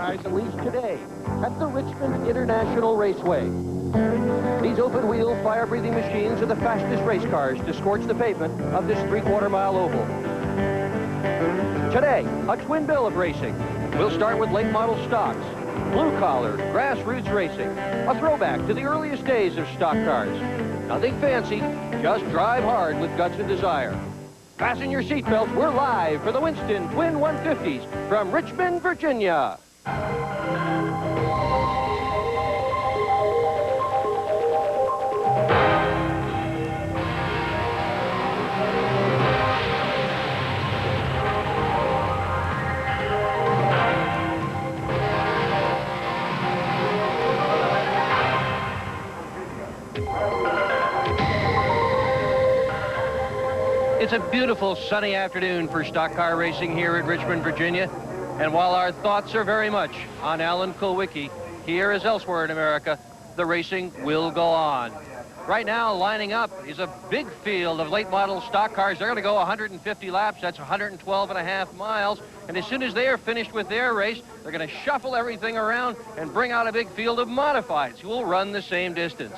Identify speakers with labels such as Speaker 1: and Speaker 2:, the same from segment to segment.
Speaker 1: At least today at the Richmond International Raceway. These open-wheel, fire-breathing machines are the fastest race cars to scorch the pavement of this three-quarter-mile oval. Today, a twin bill of racing. We'll start with late model stocks, blue-collar, grassroots racing, a throwback to the earliest days of stock cars. Nothing fancy, just drive hard with guts and desire. Fasten your seatbelts, we're live for the Winston Twin 150s from Richmond, Virginia. It's a beautiful sunny afternoon for stock car racing here at Richmond, Virginia. And while our thoughts are very much on Alan Kulwicki, here as elsewhere in America, the racing will go on. Right now, lining up is a big field of late model stock cars. They're going to go 150 laps. That's 112.5 miles. And as soon as they are finished with their race, they're going to shuffle everything around and bring out a big field of modifieds who will run the same distance.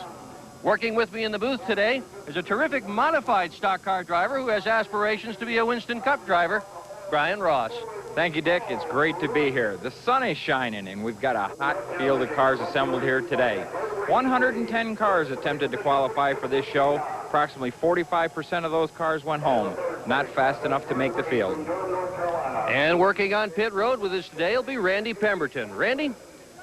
Speaker 1: Working with me in the booth today is a terrific modified stock car driver who has aspirations to be a Winston Cup driver, Brian Ross.
Speaker 2: Thank you, Dick. It's great to be here. The sun is shining, and we've got a hot field of cars assembled here today. 110 cars attempted to qualify for this show. Approximately 45% of those cars went home, not fast enough to make the field.
Speaker 1: And working on pit road with us today will be Randy Pemberton. Randy?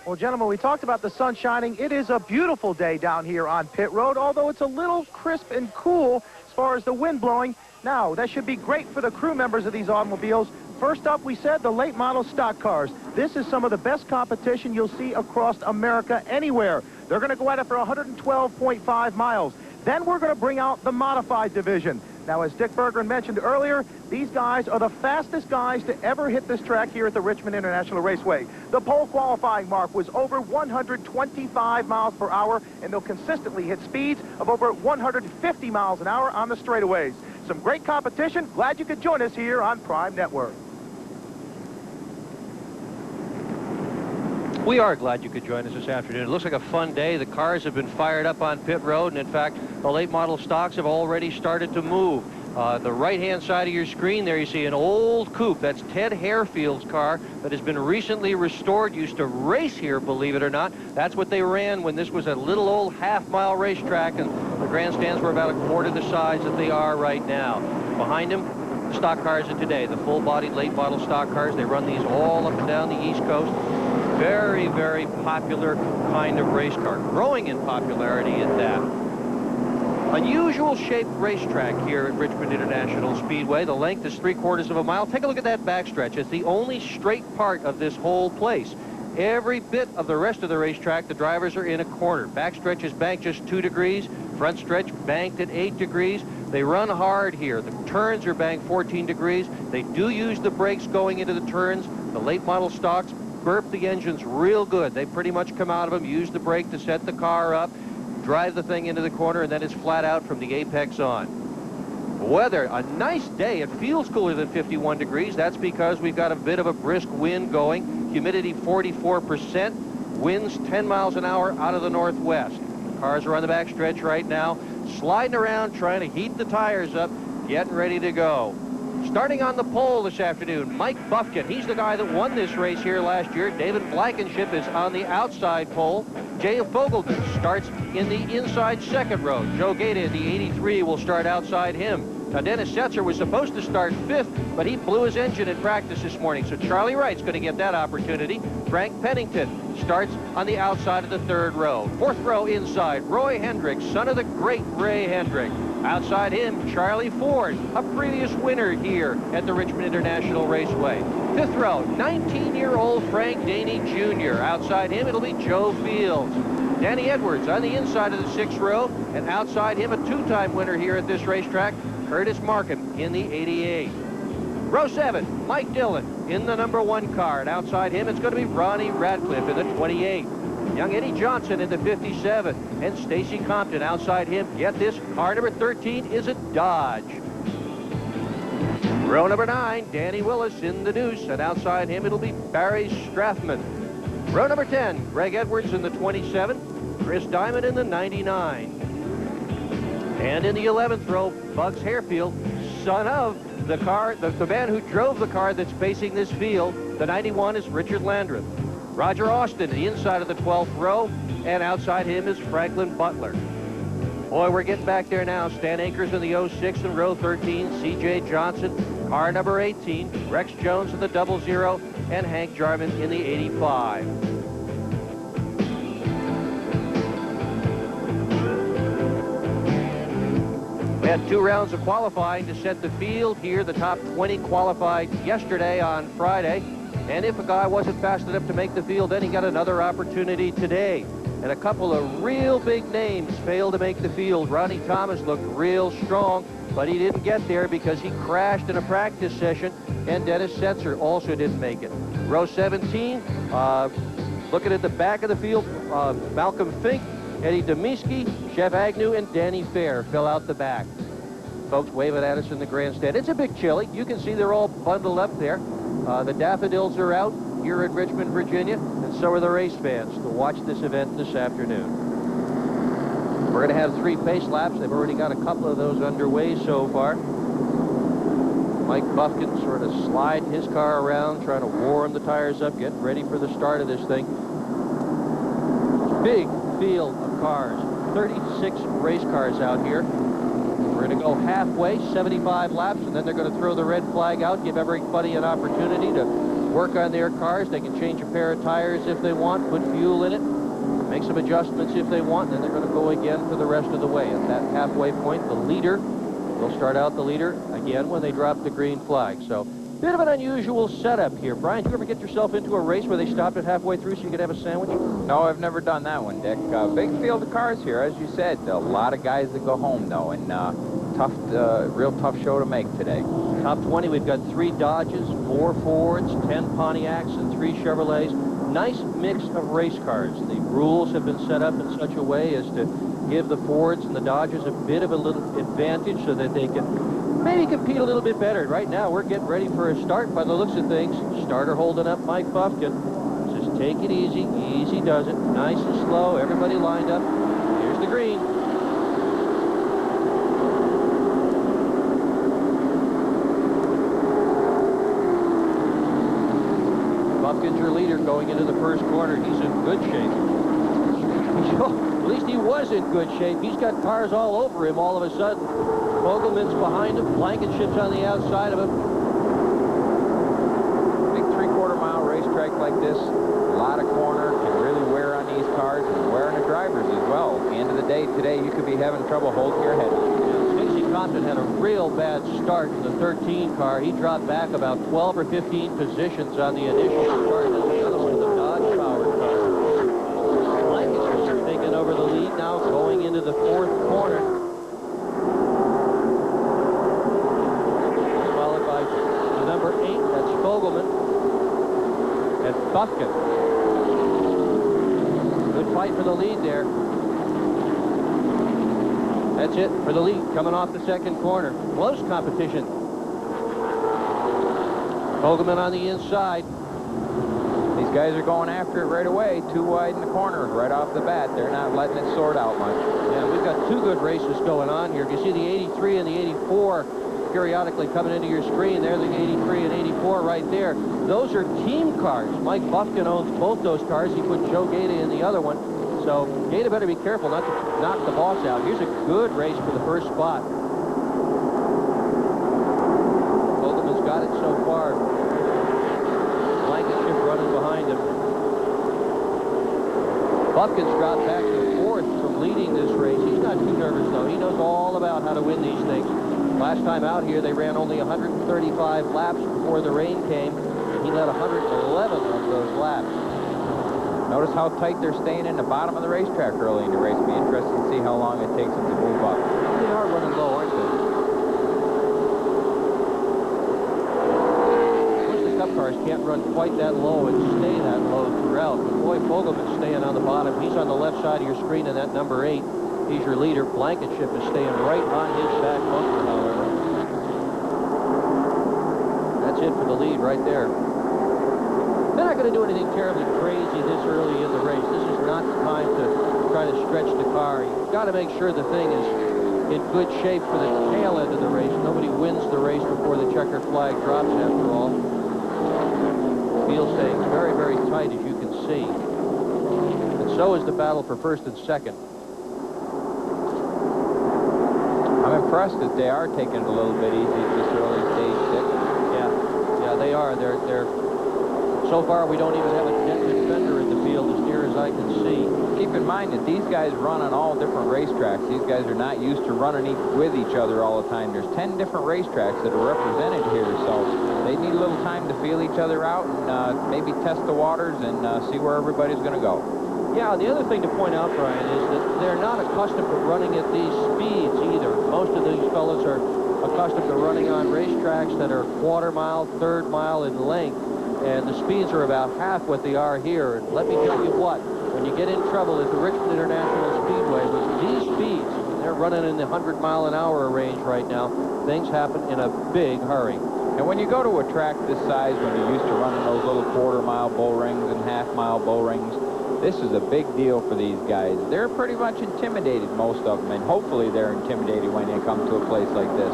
Speaker 3: Well, gentlemen, we talked about the sun shining. It is a beautiful day down here on pit road, although it's a little crisp and cool as far as the wind blowing. Now, that should be great for the crew members of these automobiles. First up, we said the late model stock cars. This is some of the best competition you'll see across America anywhere. They're going to go at it for 112.5 miles. Then we're going to bring out the modified division. Now, as Dick Berggren mentioned earlier, these guys are the fastest guys to ever hit this track here at the Richmond International Raceway. The pole qualifying mark was over 125 miles per hour, and they'll consistently hit speeds of over 150 miles an hour on the straightaways. Some great competition. Glad you could join us here on Prime Network.
Speaker 1: We are glad you could join us this afternoon. It looks like a fun day. The cars have been fired up on pit road, and in fact, the late model stocks have already started to move. The right-hand side of your screen there, you see an old coupe. That's Ted Harefield's car that has been recently restored. Used to race here, believe it or not. That's what they ran when this was a little old half-mile racetrack, and the grandstands were about a quarter the size that they are right now. Behind him, the stock cars of today, the full-bodied late model stock cars. They run these all up and down the East Coast. Very, very popular kind of race car, growing in popularity at that. Unusual shaped racetrack here at Richmond International Speedway. The length is 3/4 of a mile. Take a look at that backstretch. It's the only straight part of this whole place. Every bit of the rest of the racetrack, the drivers are in a corner. Backstretch is banked just 2 degrees. Front stretch banked at 8 degrees. They run hard here. The turns are banked 14 degrees. They do use the brakes going into the turns. The late model stocks burp the engines real good. They pretty much come out of them, use the brake to set the car up, drive the thing into the corner, and then it's flat out from the apex on. Weather, a nice day. It feels cooler than 51 degrees. That's because we've got a bit of a brisk wind going. Humidity 44%. Winds 10 miles an hour out of the northwest. The cars are on the back stretch right now, sliding around, trying to heat the tires up, getting ready to go. Starting on the pole this afternoon, Mike Buffkin. He's the guy that won this race here last year. David Blankenship is on the outside pole. Jay Fogelman starts in the inside second row. Joe Gaeta in the 83 will start outside him. Now, Dennis Setzer was supposed to start 5th, but he blew his engine in practice this morning, so Charlie Wright's going to get that opportunity. Frank Pennington starts on the outside of the 3rd row. 4th row inside, Roy Hendrick, son of the great Ray Hendrick. Outside him, Charlie Ford, a previous winner here at the Richmond International Raceway. 5th row, 19-year-old Frank Daney Jr. Outside him, it'll be Joe Fields. Danny Edwards on the inside of the 6th row, and outside him, a 2-time winner here at this racetrack, Curtis Markham in the 88. Row 7, Mike Dillon in the number 1 car, and outside him, it's going to be Ronnie Radcliffe in the 28. Young Eddie Johnson in the 57, and Stacy Compton outside him. Get this, car number 13 is a Dodge. Row number 9, Danny Willis in the deuce, and outside him it'll be Barry Strathman. Row number 10, Greg Edwards in the 27, Chris Diamond in the 99. And in the 11th row, Bugs Harefield, son of the car, the man who drove the car that's facing this field. The 91 is Richard Landreth. Roger Austin, the inside of the 12th row, and outside him is Franklin Butler. Boy, we're getting back there now. Stan Akers in the 06 in row 13, C.J. Johnson, car number 18, Rex Jones in the 00, and Hank Jarman in the 85. We had 2 rounds of qualifying to set the field here. The top 20 qualified yesterday on Friday. And if a guy wasn't fast enough to make the field, then he got another opportunity today. And a couple of real big names failed to make the field. Ronnie Thomas looked real strong, but he didn't get there because he crashed in a practice session. And Dennis Setzer also didn't make it. Row 17, looking at the back of the field, Malcolm Fink, Eddie Demiski, Chef Agnew, and Danny Fair fill out the back. Folks waving at us in the grandstand. It's a bit chilly. You can see they're all bundled up there. The daffodils are out here in Richmond, Virginia, and so are the race fans to watch this event this afternoon. We're going to have 3 pace laps. They've already got a couple of those underway so far. Mike Buffkin sort of sliding his car around, trying to warm the tires up, getting ready for the start of this thing. Big field of cars, 36 race cars out here. We're going to go halfway, 75 laps, and then they're going to throw the red flag out, give everybody an opportunity to work on their cars. They can change a pair of tires if they want, put fuel in it, make some adjustments if they want, and then they're going to go again for the rest of the way. At that halfway point, the leader will start out the leader again when they drop the green flag. So, bit of an unusual setup here. Brian, do you ever get yourself into a race where they stopped it halfway through so you could have a sandwich?
Speaker 2: No, I've never done that one, Dick. Big field of cars here, as you said. A lot of guys that go home, though, and real tough show to make today.
Speaker 1: Top 20, we've got 3 Dodges, 4 Fords, 10 Pontiacs, and 3 Chevrolets. Nice mix of race cars. The rules have been set up in such a way as to give the Fords and the Dodgers a bit of a little advantage so that they can maybe compete a little bit better. Right now, we're getting ready for a start by the looks of things. Starter holding up Mike Buffkin. Just take it easy. Easy does it. Nice and slow. Everybody lined up. Here's the green. Buffkin's your leader going into the first corner. He's in good shape. At least he was in good shape. He's got cars all over him all of a sudden. Fogelman's behind him. Blankenship's on the outside of him.
Speaker 2: Big 3/4-mile racetrack like this, a lot of corner, can really wear on these cars and wear on the drivers as well. At the end of the day today, you could be having trouble holding your head.
Speaker 1: Stacy Compton had a real bad start in the 13 car. He dropped back about 12 or 15 positions on the initial start. And the other one, the Dodge powered car. Blankenship's taking over the lead now, going into the 4th corner. Followed by the number 8, that's Fogelman. And Buffkin. Good fight for the lead there. That's it for the lead coming off the 2nd corner. Close competition. Fogelman on the inside.
Speaker 2: These guys are going after it right away. Too wide in the corners right off the bat. They're not letting it sort out much.
Speaker 1: Yeah, we've got 2 good races going on here. If you see the 83 and the 84 periodically coming into your screen, there, the 83 and 84 right there. Those are team cars. Mike Buffkin owns both those cars. He put Joe Gaeta in the other one. So Gaeta better be careful not to knock the boss out. Here's a good race for the first spot. Fogelman's got it so far. Blankenship running behind him. Buffkin's dropped back to 4th from leading this race. He's not too nervous, though. He knows all about how to win these things. Last time out here, they ran only 135 laps before the rain came. He led 111 of those laps.
Speaker 2: Notice how tight they're staying in the bottom of the racetrack early in the race. Be interesting to see how long it takes them to move up.
Speaker 1: They are running low, aren't they? Of course, the Cup cars can't run quite that low and stay that low throughout. But boy, Fogelman's staying on the bottom. He's on the left side of your screen in that number 8. He's your leader. Blankenship is staying right on his back bumper, however. That's it for the lead right there. They're not going to do anything terribly crazy this stretch the car. You've got to make sure the thing is in good shape for the tail end of the race. Nobody wins the race before the checkered flag drops, after all. Field staying very, very tight, as you can see. And so is the battle for first and second.
Speaker 2: I'm impressed that they are taking it a little bit easy at this early stage, Dick.
Speaker 1: Yeah, they are. They're so far we don't even have a dented fender in the field as near as I can see.
Speaker 2: Keep in mind that these guys run on all different racetracks. These guys are not used to running with each other all the time. There's 10 different racetracks that are represented here, so they need a little time to feel each other out and maybe test the waters and see where everybody's going to go.
Speaker 1: Yeah, the other thing to point out, Brian, is that they're not accustomed to running at these speeds either. Most of these fellas are accustomed to running on racetracks that are quarter mile, third mile in length, and the speeds are about half what they are here. And let me tell you what, when you get in trouble at the Richmond International Speedway with these speeds, they're running in the 100-mile-an-hour range right now, things happen in a big hurry.
Speaker 2: And when you go to a track this size, when you're used to running those little quarter-mile bull rings and half-mile bull rings, this is a big deal for these guys. They're pretty much intimidated, most of them, and hopefully they're intimidated when they come to a place like this.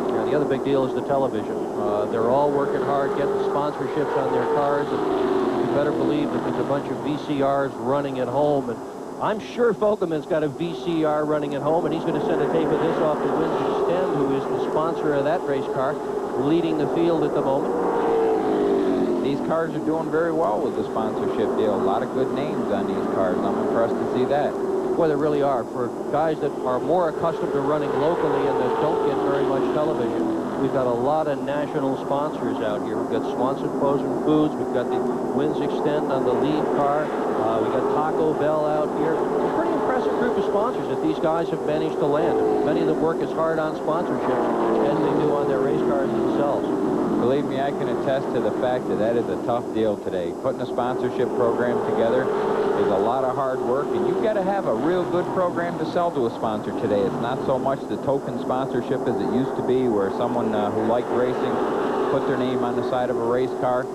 Speaker 1: Yeah, the other big deal is the television. They're all working hard, getting sponsorships on their cars, and you better believe that there's a bunch of VCRs running at home. And I'm sure Fogelman's got a VCR running at home, and he's going to send a tape of this off to Wins Extend, who is the sponsor of that race car, leading the field at the moment.
Speaker 2: These cars are doing very well with the sponsorship deal. A lot of good names on these cars. I'm impressed to see that.
Speaker 1: Well, they really are. For guys that are more accustomed to running locally and that don't get very much television, we've got a lot of national sponsors out here. We've got Swanson Frozen Foods. We've got the Wins Extend on the lead car. We've got Taco Bell out here. It's a pretty impressive group of sponsors that these guys have managed to land. Many of them work as hard on sponsorships as they do on their race cars themselves.
Speaker 2: Believe me, I can attest to the fact that that is a tough deal today. Putting a sponsorship program together is a lot of hard work, and you've got to have a real good program to sell to a sponsor today. It's not so much the token sponsorship as it used to be, where someone who liked racing put their name on the side of a race car.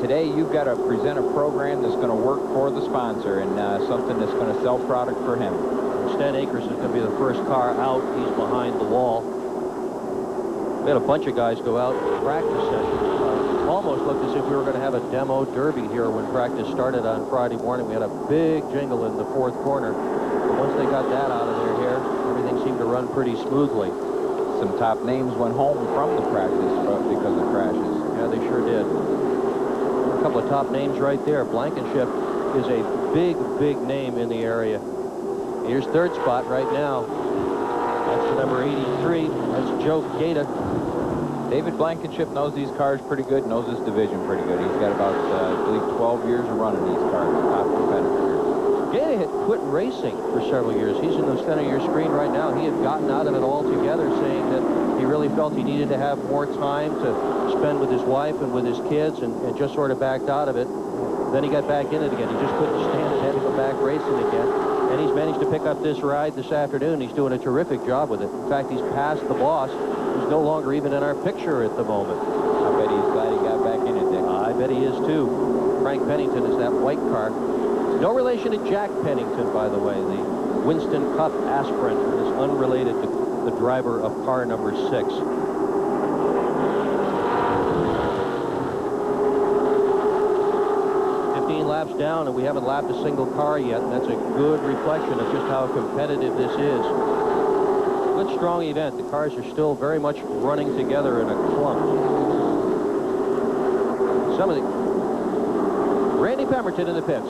Speaker 2: Today, you've got to present a program that's going to work for the sponsor and something that's going to sell product for him.
Speaker 1: Stan Akers is going to be the first car out. He's behind the wall. We had a bunch of guys go out in practice sessions. Almost looked as if we were going to have a demo derby here when practice started on Friday morning. We had a big jingle in the fourth corner. But once they got that out of their hair, everything seemed to run pretty smoothly.
Speaker 2: Some top names went home from the practice because of crashes.
Speaker 1: Yeah, they sure did. A couple of top names right there. Blankenship is a big, big name in the area. Here's third spot right now. That's the number 83. That's Joe Gaeta.
Speaker 2: David Blankenship knows these cars pretty good, knows this division pretty good. He's got about, I believe, 12 years of running these cars, top competitor.
Speaker 1: Gaeta had quit racing for several years. He's in the center of your screen right now. He had gotten out of it altogether, saying that he really felt he needed to have more time to spend with his wife and with his kids, and just sort of backed out of it. Then he got back in it again. He just couldn't stand it, had to go back racing again. And he's managed to pick up this ride this afternoon. He's doing a terrific job with it. In fact, he's passed the boss, who's no longer even in our picture at the moment.
Speaker 2: I bet he's glad he got back in it, Dick.
Speaker 1: I bet he is, too. Frank Pennington is that white car. No relation to Jack Pennington, by the way, the Winston Cup aspirant, and is unrelated to the driver of car number 6. Laps down, and we haven't lapped a single car yet, and that's a good reflection of just how competitive this is. Good, strong event. The cars are still very much running together in a clump. Randy Pemberton in the pits.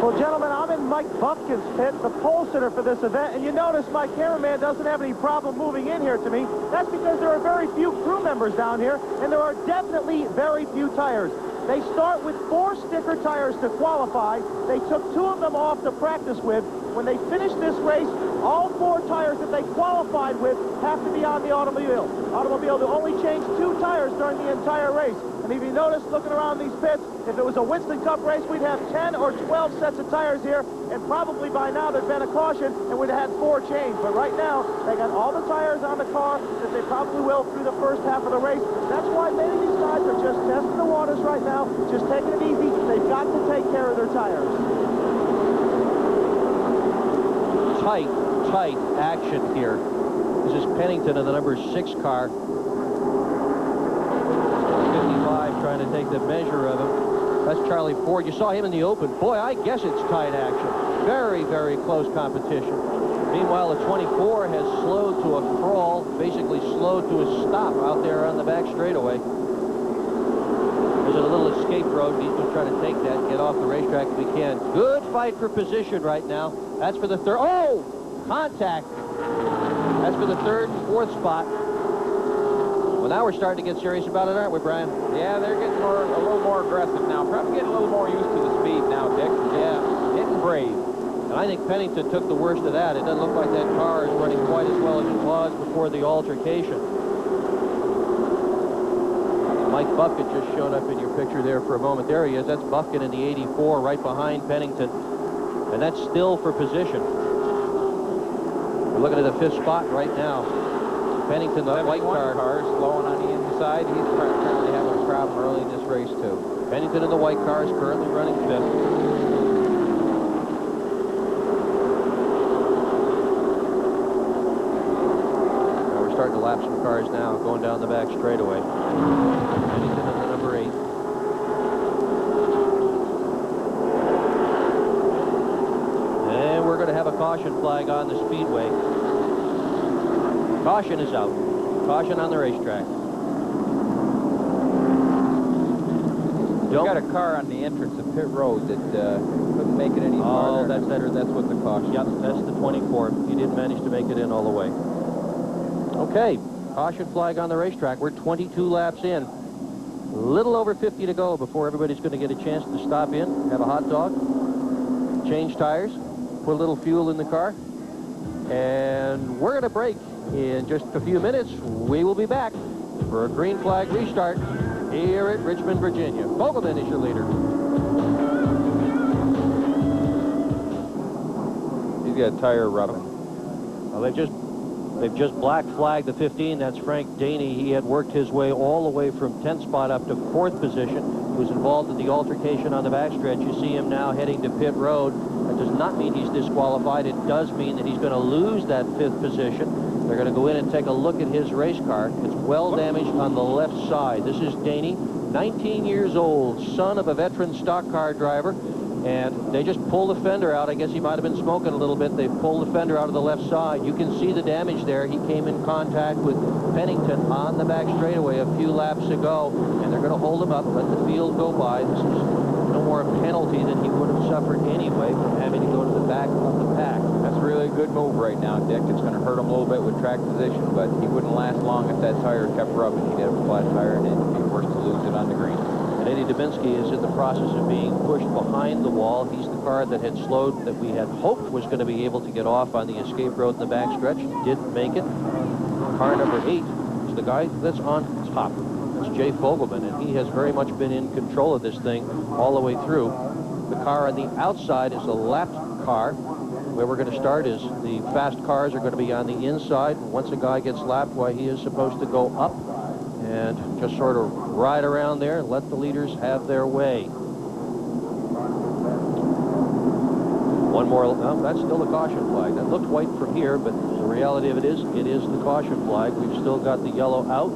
Speaker 3: Well, gentlemen, I'm in Mike Buffkin's pit, the pole sitter for this event, and you notice my cameraman doesn't have any problem moving in here to me. That's because there are very few crew members down here, and there are definitely very few tires. They start with 4 sticker tires to qualify. They took 2 of them off to practice with. When they finish this race, all 4 tires that they qualified with have to be on the automobile. Automobile will only change 2 tires during the entire race. And if you notice, looking around these pits, if it was a Winston Cup race, we'd have 10 or 12 sets of tires here, and probably by now there'd been a caution, and we'd have had 4 changed. But right now, they got all the tires on the car that they probably will through the first half of the race. That's why many of these guys are just testing the waters right now, just taking it easy. They've got to take care of their tires.
Speaker 1: tight action here. This is Pennington in the number 6 car. 55 trying to take the measure of him. That's Charlie Ford. You saw him in the open. Boy, I guess it's tight action. Very, very close competition. Meanwhile, the 24 has slowed to a crawl, basically slowed to a stop out there on the back straightaway. There's a little escape road. He's going to try to take that, get off the racetrack if he can. Good fight for position right now. That's for the third. Oh! Contact. That's for the 3rd and 4th spot. Well, now we're starting to get serious about it, aren't we, Brian?
Speaker 2: Yeah, they're getting a little more aggressive now. Probably getting a little more used to the speed now, Dick.
Speaker 1: Yeah.
Speaker 2: Getting brave.
Speaker 1: And I think Pennington took the worst of that. It doesn't look like that car is running quite as well as it was before the altercation. Mike Buffkin just showed up in your picture there for a moment. There he is. That's Buffkin in the 84 right behind Pennington. And that's still for position. We're looking at the 5th spot right now. Pennington, the white car.
Speaker 2: Slowing on the inside. He's currently having a problem early in this race, too.
Speaker 1: Pennington in the white car is currently running 5th. Starting to lap some cars now, going down the back straightaway. Pennington in the number 8. And we're going to have a caution flag on the speedway. Caution is out. Caution on the racetrack.
Speaker 2: You got a car on the entrance of pit road that couldn't make it any farther.
Speaker 1: Oh, that's what the caution. Yep, that's the 24. He didn't manage to make it in all the way. Okay, caution flag on the racetrack. We're 22 laps in. A little over 50 to go before everybody's going to get a chance to stop in, have a hot dog, change tires, put a little fuel in the car, and we're going to break in just a few minutes. We will be back for a green flag restart here at Richmond, Virginia. Fogelman is your leader.
Speaker 2: He's got a tire rubbing.
Speaker 1: Well, they've just black flagged the 15. That's Frank Daney. He had worked his way all the way from 10th spot up to 4th position. He was involved in the altercation on the backstretch. You see him now heading to pit road. That does not mean he's disqualified. It does mean that he's going to lose that 5th position. They're going to go in and take a look at his race car. It's well damaged on the left side. This is Daney, 19 years old, son of a veteran stock car driver. And they just pulled the fender out. I guess he might have been smoking a little bit. They pulled the fender out of the left side. You can see the damage there. He came in contact with Pennington on the back straightaway a few laps ago, and they're going to hold him up, let the field go by. This is no more a penalty than he would have suffered anyway from having to go to the back of the pack.
Speaker 2: That's really a good move right now, Dick. It's going to hurt him a little bit with track position, but he wouldn't last long if that tire kept rubbing. He'd have a flat tire, and it'd be worse to lose it on the green.
Speaker 1: And Eddie Dubinsky is in the process of being pushed behind the wall. He's the car that had slowed, that we had hoped was going to be able to get off on the escape road in the backstretch. Didn't make it. Car number 8 is the guy that's on top. That's Jay Fogelman, and he has very much been in control of this thing all the way through. The car on the outside is a lapped car. Where we're going to start is the fast cars are going to be on the inside. Once a guy gets lapped, why he is supposed to go up and just sort of ride around there and let the leaders have their way. One more, no, that's still the caution flag. That looked white from here, but the reality of it is the caution flag. We've still got the yellow out.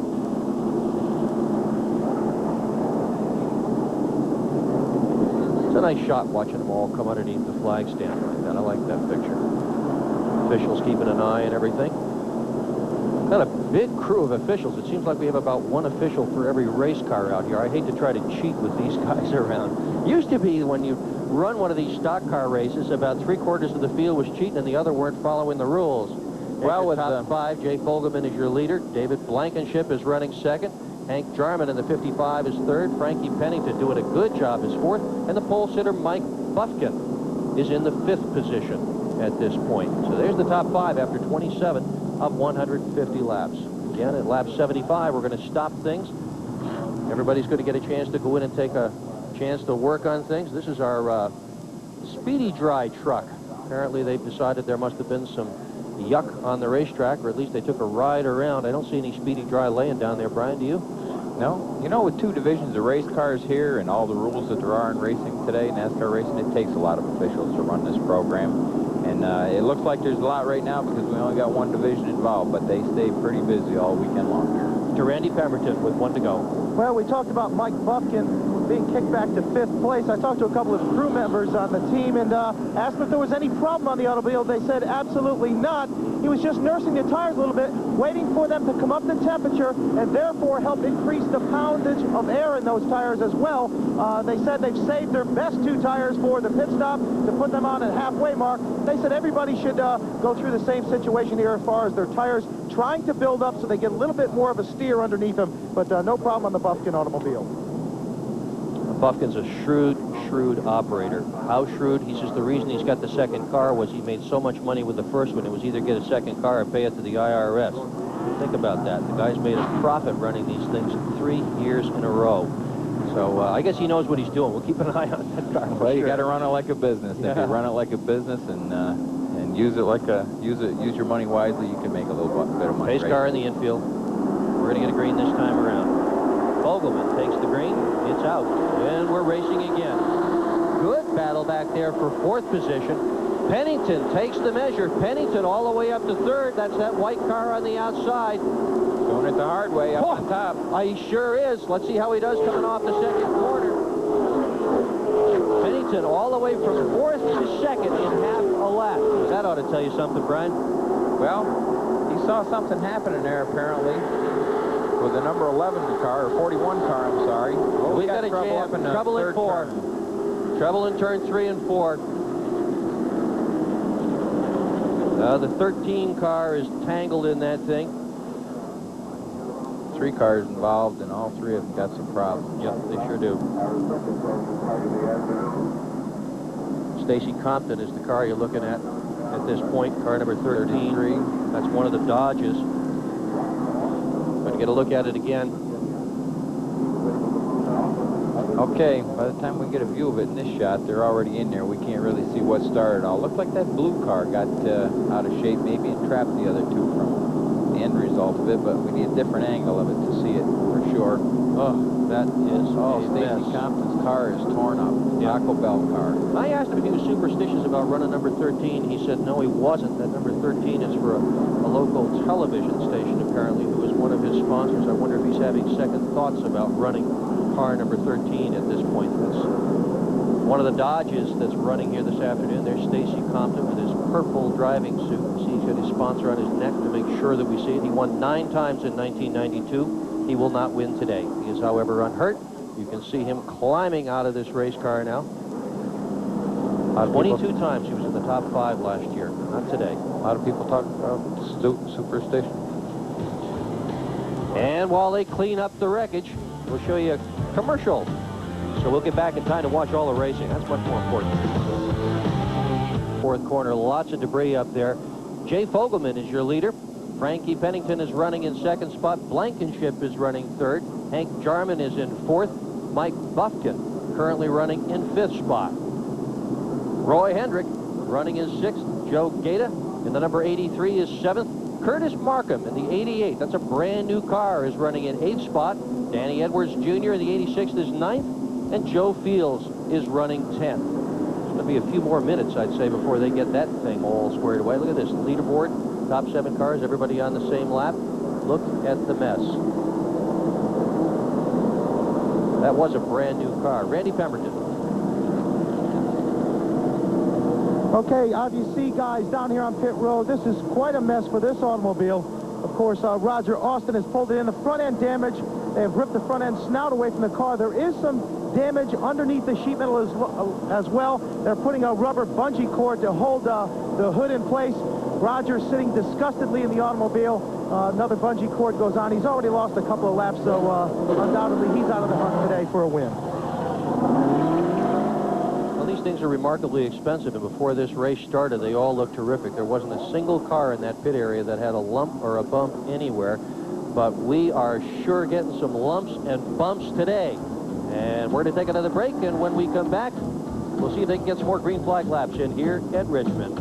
Speaker 1: It's a nice shot watching them all come underneath the flag stand like that. I like that picture. Officials keeping an eye and everything. Got a big crew of officials. It seems like we have about one official for every race car out here. I hate to try to cheat with these guys around. Used to be when you run one of these stock car races, about 3/4 of the field was cheating and the other weren't following the rules. Well, with top 5, Jay Fogelman is your leader. David Blankenship is running 2nd. Hank Jarman in the 55 is 3rd. Frankie Pennington doing a good job is 4th. And the pole sitter Mike Buffkin is in the 5th position at this point. So there's the top 5 after 27 of 150 laps. Again, at lap 75, we're going to stop things. Everybody's going to get a chance to go in and take a chance to work on things. This is our Speedy Dry truck. Apparently, they've decided there must have been some yuck on the racetrack, or at least they took a ride around. I don't see any Speedy Dry laying down there, Brian, do you?
Speaker 2: No. You know, with 2 divisions of race cars here and all the rules that there are in racing today, NASCAR racing, it takes a lot of officials to run this program. And it looks like there's a lot right now because we only got one division involved, but they stay pretty busy all weekend long.
Speaker 1: To Randy Pemberton with 1 to go.
Speaker 3: Well, we talked about Mike Buffkin being kicked back to 5th place. I talked to a couple of crew members on the team and asked if there was any problem on the automobile. They said absolutely not. He was just nursing the tires a little bit, waiting for them to come up to temperature and therefore help increase the poundage of air in those tires as well. They said they've saved their best 2 tires for the pit stop to put them on at halfway mark. They said everybody should go through the same situation here as far as their tires trying to build up so they get a little bit more of a steer underneath them, but no problem on the Buffkin automobile.
Speaker 1: Buffkin's a shrewd operator. How shrewd? He says the reason he's got the second car was he made so much money with the first one. It was either get a second car or pay it to the IRS. Think about that. The guy's made a profit running these things 3 years in a row. So I guess he knows what he's doing. We'll keep an eye on that car.
Speaker 2: Well, you got to run it like a business. If you run it like a business and use it like use your money wisely, you can make a little bit of money.
Speaker 1: Pace car in the infield. We're going to get a green this time around. Fogelman takes the green. It's out. And we're racing again. Good battle back there for 4th position. Pennington takes the measure. Pennington all the way up to 3rd. That's that white car on the outside.
Speaker 2: Doing it the hard way up on top.
Speaker 1: He sure is. Let's see how he does coming off the 2nd corner. Pennington all the way from 4th to 2nd in half a lap. That ought to tell you something, Brian.
Speaker 2: Well, he saw something happening there apparently with the number 11 car, or 41 car, I'm sorry. Oh,
Speaker 1: we got a trouble up in trouble in 4.
Speaker 2: Turn.
Speaker 1: Trouble in turn 3 and 4. The 13 car is tangled in that thing.
Speaker 2: 3 cars involved, and all 3 of them got some problems.
Speaker 1: Yep, they sure do. Stacy Compton is the car you're looking at this point. Car number 13.
Speaker 2: 33.
Speaker 1: That's one of the Dodges. Going to get a look at it again.
Speaker 2: Okay, by the time we get a view of it in this shot, they're already in there. We can't really see what started all. Looked like that blue car got out of shape maybe and trapped the other 2 from the end result of it, but we need a different angle of it to see it for sure.
Speaker 1: Oh, that is
Speaker 2: Stacy Compton's car is torn up. Taco Bell car.
Speaker 1: I asked him if he was superstitious about running number 13. He said no, he wasn't. That number 13 is for a local television station, apparently, who is one of his sponsors. I wonder if he's having second thoughts about running car number 13 at this point. That's one of the Dodges that's running here this afternoon. There's Stacy Compton with his purple driving suit. See, he's got his sponsor on his neck to make sure that we see it. He won 9 times in 1992. He will not win today. He is, however, unhurt. You can see him climbing out of this race car now. 22 times he was in the top 5 last year. Not today.
Speaker 2: A lot of people talk about superstition.
Speaker 1: And while they clean up the wreckage, we'll show you a commercial. So we'll get back in time to watch all the racing. That's much more important. 4th corner, lots of debris up there. Jay Fogelman is your leader. Frankie Pennington is running in 2nd spot. Blankenship is running 3rd. Hank Jarman is in 4th. Mike Buffkin currently running in 5th spot. Roy Hendrick running in 6th. Joe Gaeta in the number 83 is 7th. Curtis Markham in the 88, that's a brand new car, is running in 8th spot. Danny Edwards Jr. in the 86th is 9th. And Joe Fields is running 10th. There's going to be a few more minutes, I'd say, before they get that thing all squared away. Look at this leaderboard. Top 7 cars, everybody on the same lap. Look at the mess. That was a brand new car. Randy Pemberton.
Speaker 3: Okay, as you see, guys, down here on pit road, this is quite a mess for this automobile. Of course, Roger Austin has pulled it in. The front end damage. They have ripped the front end snout away from the car. There is some damage underneath the sheet metal as well. They're putting a rubber bungee cord to hold the hood in place. Roger's sitting disgustedly in the automobile. Another bungee cord goes on. He's already lost a couple of laps, so undoubtedly he's out of the hunt today for a win.
Speaker 1: Well, these things are remarkably expensive, and before this race started, they all looked terrific. There wasn't a single car in that pit area that had a lump or a bump anywhere, but we are sure getting some lumps and bumps today. And we're going to take another break, and when we come back, we'll see if they can get some more green flag laps in here at Richmond.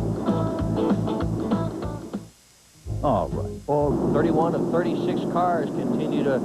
Speaker 1: All right. 31 of 36 cars continue to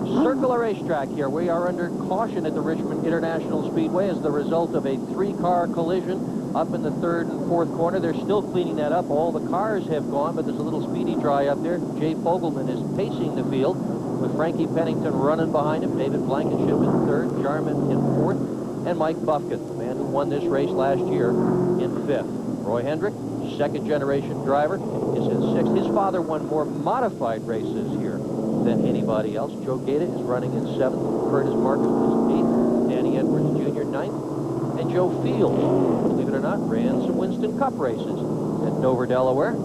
Speaker 1: circular racetrack here. We are under caution at the Richmond International Speedway as the result of a 3-car collision up in the 3rd and 4th corner. They're still cleaning that up. All the cars have gone, but there's a little speedy dry up there. Jay Fogelman is pacing the field with Frankie Pennington running behind him, David Blankenship in 3rd, Jarman in 4th, and Mike Buffkin, the man who won this race last year, in 5th. Roy Hendrick, 2nd-generation driver, is in 6th. His father won more modified races here than anybody else. Joe Gaeta is running in 7th. Curtis Marcus is 8th. Danny Edwards Jr. 9th. And Joe Fields, believe it or not, ran some Winston Cup races at Dover, Delaware.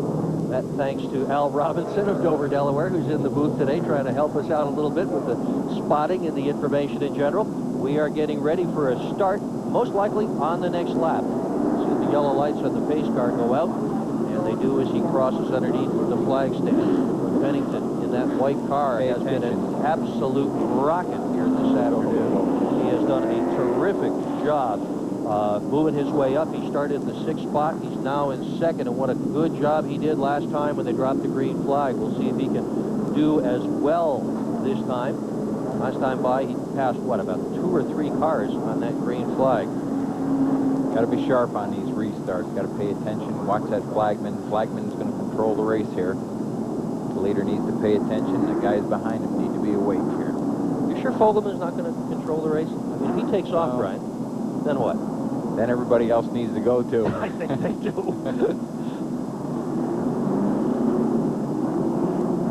Speaker 1: That thanks to Al Robinson of Dover, Delaware, who's in the booth today trying to help us out a little bit with the spotting and the information in general. We are getting ready for a start, most likely on the next lap. See the yellow lights on the pace car go out, and they do as he crosses underneath the flag stand. Pennington in that white car has been an absolute rocket here this afternoon. He has done a terrific job moving his way up. He started in the 6th spot. He's now in 2nd, and what a good job he did last time when they dropped the green flag. We'll see if he can do as well this time. Last time by, he passed, what, about 2 or 3 cars on that green flag.
Speaker 2: Got to be sharp on these restarts. Got to pay attention. Watch that flagman. Flagman's going to control the race here. The leader needs to pay attention. The guys behind him need to be awake here.
Speaker 1: You sure Fogelman's not going to control the race? I mean, if he takes off, Brian, then what?
Speaker 2: Then everybody else needs to go, too.
Speaker 1: I think they do.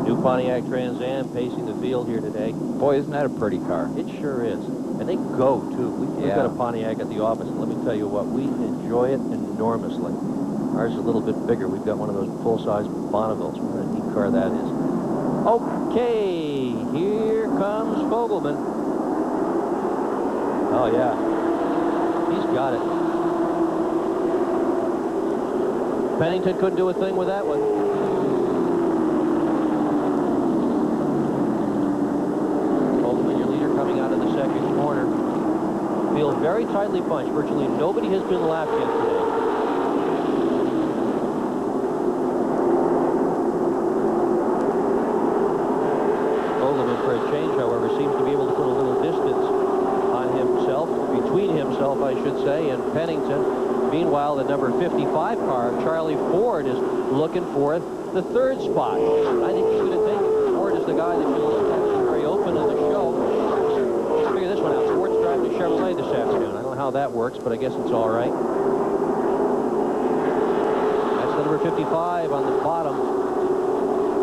Speaker 1: New Pontiac Trans Am pacing the field here today.
Speaker 2: Boy, isn't that a pretty car?
Speaker 1: It sure is. And they go, too. We've got a Pontiac at the office, and let me tell you what, we enjoy it enormously. Ours is a little bit bigger. We've got one of those full-size Bonnevilles. What a neat car that is. Okay, here comes Fogelman. Oh, yeah. He's got it. Pennington couldn't do a thing with that one. Fogelman, your leader, coming out of the 2nd corner. Field very tightly bunched. Virtually nobody has been lapped yet today. Fogelman, for a change, however, seems to be able to put a little distance on himself, between himself, I should say, and Pennington. Meanwhile, the number 55 car, Charlie Ford, is looking for the 3rd spot. I think he's going to take it. Ford is the guy that you look at very open in the show. Let's figure this one out. Ford's driving a Chevrolet this afternoon. I don't know how that works, but I guess it's all right. That's the number 55 on the bottom.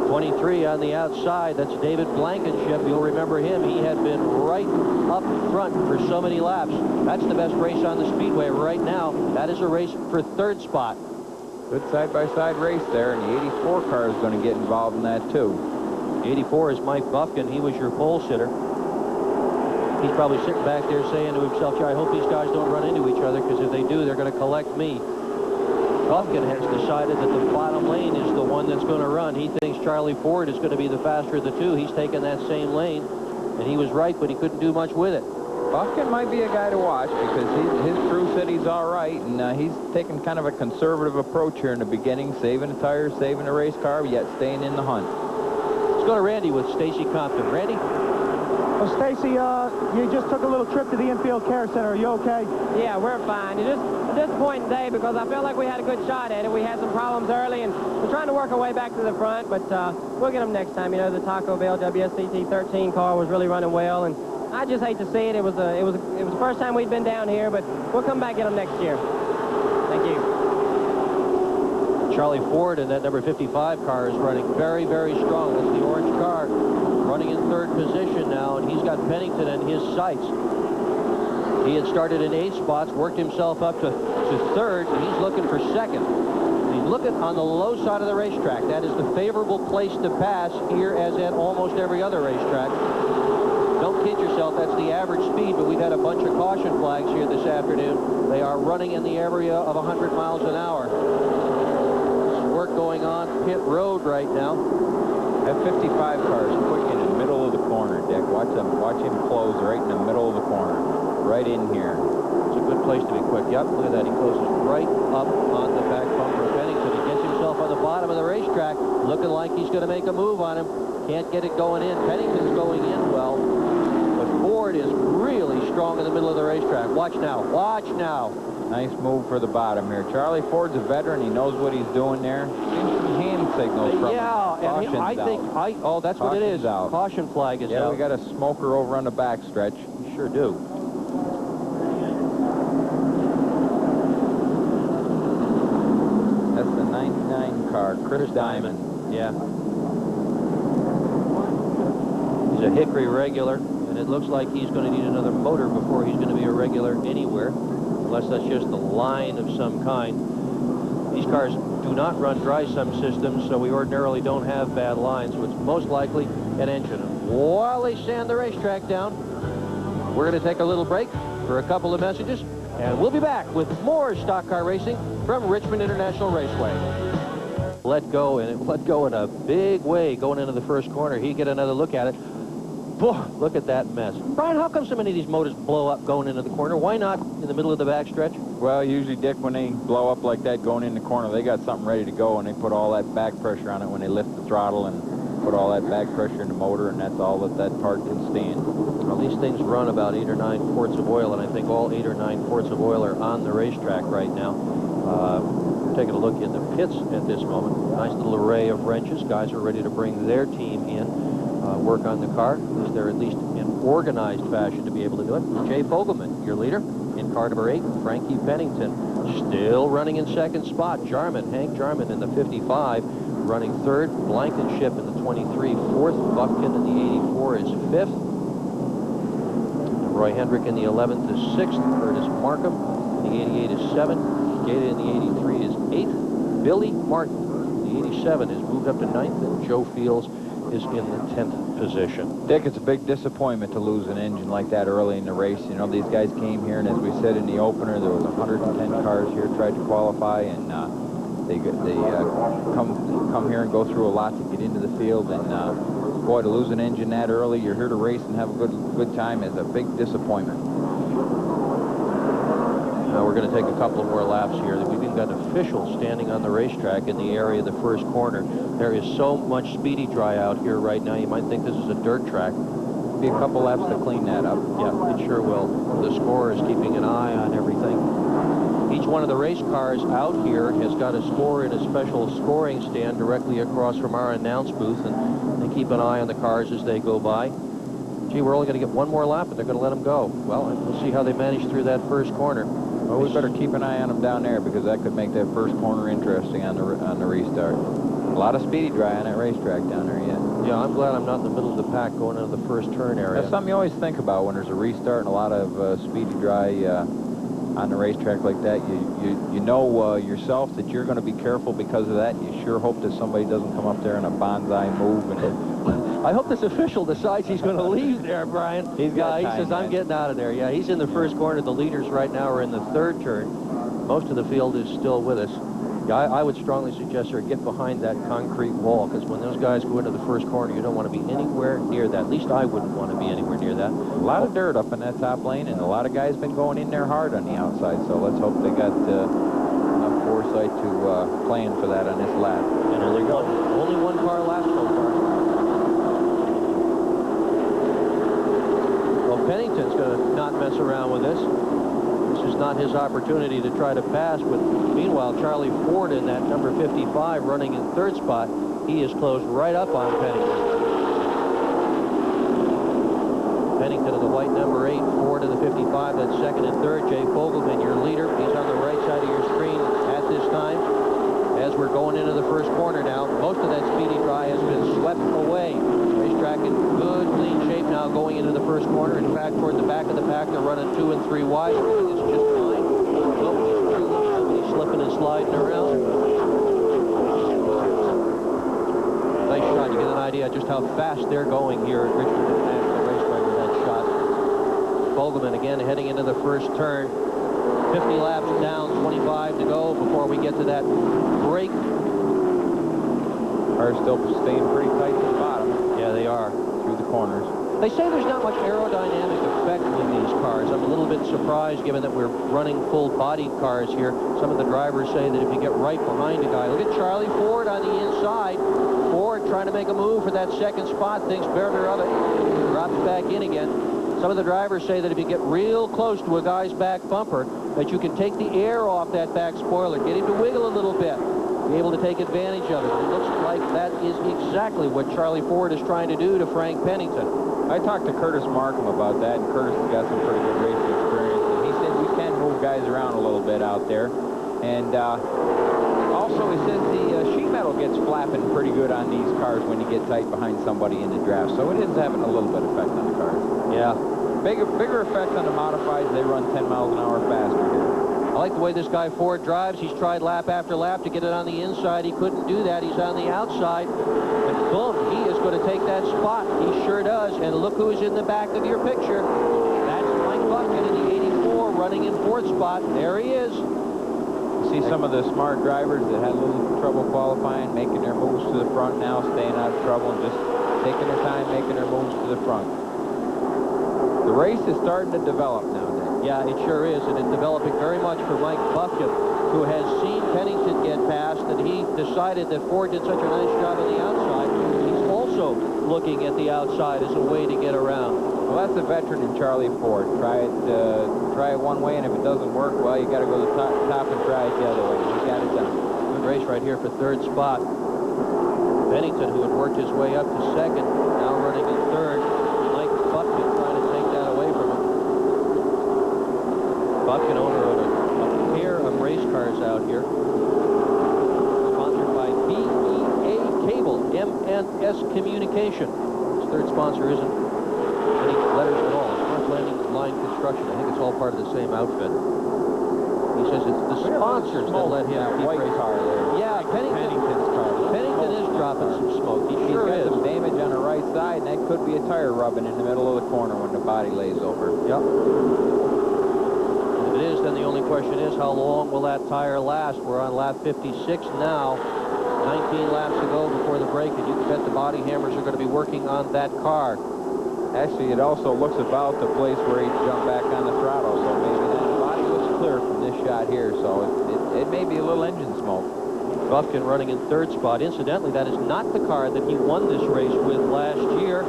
Speaker 1: 23 on the outside. That's David Blankenship. You'll remember him. He had been right up front for so many laps. That's the best race on the speedway right now. That is a race for 3rd spot.
Speaker 2: Good side-by-side race there, and the 84 car is going to get involved in that, too.
Speaker 1: 84 is Mike Buffkin. He was your pole sitter. He's probably sitting back there saying to himself, I hope these guys don't run into each other, because if they do, they're going to collect me. Buffkin has decided that the bottom lane is the one that's going to run. He thinks Charlie Ford is going to be the faster of the two. He's taken that same lane, and he was right, but he couldn't do much with it.
Speaker 2: Buffkin might be a guy to watch because his crew said he's all right, and he's taking kind of a conservative approach here in the beginning, saving the tires, saving the race car, yet staying in the hunt.
Speaker 1: Let's go to Randy with Stacy Compton. Randy?
Speaker 3: Well, Stacy, you just took a little trip to the infield care center. Are you okay?
Speaker 4: Yeah, we're fine. It's just a disappointing day because I feel like we had a good shot at it. We had some problems early, and we're trying to work our way back to the front, but we'll get them next time. You know, the Taco Bell WSCT 13 car was really running well, and I just hate to see it. It was the first time we'd been down here, but we'll come back and get them next year. Thank you.
Speaker 1: Charlie Ford in that number 55 car is running very, very strong. That's the orange car running in 3rd position now, and he's got Pennington in his sights. He had started in 8 spots, worked himself up to 3rd, and he's looking for 2nd. He's looking on the low side of the racetrack. That is the favorable place to pass here, as at almost every other racetrack. Don't kid yourself, that's the average speed, but we've had a bunch of caution flags here this afternoon. They are running in the area of 100 miles an hour. There's work going on pit road right now.
Speaker 2: That 55 car is quick in the middle of the corner, Dick. Watch him close right in the middle of the corner, right in here.
Speaker 1: It's a good place to be quick. Yep, look at that. He closes right up on the back bumper of Pennington. He gets himself on the bottom of the racetrack. racetrack, looking like he's going to make a move on him. Can't get it going in. Pennington's going in well. But Ford is really strong in the middle of the racetrack. Watch now. Watch now.
Speaker 2: Nice move for the bottom here. Charlie Ford's a veteran. He knows what he's doing there. Hand signals from
Speaker 1: yeah,
Speaker 2: him.
Speaker 1: and I think oh, that's what it is.
Speaker 2: Out.
Speaker 1: Caution flag is out.
Speaker 2: Yeah, we got a smoker over on the back stretch.
Speaker 1: We sure do.
Speaker 2: That's the 99 car, Chris Diamond.
Speaker 1: Yeah. He's a Hickory regular, and it looks like he's going to need another motor before he's going to be a regular anywhere, unless that's just a line of some kind. These cars do not run dry sump systems, so we ordinarily don't have bad lines, so it's most likely an engine. While they sand the racetrack down, we're going to take a little break for a couple of messages, and we'll be back with more stock car racing from Richmond International Raceway. Let go, and it let go in a big way going into the first corner. He get another look at it. Boy, look at that mess. Brian, how come so many of these motors blow up going into the corner? Why not in the middle of the backstretch?
Speaker 2: Well, usually, Dick, when they blow up like that going in the corner, they got something ready to go, and they put all that back pressure on it when they lift the throttle and put all that back pressure in the motor, and that's all that part can stand.
Speaker 1: Well, these things run about 8 or 9 quarts of oil, and I think all 8 or 9 quarts of oil are on the racetrack right now. We're taking a look in the pits at this moment. Nice little array of wrenches. Guys are ready to bring their team in, work on the car. They're at least in organized fashion to be able to do it. Jay Fogelman, your leader, in car number 8. Frankie Pennington still running in second spot. Hank Jarman in the 55, running third. Blankenship in the 23, fourth. Buffkin in the 84 is fifth. Roy Hendrick in the 11th is sixth. Curtis Markham in the 88 is seventh. Gata in the 83 is eighth. Billy Martin in the 87 is moved up to ninth, and Joe Fields is in the 10th position.
Speaker 2: Dick, it's a big disappointment to lose an engine like that early in the race. You know, these guys came here, and as we said in the opener, there was 110 cars here tried to qualify, and they come here and go through a lot to get into the field. And boy, to lose an engine that early, you're here to race and have a good time, is a big disappointment.
Speaker 1: Now we're going to take a couple more laps here. We've even got officials standing on the racetrack in the area of the first corner. There is so much speedy dry out here right now. You might think this is a dirt track.
Speaker 2: Be a couple laps to clean that up.
Speaker 1: Yeah, it sure will. The scorer is keeping an eye on everything. Each one of the race cars out here has got a score in a special scoring stand directly across from our announce booth, and they keep an eye on the cars as they go by. Gee, we're only going to get one more lap, and they're going to let them go. Well, we'll see how they manage through that first corner.
Speaker 2: Well, we better keep an eye on them down there, because that could make that first corner interesting on the restart. A lot of speedy dry on that racetrack down there yet.
Speaker 1: Yeah, I'm glad I'm not in the middle of the pack going into the first turn area.
Speaker 2: That's something you always think about when there's a restart and a lot of speedy dry on the racetrack like that. You know yourself that you're going to be careful because of that. You sure hope that somebody doesn't come up there in a bonsai move. And
Speaker 1: I hope this official decides he's going to leave there, Brian.
Speaker 2: He
Speaker 1: says, I'm getting out of there. Yeah, he's in the first corner. The leaders right now are in the third turn. Most of the field is still with us. Yeah, I would strongly suggest, sir, get behind that concrete wall, because when those guys go into the first corner, you don't want to be anywhere near that. At least I wouldn't want to be anywhere near that.
Speaker 2: A lot of dirt up in that top lane, and a lot of guys been going in there hard on the outside, so let's hope they got enough foresight to plan for that on this lap.
Speaker 1: And only one car lap so far. Well, Pennington's going to not mess around with this. This is not his opportunity to try to pass, but meanwhile, Charlie Ford in that number 55 running in third spot, he is closed right up on Pennington. Pennington of the white number 8, Ford of the 55, that's second and third. Jay Fogelman, your leader, he's on the right side of your screen at this time. As we're going into the first corner now, most of that speedy dry has been swept away. Racetrack in good, clean shape now going into the first corner. In fact, toward the back of the pack, they're running 2 and 3 wide. It's just fine. Somebody's slipping and sliding around. Nice shot. You get an idea just how fast they're going here at Richmond International Raceway with that shot. Fogelman again heading into the first turn. 50 laps down, 25 to go before we get to that break.
Speaker 2: Cars still staying pretty tight to the bottom.
Speaker 1: Yeah, they are.
Speaker 2: Through the corners.
Speaker 1: They say there's not much aerodynamic effect with these cars. I'm a little bit surprised given that we're running full-bodied cars here. Some of the drivers say that if you get right behind a guy, look at Charlie Ford on the inside. Ford trying to make a move for that second spot, thinks better of it, drops back in again. Some of the drivers say that if you get real close to a guy's back bumper, that you can take the air off that back spoiler, get him to wiggle a little bit, be able to take advantage of it. It looks like that is exactly what Charlie Ford is trying to do to Frank Pennington.
Speaker 2: I talked to Curtis Markham about that, and Curtis has got some pretty good racing experience. And he said we can move guys around a little bit out there. And also he says the sheet metal gets flapping pretty good on these cars when you get tight behind somebody in the draft. So it is having a little bit of effect on the cars.
Speaker 1: Yeah.
Speaker 2: Bigger effect on the modifieds. They run 10 miles an hour faster here.
Speaker 1: I like the way this guy Ford drives. He's tried lap after lap to get it on the inside. He couldn't do that. He's on the outside. And boom, he is going to take that spot. He sure does. And look who's in the back of your picture. That's Mike Buffkin in the 84 running in fourth spot. There he is.
Speaker 2: You see some of the smart drivers that had a little trouble qualifying, making their moves to the front now, staying out of trouble, and just taking their time, making their moves to the front. The race is starting to develop now, Dave.
Speaker 1: Yeah, it sure is, and it's developing very much for Mike Buffkin, who has seen Pennington get past, and he decided that Ford did such a nice job on the outside. He's also looking at the outside as a way to get around.
Speaker 2: Well, that's a veteran in Charlie Ford. Try it one way, and if it doesn't work, well, you got to go to the top and try it the other way. He got it done.
Speaker 1: Good race right here for third spot. Pennington, who had worked his way up to second, now running in third. Mike Buffkin trying to take that away from him. Buffkin, owner of a pair of race cars out here. Sponsored by BEA Cable, MNS Communication. His third sponsor isn't any letters at all. Smart Landing Line Construction. I think it's all part of the same outfit. He says it's the sponsors that let him keep
Speaker 2: white
Speaker 1: racing.
Speaker 2: car there.
Speaker 1: Yeah,
Speaker 2: Pennington's car.
Speaker 1: Pennington is dropping some smoke. He
Speaker 2: He's
Speaker 1: sure
Speaker 2: got
Speaker 1: is.
Speaker 2: some damage on the right side, and that could be a tire rubbing in the middle of the corner when the body lays over.
Speaker 1: Yep. If it is, then the only question is how long will that tire last? We're on lap 56 now. 19 laps to go before the break, and you can bet the body hammers are going to be working on that car.
Speaker 2: Actually, it also looks about the place where he jumped back on the throttle, so maybe that body looks clear from this shot here, so it may be a little engine smoke.
Speaker 1: Buffkin running in third spot. Incidentally, that is not the car that he won this race with last year.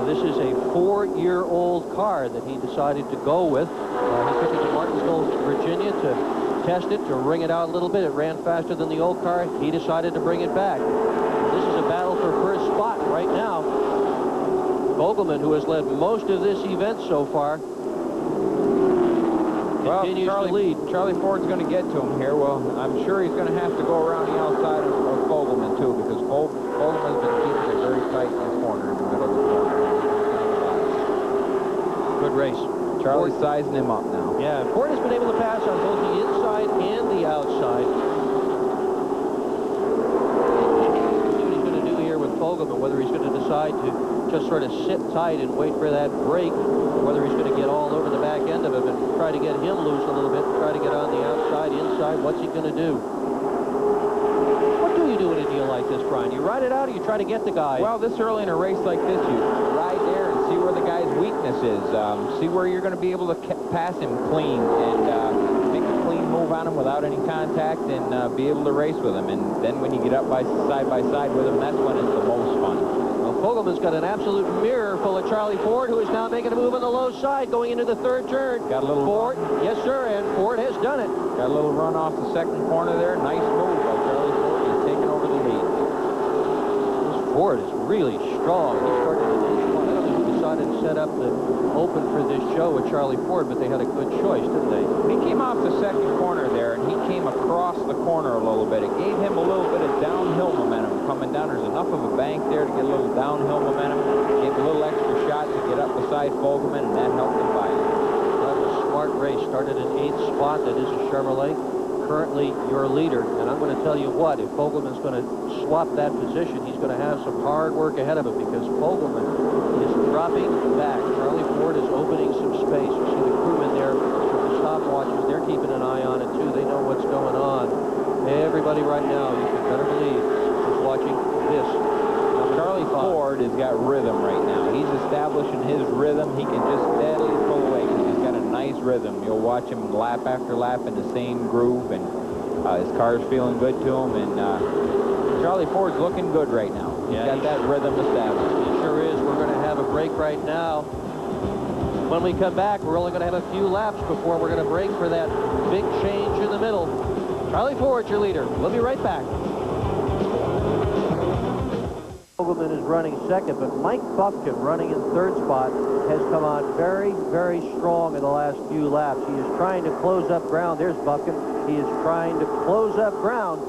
Speaker 1: This is a 4-year-old car that he decided to go with. He took it to Martinsville, Virginia to test it, to wring it out a little bit. It ran faster than the old car. He decided to bring it back. This is a battle for first spot right now. Vogelman, who has led most of this event so far, continues to lead.
Speaker 2: Charlie Ford's going to get to him here. Well, I'm sure he's going to have to go around the outside of Vogelman, too, because Vogelman's been keeping it very tight in the corner, in the middle of the corner.
Speaker 1: Good race.
Speaker 2: Charlie's sizing him up now.
Speaker 1: Yeah, Ford has been able to pass on both the inside and the outside. See what he's going to do here with Vogelman, whether he's going to decide to just sort of sit tight and wait for that break, or whether he's going to get all over the back end of him and try to get him loose a little bit, try to get on the outside, inside. What's he going to do? What do you do in a deal like this, Brian? You ride it out, or you try to get the guy?
Speaker 2: Well, this early in a race like this, you ride there and see where the guy's weakness is. See where you're going to be able to pass him clean and make a clean move on him without any contact and be able to race with him. And then when you get up by side with him, that's when it's the most fun.
Speaker 1: Vogelman's got an absolute mirror full of Charlie Ford, who is now making a move on the low side going into the third turn.
Speaker 2: Got a little
Speaker 1: Ford, yes sir, and Ford has done it.
Speaker 2: Got a little run off the second corner there. Nice move by Charlie Ford. He's taking over the lead.
Speaker 1: This Ford is really strong. He started in H1. I don't know who decided to set up the open for this show with Charlie Ford, but they had a good choice, didn't they?
Speaker 2: He came off the second corner there, and he came across the corner a little bit. It gave him a little bit of downhill momentum coming down. There's enough of a bank there to get a little downhill momentum. Gave a little extra shot to get up beside Vogelman, and that helped him by.
Speaker 1: That was a smart race. Started in 8th spot. That is a Chevrolet. Currently your leader. And I'm going to tell you what, if Vogelman's going to swap that position, he's going to have some hard work ahead of him, because Vogelman is dropping back. Charlie Ford is opening some space. You see the crewmen there with the stopwatches. They're keeping an eye on it, too. They know what's going on. Everybody right now, you can better believe, is watching this number
Speaker 2: Charlie Ford has got rhythm right now. He's establishing his rhythm. He can just steadily pull away because he's got a nice rhythm. You'll watch him lap after lap in the same groove, and his car's feeling good to him. And Charlie Ford's looking good right now. He's got that rhythm established.
Speaker 1: He sure is. We're going to have a break right now. When we come back, we're only going to have a few laps before we're going to break for that big change in the middle. Charlie Ford's your leader. We'll be right back. Fogelman is running second, but Mike Buffkin, running in third spot, has come on very, very strong in the last few laps. He is trying to close up ground. There's Buffkin. He is trying to close up ground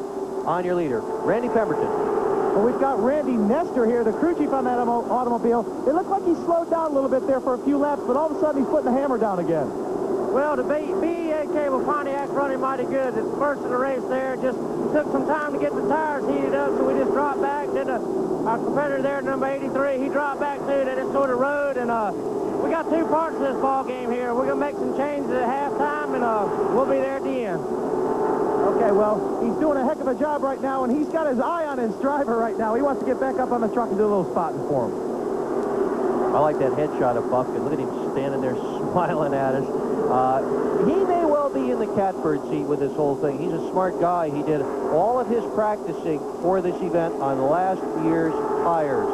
Speaker 1: on your leader, Randy Pemberton.
Speaker 3: Well, we've got Randy Nestor here, the crew chief on that automobile. It looked like he slowed down a little bit there for a few laps, but all of a sudden he's putting the hammer down again.
Speaker 4: Well, the BEA cable Pontiac running mighty good. At the first of the race there, just took some time to get the tires heated up, so we just dropped back. Then our competitor there, number 83, he dropped back too. They just sort of rode, and we got two parts of this ball game here. We're going to make some changes at halftime, and we'll be there at the end.
Speaker 3: Okay, well, he's doing a heck of a job right now, and he's got his eye on his driver right now. He wants to get back up on the truck and do a little spotting for him.
Speaker 1: I like that headshot of Buffkin. Look at him standing there smiling at us. He may well be in the catbird seat with this whole thing. He's a smart guy. He did all of his practicing for this event on last year's tires.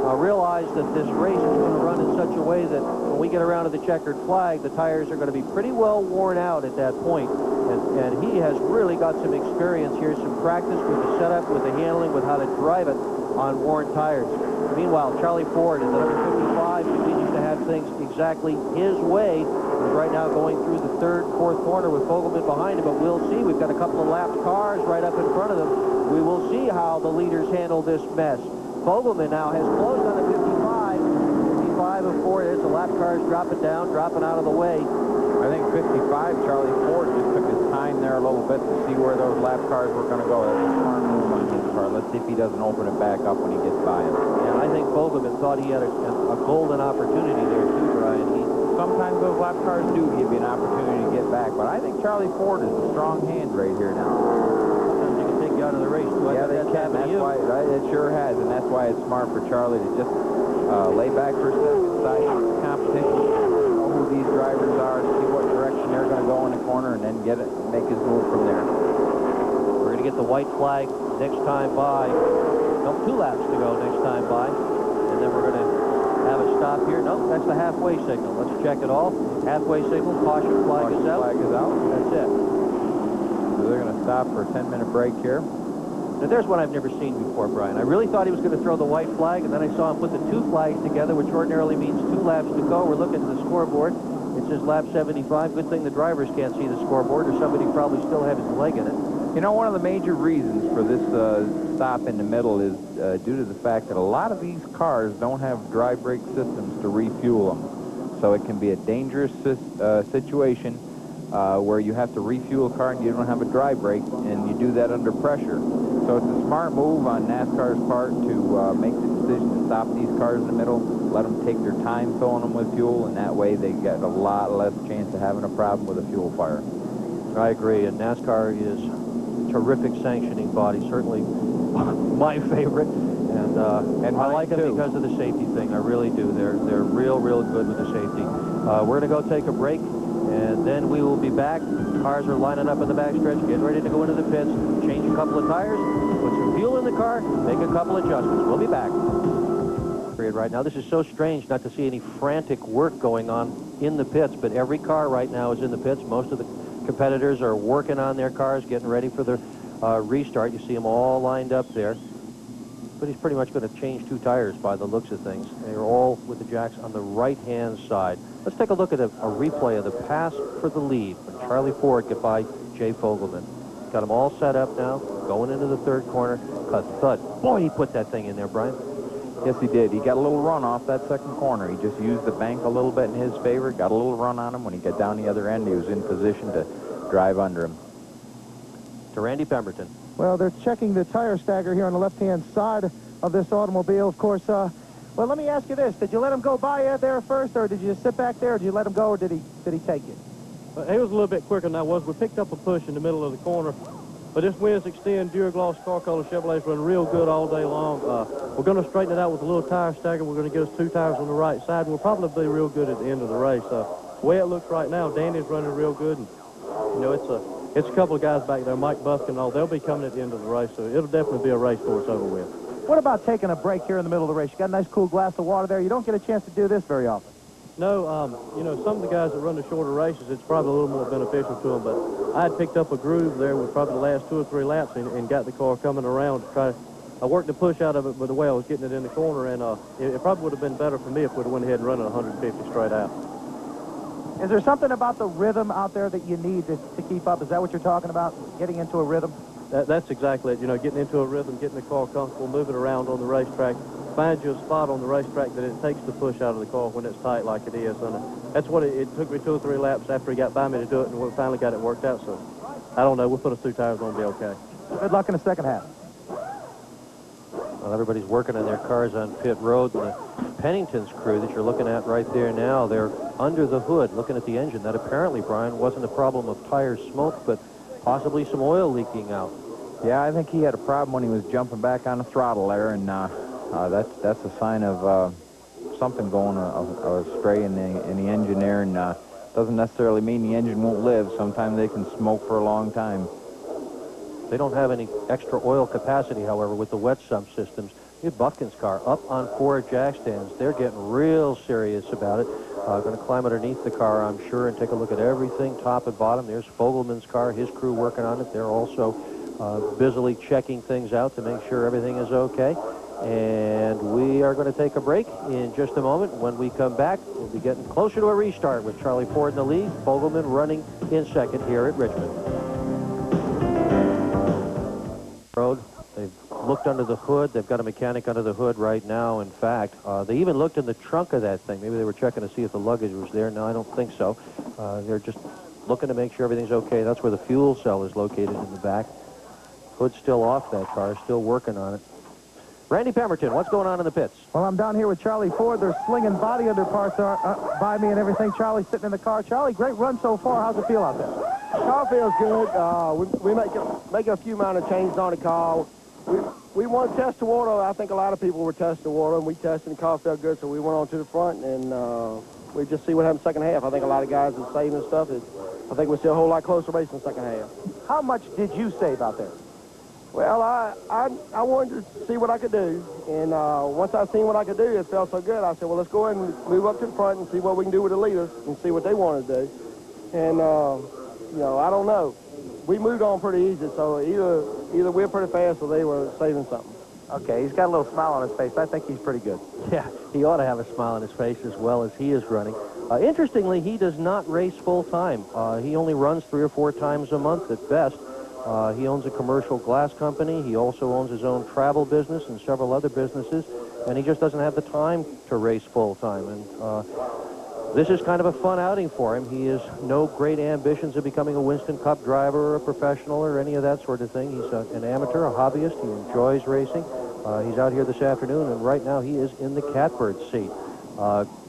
Speaker 1: Realize that this race is going to run in such a way that when we get around to the checkered flag, the tires are going to be pretty well worn out at that point. And he has really got some experience here, some practice with the setup, with the handling, with how to drive it on worn tires. Meanwhile, Charlie Ford at the number 55 continues to have things exactly his way. He's right now going through the third, fourth corner with Fogelman behind him, but we'll see. We've got a couple of lapped cars right up in front of them. We will see how the leaders handle this mess. Fogelman now has closed on the 55. 55 of Ford. There's the lap cars dropping down, dropping out of the way.
Speaker 2: I think 55, Charlie Ford just took his time there a little bit to see where those lap cars were going to go. That's a smart move on his part. Let's see if he doesn't open it back up when he gets by him.
Speaker 1: And I think Fogelman thought he had a golden opportunity there too, Brian.
Speaker 2: Sometimes those lap cars do give you an opportunity to get back, but I think Charlie Ford is a strong hand right here now.
Speaker 1: Sometimes they can take you out of the race.
Speaker 2: Yeah, they can. That's why it sure has, and that's why it's smart for Charlie to just lay back for a second, side competition, know who these drivers are, see what direction they're going to go in the corner, and then get it, make his move from there.
Speaker 1: We're going to get the white flag next time by. Nope, 2 laps to go next time by, and then we're going to have a stop here. Nope, that's the halfway signal. Let's check it all. Halfway signal, caution flag is out.
Speaker 2: Flag is out.
Speaker 1: That's it.
Speaker 2: So they're going to stop for a 10-minute break here.
Speaker 1: Now, there's one I've never seen before, Brian. I really thought he was going to throw the white flag, and then I saw him put the 2 flags together, which ordinarily means 2 laps to go. We're looking at the scoreboard. It says lap 75. Good thing the drivers can't see the scoreboard, or somebody probably still have his leg in it.
Speaker 2: You know, one of the major reasons for this stop in the middle is due to the fact that a lot of these cars don't have dry brake systems to refuel them. So it can be a dangerous situation where you have to refuel a car and you don't have a dry brake, and you do that under pressure. So it's a smart move on NASCAR's part to make the decision to stop these cars in the middle, let them take their time filling them with fuel, and that way they get a lot less chance of having a problem with a fuel fire.
Speaker 1: I agree, and NASCAR is a terrific sanctioning body, certainly my favorite, and I like it because of the safety thing. I really do. They're real good with the safety. We're going to go take a break, and then we will be back. Cars are lining up in the backstretch, getting ready to go into the pits, change a couple of tires, put some fuel in the car, make a couple adjustments. We'll be back. Right now, this is so strange not to see any frantic work going on in the pits, but every car right now is in the pits. Most of the competitors are working on their cars, getting ready for the restart. You see them all lined up there. But he's pretty much going to change 2 tires by the looks of things. They're all with the jacks on the right-hand side. Let's take a look at a replay of the pass for the lead when Charlie Ford got by Jay Fogelman. Got them all set up now, going into the third corner. Thud. Boy, he put that thing in there, Brian.
Speaker 2: Yes, he did. He got a little run off that second corner. He just used the bank a little bit in his favor, got a little run on him. When he got down the other end, he was in position to drive under him.
Speaker 1: To Randy Pemberton.
Speaker 3: Well, they're checking the tire stagger here on the left-hand side of this automobile. Of course, well, let me ask you this. Did you let him go by you there first, or did you just sit back there, or did you let him go, or did he take you?
Speaker 5: He was a little bit quicker than I was. We picked up a push in the middle of the corner, But this winds extend. Duragloss car color Chevrolet's run real good all day long. We're going to straighten it out with a little tire stagger. We're going to get us 2 tires on the right side. We'll probably be real good at the end of the race. The way it looks right now, Danny's running real good. And, you know, it's a couple of guys back there, Mike Buskin and all. They'll be coming at the end of the race, so it'll definitely be a race for us over with.
Speaker 3: What about taking a break here in the middle of the race? You got a nice cool glass of water there. You don't get a chance to do this very often.
Speaker 5: No, you know, some of the guys that run the shorter races, it's probably a little more beneficial to them, but I had picked up a groove there with probably the last 2 or 3 laps and got the car coming around to try. I worked the push out of it by the way I was getting it in the corner, and it probably would have been better for me if we'd have went ahead and run it 150 straight out.
Speaker 3: Is there something about the rhythm out there that you need to keep up? Is that what you're talking about, getting into a rhythm?
Speaker 5: That's exactly it. You know, getting into a rhythm, getting the car comfortable, moving around on the racetrack. Find you a spot on the racetrack that it takes to push out of the car when it's tight like it is. And that's what it took me 2 or 3 laps after he got by me to do it, and we finally got it worked out. So, I don't know. We'll put us 2 tires on and be okay.
Speaker 3: Good luck in the second half.
Speaker 1: Well, everybody's working on their cars on pit road. And the Pennington's crew that you're looking at right there now, they're under the hood looking at the engine. That apparently, Brian, wasn't a problem of tire smoke, but possibly some oil leaking out.
Speaker 6: Yeah, I think he had a problem when he was jumping back on the throttle there, and that's a sign of something going astray in the engine there, and doesn't necessarily mean the engine won't live. Sometimes they can smoke for a long time.
Speaker 1: They don't have any extra oil capacity, however, with the wet sump systems. You have Buffkin's car up on 4 jack stands. They're getting real serious about it. Going to climb underneath the car, I'm sure, and take a look at everything top and bottom. There's Fogelman's car, his crew working on it. They're also busily checking things out to make sure everything is okay. And we are going to take a break in just a moment. When we come back, we'll be getting closer to a restart with Charlie Ford in the lead, Fogelman running in second here at Richmond. Road. They've looked under the hood. They've got a mechanic under the hood right now. In fact, they even looked in the trunk of that thing. Maybe they were checking to see if the luggage was there. No, I don't think so. They're just looking to make sure everything's okay. That's where the fuel cell is located in the back. Hood's still off that car, still working on it. Randy Pemberton, what's going on in the pits?
Speaker 3: Well, I'm down here with Charlie Ford. They're slinging body underparts by me and everything. Charlie's sitting in the car. Charlie, great run so far. How's it feel out there?
Speaker 7: Car feels good. We making a few minor changes on the car. We want to test the water. I think a lot of people were testing the water, and we tested the car felt good, so we went on to the front, and we just see what happens second half. I think a lot of guys are saving stuff. I think we'll see a whole lot closer race in the second half.
Speaker 3: How much did you save out there?
Speaker 7: Well, I wanted to see what I could do, and once I seen what I could do, it felt so good. I said, well, let's go ahead and move up to the front and see what we can do with the leaders and see what they want to do. And, you know, I don't know. We moved on pretty easy, so either we're pretty fast or they were saving something.
Speaker 3: Okay, he's got a little smile on his face. I think he's pretty good.
Speaker 1: Yeah, he ought to have a smile on his face as well as he is running. Interestingly, he does not race full-time. He only runs 3 or 4 times a month at best. He owns a commercial glass company. He also owns his own travel business and several other businesses, and he just doesn't have the time to race full-time. And this is kind of a fun outing for him. He has no great ambitions of becoming a Winston Cup driver or a professional or any of that sort of thing. He's an amateur, a hobbyist. He enjoys racing. He's out here this afternoon, and right now he is in the catbird seat.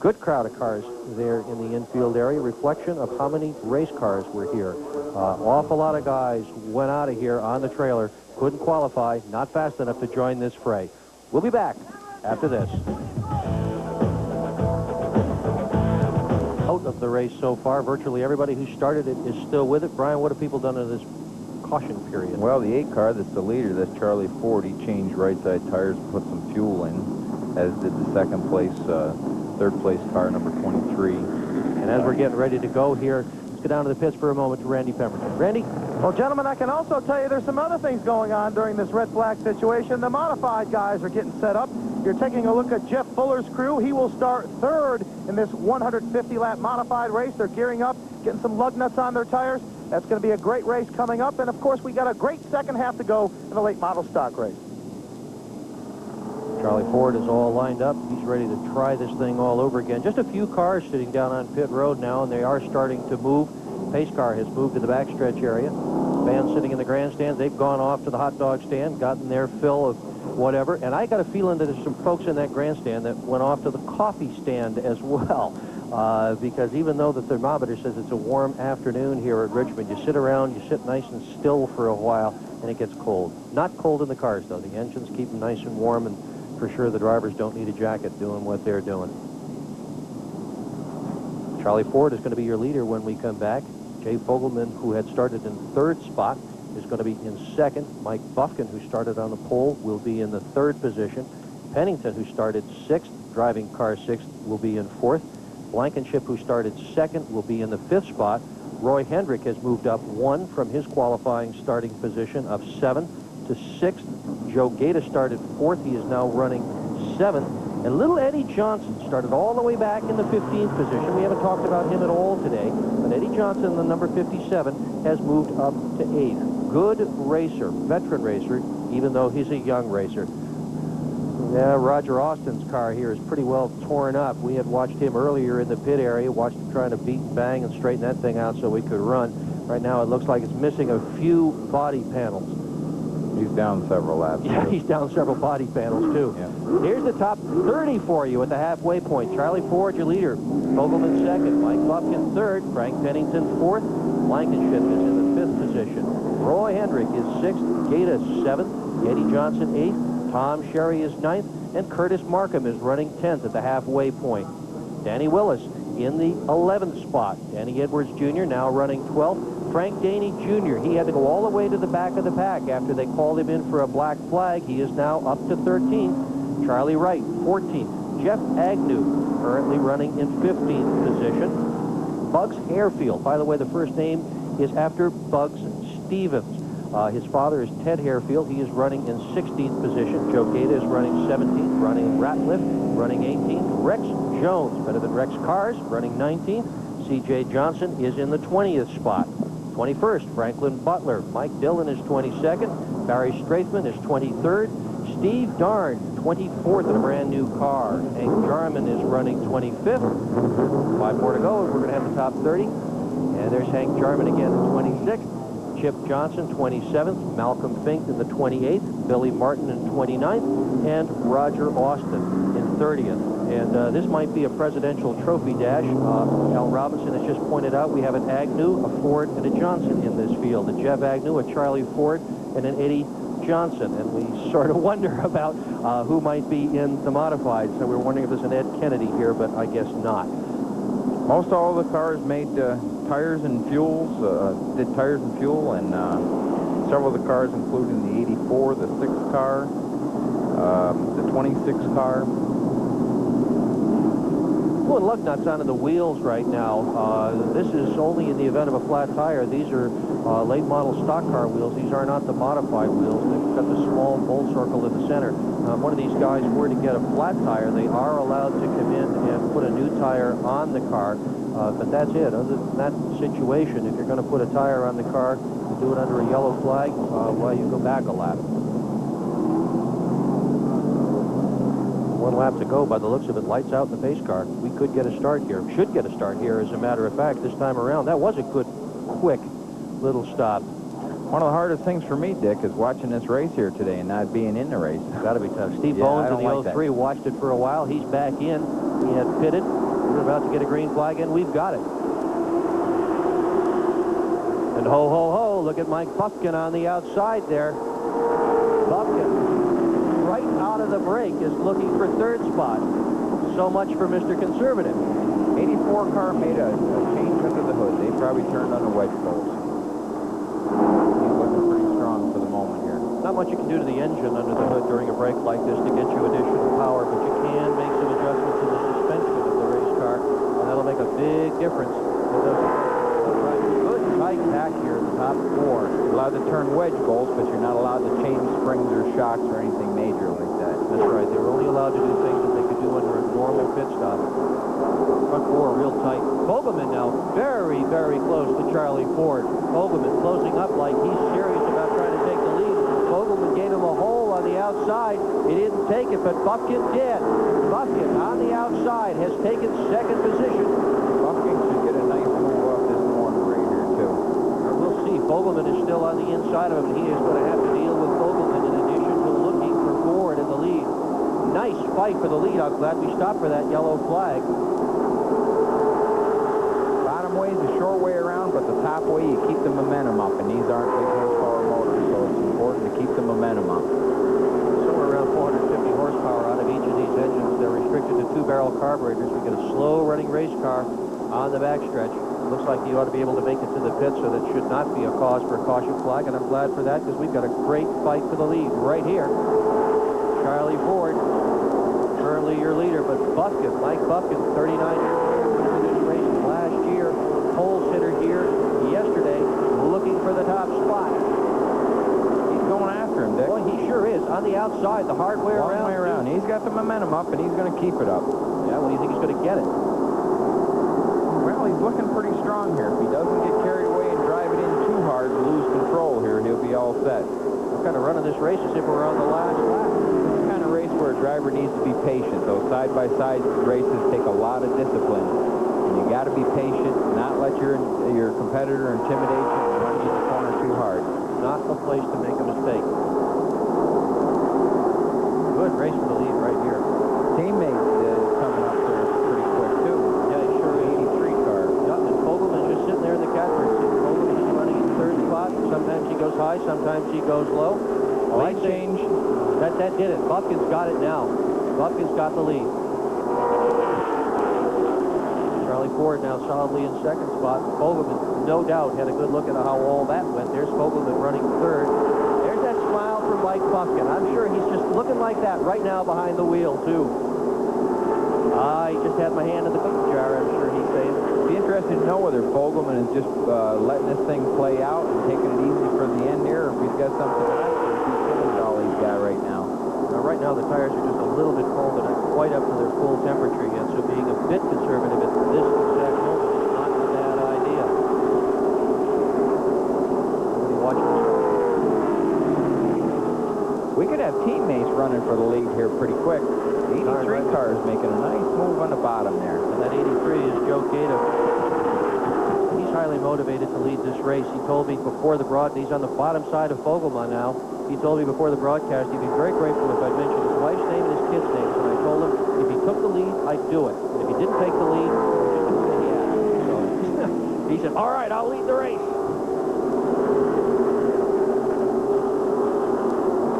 Speaker 1: Good crowd of cars there in the infield area, reflection of how many race cars were here. Awful lot of guys went out of here on the trailer, couldn't qualify, not fast enough to join this fray. We'll be back after this. Out of the race so far, virtually everybody who started it is still with it. Brian, what have people done in this caution period?
Speaker 6: Well, the 8 car that's the leader, that's Charlie Ford. He changed right side tires and put some fuel in, as did the second place, third place car, number 23.
Speaker 1: And as we're getting ready to go here, let's go down to the pits for a moment to Randy Pemberton. Randy?
Speaker 3: Well, gentlemen, I can also tell you there's some other things going on during this red flag situation. The modified guys are getting set up. You're taking a look at Jeff Fuller's crew. He will start 3rd in this 150-lap modified race. They're gearing up, getting some lug nuts on their tires. That's going to be a great race coming up. And, of course, we got a great second half to go in the late model stock race.
Speaker 1: Charlie Ford is all lined up. He's ready to try this thing all over again. Just a few cars sitting down on pit road now, and they are starting to move. Pace car has moved to the backstretch area. Fans sitting in the grandstands, they've gone off to the hot dog stand, gotten their fill of whatever. And I got a feeling that there's some folks in that grandstand that went off to the coffee stand as well. Because even though the thermometer says it's a warm afternoon here at Richmond, you sit around, you sit nice and still for a while, and it gets cold. Not cold in the cars, though. The engines keep them nice and warm, and for sure the drivers don't need a jacket doing what they're doing. Charlie Ford is going to be your leader when we come back. Jay Fogelman, who had started in third spot, is going to be in second. Mike Buffkin, who started on the pole, will be in the third position. Pennington, who started sixth, driving car sixth, will be in fourth. Blankenship, who started second, will be in the fifth spot. Roy Hendrick has moved up one from his qualifying starting position of 7th to 6th. Joe Gaeta started 4th. He is now running 7th. And little Eddie Johnson started all the way back in the 15th position. We haven't talked about him at all today. But Eddie Johnson, the number 57, has moved up to 8th. Good racer, veteran racer, even though he's a young racer. Yeah, Roger Austin's car here is pretty well torn up. We had watched him earlier in the pit area, watched him trying to beat and bang and straighten that thing out so we could run. Right now it looks like it's missing a few body panels.
Speaker 6: He's down several laps.
Speaker 1: Yeah, he's down several body panels, too.
Speaker 6: Yeah.
Speaker 1: Here's the top 30 for you at the halfway point. Charlie Ford, your leader. Fogelman second. Mike Buffkin third. Frank Pennington fourth. Blankenship is in the 5th position. Roy Hendrick is 6th. Gaeta 7th. Eddie Johnson 8th. Tom Sherry is 9th. And Curtis Markham is running 10th at the halfway point. Danny Willis in the 11th spot. Danny Edwards Jr. now running 12th. Frank Daney Jr., he had to go all the way to the back of the pack after they called him in for a black flag. He is now up to 13th. Charlie Wright, 14th. Jeff Agnew, currently running in 15th position. Bugs Harefield, by the way, the first name is after Bugs Stevens. His father is Ted Harefield. He is running in 16th position. Joe Gaeta is running 17th, running Ratliff, running 18th. Rex Jones, better than Rex Cars, running 19th. C.J. Johnson is in the 20th spot. 21st, Franklin Butler. Mike Dillon is 22nd. Barry Straithman is 23rd. Steve Darn, 24th in a brand new car. Hank Jarman is running 25th. 5 more to go, and we're going to have the top 30. And there's Hank Jarman again at 26th. Chip Johnson, 27th. Malcolm Fink in the 28th. Billy Martin in 29th. And Roger Austin in 30th. And this might be a presidential trophy dash. Al Robinson has just pointed out we have an Agnew, a Ford, and a Johnson in this field. A Jeff Agnew, a Charlie Ford, and an Eddie Johnson. And we sort of wonder about who might be in the modified. So we're wondering if there's an Ed Kennedy here, but I guess not.
Speaker 6: Most all of the cars made tires and fuels, did tires and fuel, and several of the cars, including the 84, the 6 car, the 26 car.
Speaker 1: Pulling lug nuts onto the wheels right now. This is only in the event of a flat tire. These are late model stock car wheels. These are not the modified wheels. They've got the small bowl circle in the center. One of these guys were to get a flat tire, they are allowed to come in and put a new tire on the car. But that's it. Other than that situation, if you're going to put a tire on the car, you do it under a yellow flag, well, you go back a lap. 1 lap to go. By the looks of it, lights out in the pace car. We could get a start here. Should get a start here, as a matter of fact, this time around. That was a good, quick little stop.
Speaker 6: One of the hardest things for me, Dick, is watching this race here today and not being in the race.
Speaker 1: Got to be tough. Steve Bowens in the 03 watched it for a while. He's back in. He had pitted. We're about to get a green flag, and we've got it. And ho, ho, ho, look at Mike Buffkin on the outside there. Buffkin, right out of the break, is looking for 3rd spot. So much for Mr. Conservative.
Speaker 6: 84 car made a change under the hood. They probably turned on the wedge bolts. He's looking pretty strong for the moment here.
Speaker 1: Not much you can do to the engine under the hood during a break like this to get you additional power, but you can make some adjustments in the suspension of the race car, and that'll make a big difference. Good tight pack here in the top 4.
Speaker 6: You're allowed to turn wedge bolts, but you're not allowed to change springs or shocks or anything major like that.
Speaker 1: That's right. They were only allowed to do things that they could do under a normal pit stop. Front 4 real tight. Fogelman now very, very close to Charlie Ford. Fogelman closing up like he's serious about trying to take the lead. Fogelman gave him a hole on the outside. He didn't take it, but Buffkin did. Buffkin on the outside has taken 2nd position.
Speaker 6: Buffkin should get a nice move off this corner right here, too.
Speaker 1: We'll see. Fogelman is still on the inside of him. He is going to have to deal with Fogelman in addition to looking for Ford in the lead. Nice fight for the lead. I'm glad we stopped for that yellow flag.
Speaker 6: Bottom way is a short way around, but the top way you keep the momentum up, and these aren't big horsepower motors, so it's
Speaker 1: carburetors. We get a slow-running race car on the backstretch. Looks like he ought to be able to make it to the pit, so that should not be a cause for a caution flag, and I'm glad for that because we've got a great fight for the lead right here. Charlie Ford, currently your leader, but Buffkin, Mike Buffkin, 39-year-old, winner of this race last year, pole sitter here yesterday, looking for the top spot.
Speaker 6: He's going after him, Dick.
Speaker 1: Boy, he sure is. On the outside, the hard way around.
Speaker 6: Long way around. He's got the momentum up, and he's going to keep it up.
Speaker 1: Yeah, well, you think he's going to get it?
Speaker 6: Well, he's looking pretty strong here. If he doesn't get carried away and drive it in too hard and lose control here, he'll be all set.
Speaker 1: We're kind of running this race as if we're on the last lap.
Speaker 6: It's the kind of race where a driver needs to be patient. Those side-by-side races take a lot of discipline. And you got to be patient, not let your competitor intimidate you and run you in the corner too hard.
Speaker 1: Not a place to make a mistake. Good race for the lead right here.
Speaker 6: Teammate coming up there pretty quick, too.
Speaker 1: Yeah, he sure is.
Speaker 6: 83 car.
Speaker 1: Yeah, and Fogelman's just sitting there in the catbird seat. Fogelman is running in third spot. Sometimes he goes high, sometimes he goes low.
Speaker 6: Light change.
Speaker 1: That did it. Buffkin's got it now. Buffkin's got the lead. Charlie Ford now solidly in second spot. Fogelman, no doubt, had a good look at how all that went. There's Fogelman running third. There's that smile from Mike Buffkin. I'm sure he's just looking like that right now behind the wheel, too. He just had my hand in the cookie jar, I'm sure he's saying.
Speaker 6: Be interested to know whether Fogelman is just letting this thing play out and taking it easy for the end here, or if he's got something else, or if he's giving it all he's got right now.
Speaker 1: Now, right now, the tires are just a little bit cold and not quite up to their full temperature yet, so being a bit conservative at this exact moment is not a bad idea. Somebody watching this.
Speaker 6: We could have teammates running for the lead here pretty quick. The 83 car is making a nice move on the bottom there.
Speaker 1: And that 83 is Joe Gaeta. He's highly motivated to lead this race. He told me before the he's on the bottom side of Fogelman now. He told me before the broadcast he'd be very grateful if I'd mention his wife's name and his kids' names. And I told him if he took the lead, I'd do it. And if he didn't take the lead, I'm just going to say yeah. So he said, all right, I'll lead the race.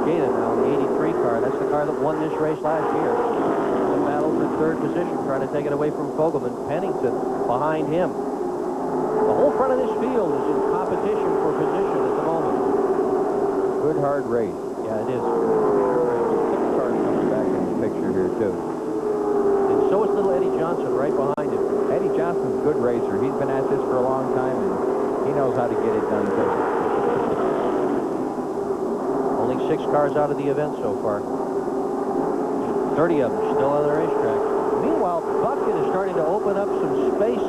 Speaker 1: Gaeta now, the 83 car. That's the car that won this race last year. The battle for third position, trying to take it away from Fogelman. Pennington behind him. The whole front of this field is in competition for position at the moment.
Speaker 6: Good hard race.
Speaker 1: Yeah, it is.
Speaker 6: Six cars coming back in the picture here, too.
Speaker 1: And so is little Eddie Johnson right behind him.
Speaker 6: Eddie Johnson's a good racer. He's been at this for a long time, and he knows how to get it done, too.
Speaker 1: Only 6 cars out of the event so far. 30 of them still on the racetrack. Meanwhile, Buffkin is starting to open up some space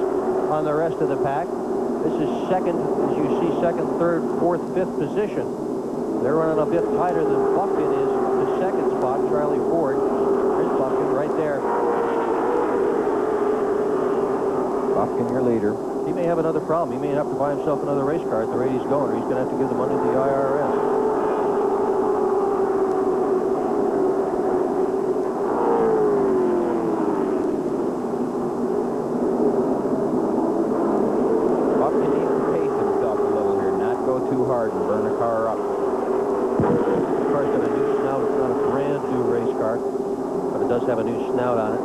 Speaker 1: on the rest of the pack. This is second, as you see, second, third, fourth, fifth position. They're running a bit tighter than Buffkin is. The second spot, Charlie Ford. There's Buffkin right there.
Speaker 6: Buffkin, your leader.
Speaker 1: He may have another problem. He may have to buy himself another race car at the rate he's going, or he's going to have to give the money to the IRS. Have a new snout on it.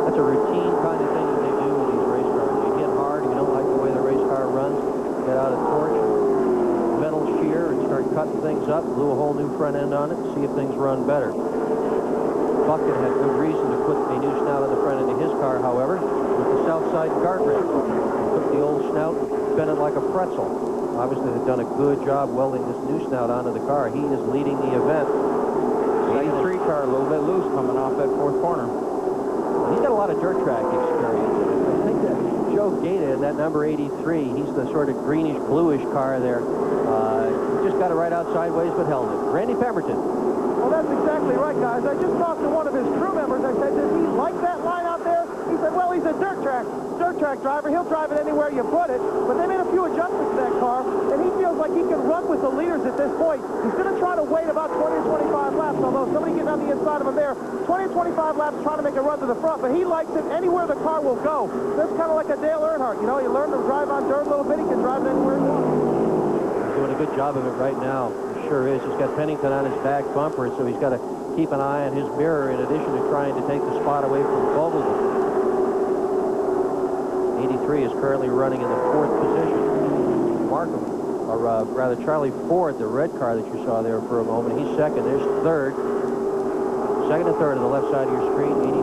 Speaker 1: That's a routine kind of thing that they do with these race cars. You hit hard, you don't like the way the race car runs, get out a torch, metal shear, and start cutting things up, glue a whole new front end on it, see if things run better. Buffkin had good reason to put a new snout on the front end of his car, however, with the south side guardrail. He took the old snout, bent it like a pretzel. Obviously, they've done a good job welding this new snout onto the car. He is leading the event.
Speaker 6: 83 car a little bit loose coming off that fourth corner.
Speaker 1: He's got a lot of dirt track experience. I think that Joe Gaeta in that number 83, he's the sort of greenish bluish car there. He just got it right out sideways but held it. Randy Pemberton.
Speaker 3: Well, that's exactly right, guys. I just talked to one of his crew members. I said, does he like that line out there? He said, well, he's a dirt track driver. He'll drive it anywhere you put it. But they made a few adjustments to that car, and he feels like he can run with the leaders at this point. He's going to try to wait about 20 or 25 laps, although somebody getting on the inside of him there. 20 or 25 laps trying to make a run to the front, but he likes it anywhere the car will go. That's kind of like a Dale Earnhardt. You know, you learn to drive on dirt a little bit, he can drive it anywhere he wants.
Speaker 1: Good doing a good job of it right now. He sure is. He's got Pennington on his back bumper, so he's got to keep an eye on his mirror in addition to trying to take the spot away from Fogelman. 83 is currently running in the 4th position. Markham, or rather Charlie Ford, the red car that you saw there for a moment, he's second. There's third. Second and third on the left side of your screen. 83 is in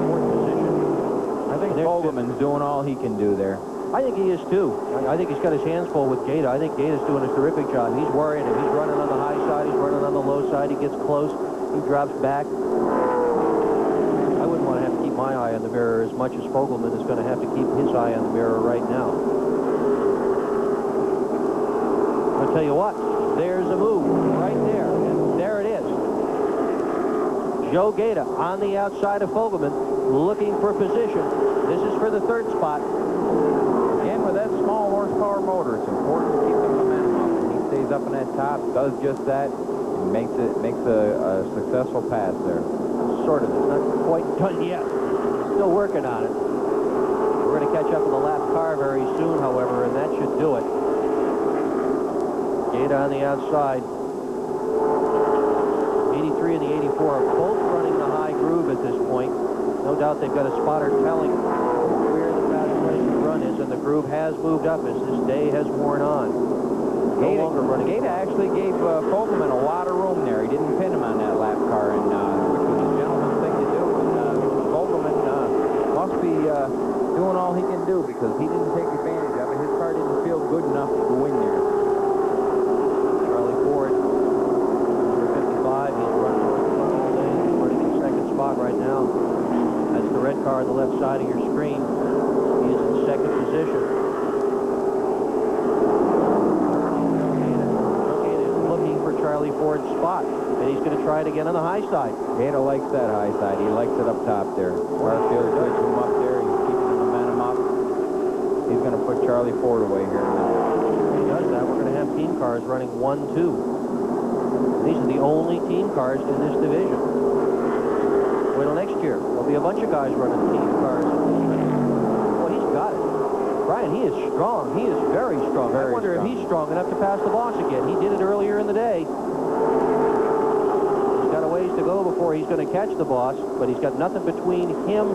Speaker 1: 4th position.
Speaker 6: I think Fogelman's doing all he can do there.
Speaker 1: I think he is too. I think he's got his hands full with Gaeta. I think Gaeta's doing a terrific job. He's worrying him. He's running on the high side. He's running on the low side. He gets close. He drops back. I wouldn't want to have to keep my eye on the mirror as much as Fogelman is going to have to keep his eye on the mirror right now. I'll tell you what. There's a move right there. And there it is. Joe Gaeta on the outside of Fogelman looking for position. This is for the 3rd spot.
Speaker 6: Again, with that small horsepower motor, it's important to keep the momentum up. When he stays up in that top, does just that, and makes a successful pass there.
Speaker 1: Sort of. It's not quite done yet. Still working on it. We're going to catch up with the lap car very soon, however, and that should do it. Gaeta on the outside. 83 and the 84 are both running the high groove at this point. No doubt they've got a spotter telling where the fast place to run is, and the groove has moved up as this day has worn on.
Speaker 6: Gaeta actually gave Fogelman a lot of room there. He didn't pin him on that lap car, and which was a gentleman's thing to do. And Fogelman must be doing all he can do because he didn't take advantage of it. His car didn't feel good enough to win there.
Speaker 1: Charlie Ford, number 55, he's running all day. He's running in 2nd spot right now. That's the red car on the left side of your screen. He is in 2nd position. Charlie Ford's spot, and he's going to try it again on the high side.
Speaker 6: Gaeta likes that high side. He likes it up top there. Car feels good to him up there. He's keeping the momentum up. He's going to put Charlie Ford away here now.
Speaker 1: If he does that, we're going to have team cars running 1-2. These are the only team cars in this division. Wait till next year. There'll be a bunch of guys running team cars. Well, he's got it. Brian, he is strong. He is very strong. I wonder if he's strong enough to pass the boss again. He did it earlier in the day. He's got a ways to go before he's going to catch the boss, but he's got nothing between him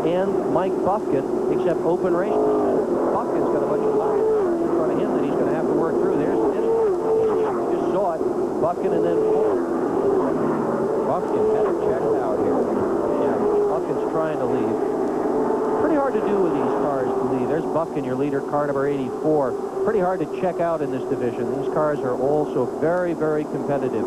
Speaker 1: and Mike Buffkin except open race. Buffkin's got a bunch of laps in front of him that he's going to have to work through. There's this one. You just saw it. Buffkin and then Ford.
Speaker 6: Buffkin had it checked out here.
Speaker 1: Yeah, Buffkin's trying to leave. Pretty hard to do with these cars to lead. There's Buffkin, your leader, car number 84. Pretty hard to check out in this division. These cars are also very, very competitive.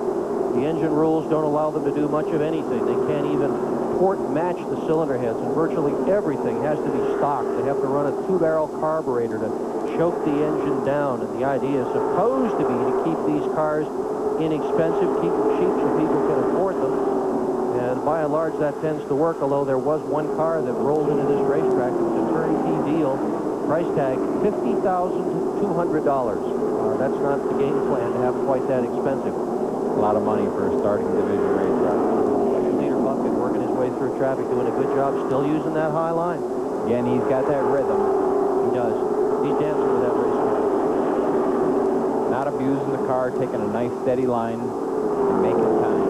Speaker 1: The engine rules don't allow them to do much of anything. They can't even port match the cylinder heads, and virtually everything has to be stock. They have to run a 2-barrel carburetor to choke the engine down, and the idea is supposed to be to keep these cars inexpensive, keep them cheap so people can afford them. And by and large, that tends to work, although there was one car that rolled into this racetrack. It was a turnkey deal. Price tag, $50,200. That's not the game plan to have quite that expensive.
Speaker 6: A lot of money for a starting division racetrack.
Speaker 1: Leader Buffkin working his way through traffic, doing a good job, still using that high line.
Speaker 6: Again, he's got that rhythm.
Speaker 1: He does. He's dancing with that racetrack.
Speaker 6: Not abusing the car, taking a nice steady line and making time.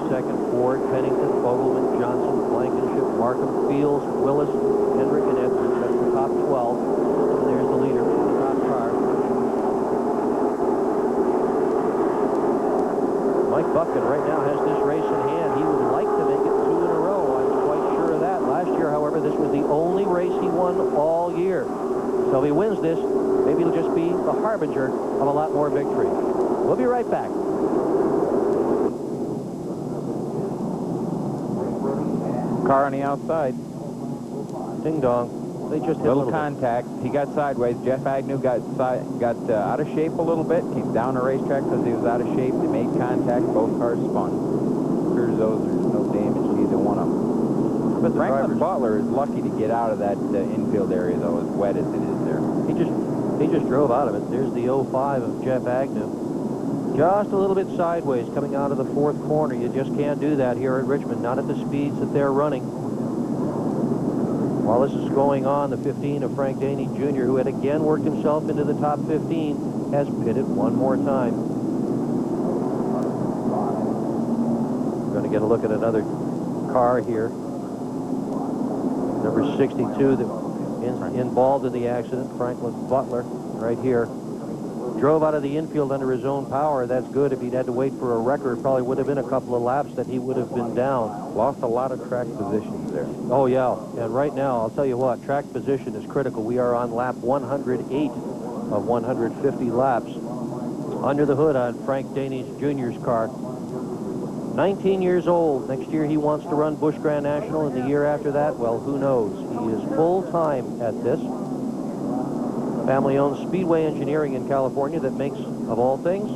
Speaker 1: Second, Ford, Pennington, Fogelman, Johnson, Blankenship, Markham, Fields, Willis, Hendrick, and Edwards. That's the top 12. And there's the leader from the top car. Mike Buffkin right now has this race in hand. He would like to make it 2 in a row. I'm quite sure of that. Last year, however, this was the only race he won all year. So if he wins this, maybe it'll just be the harbinger of a lot more victory. We'll be right back.
Speaker 6: Car on the outside.
Speaker 1: Ding dong. They just hit a little
Speaker 6: contact. He got sideways. Jeff Agnew got out of shape a little bit. Came down the racetrack because he was out of shape. They made contact. Both cars spun. Sure as those, there's no damage to either one of them. But Franklin Butler is lucky to get out of that infield area, though, as wet as it is there.
Speaker 1: He just drove out of it. There's the 05 of Jeff Agnew. Just a little bit sideways coming out of the 4th corner. You just can't do that here at Richmond, not at the speeds that they're running. While this is going on, the 15 of Frank Daney Jr., who had again worked himself into the top 15, has pitted one more time. We're going to get a look at another car here. Number 62 that involved in the accident, Franklin Butler, right here. Drove out of the infield under his own power. That's good. If he'd had to wait for a wrecker, it probably would have been a couple of laps that he would have been down.
Speaker 6: Lost a lot of track positions there.
Speaker 1: Oh, yeah. And right now, I'll tell you what, track position is critical. We are on lap 108 of 150 laps. Under the hood on Frank Daney Jr.'s car. 19 years old. Next year he wants to run Busch Grand National, and the year after that, well, who knows? He is full-time at this. Family-owned Speedway Engineering in California that makes, of all things,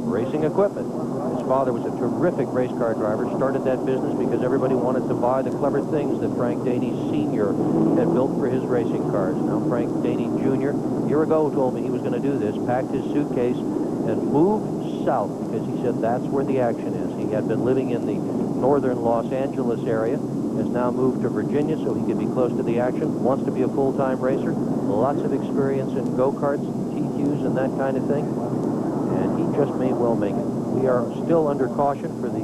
Speaker 1: racing equipment. His father was a terrific race car driver, started that business because everybody wanted to buy the clever things that Frank Daney Sr. had built for his racing cars. Now Frank Daney Jr. a year ago told me he was going to do this, packed his suitcase and moved south because he said that's where the action is. He had been living in the northern Los Angeles area, has now moved to Virginia so he can be close to the action, wants to be a full-time racer, lots of experience in go-karts, TQs, and that kind of thing, and he just may well make it. We are still under caution for the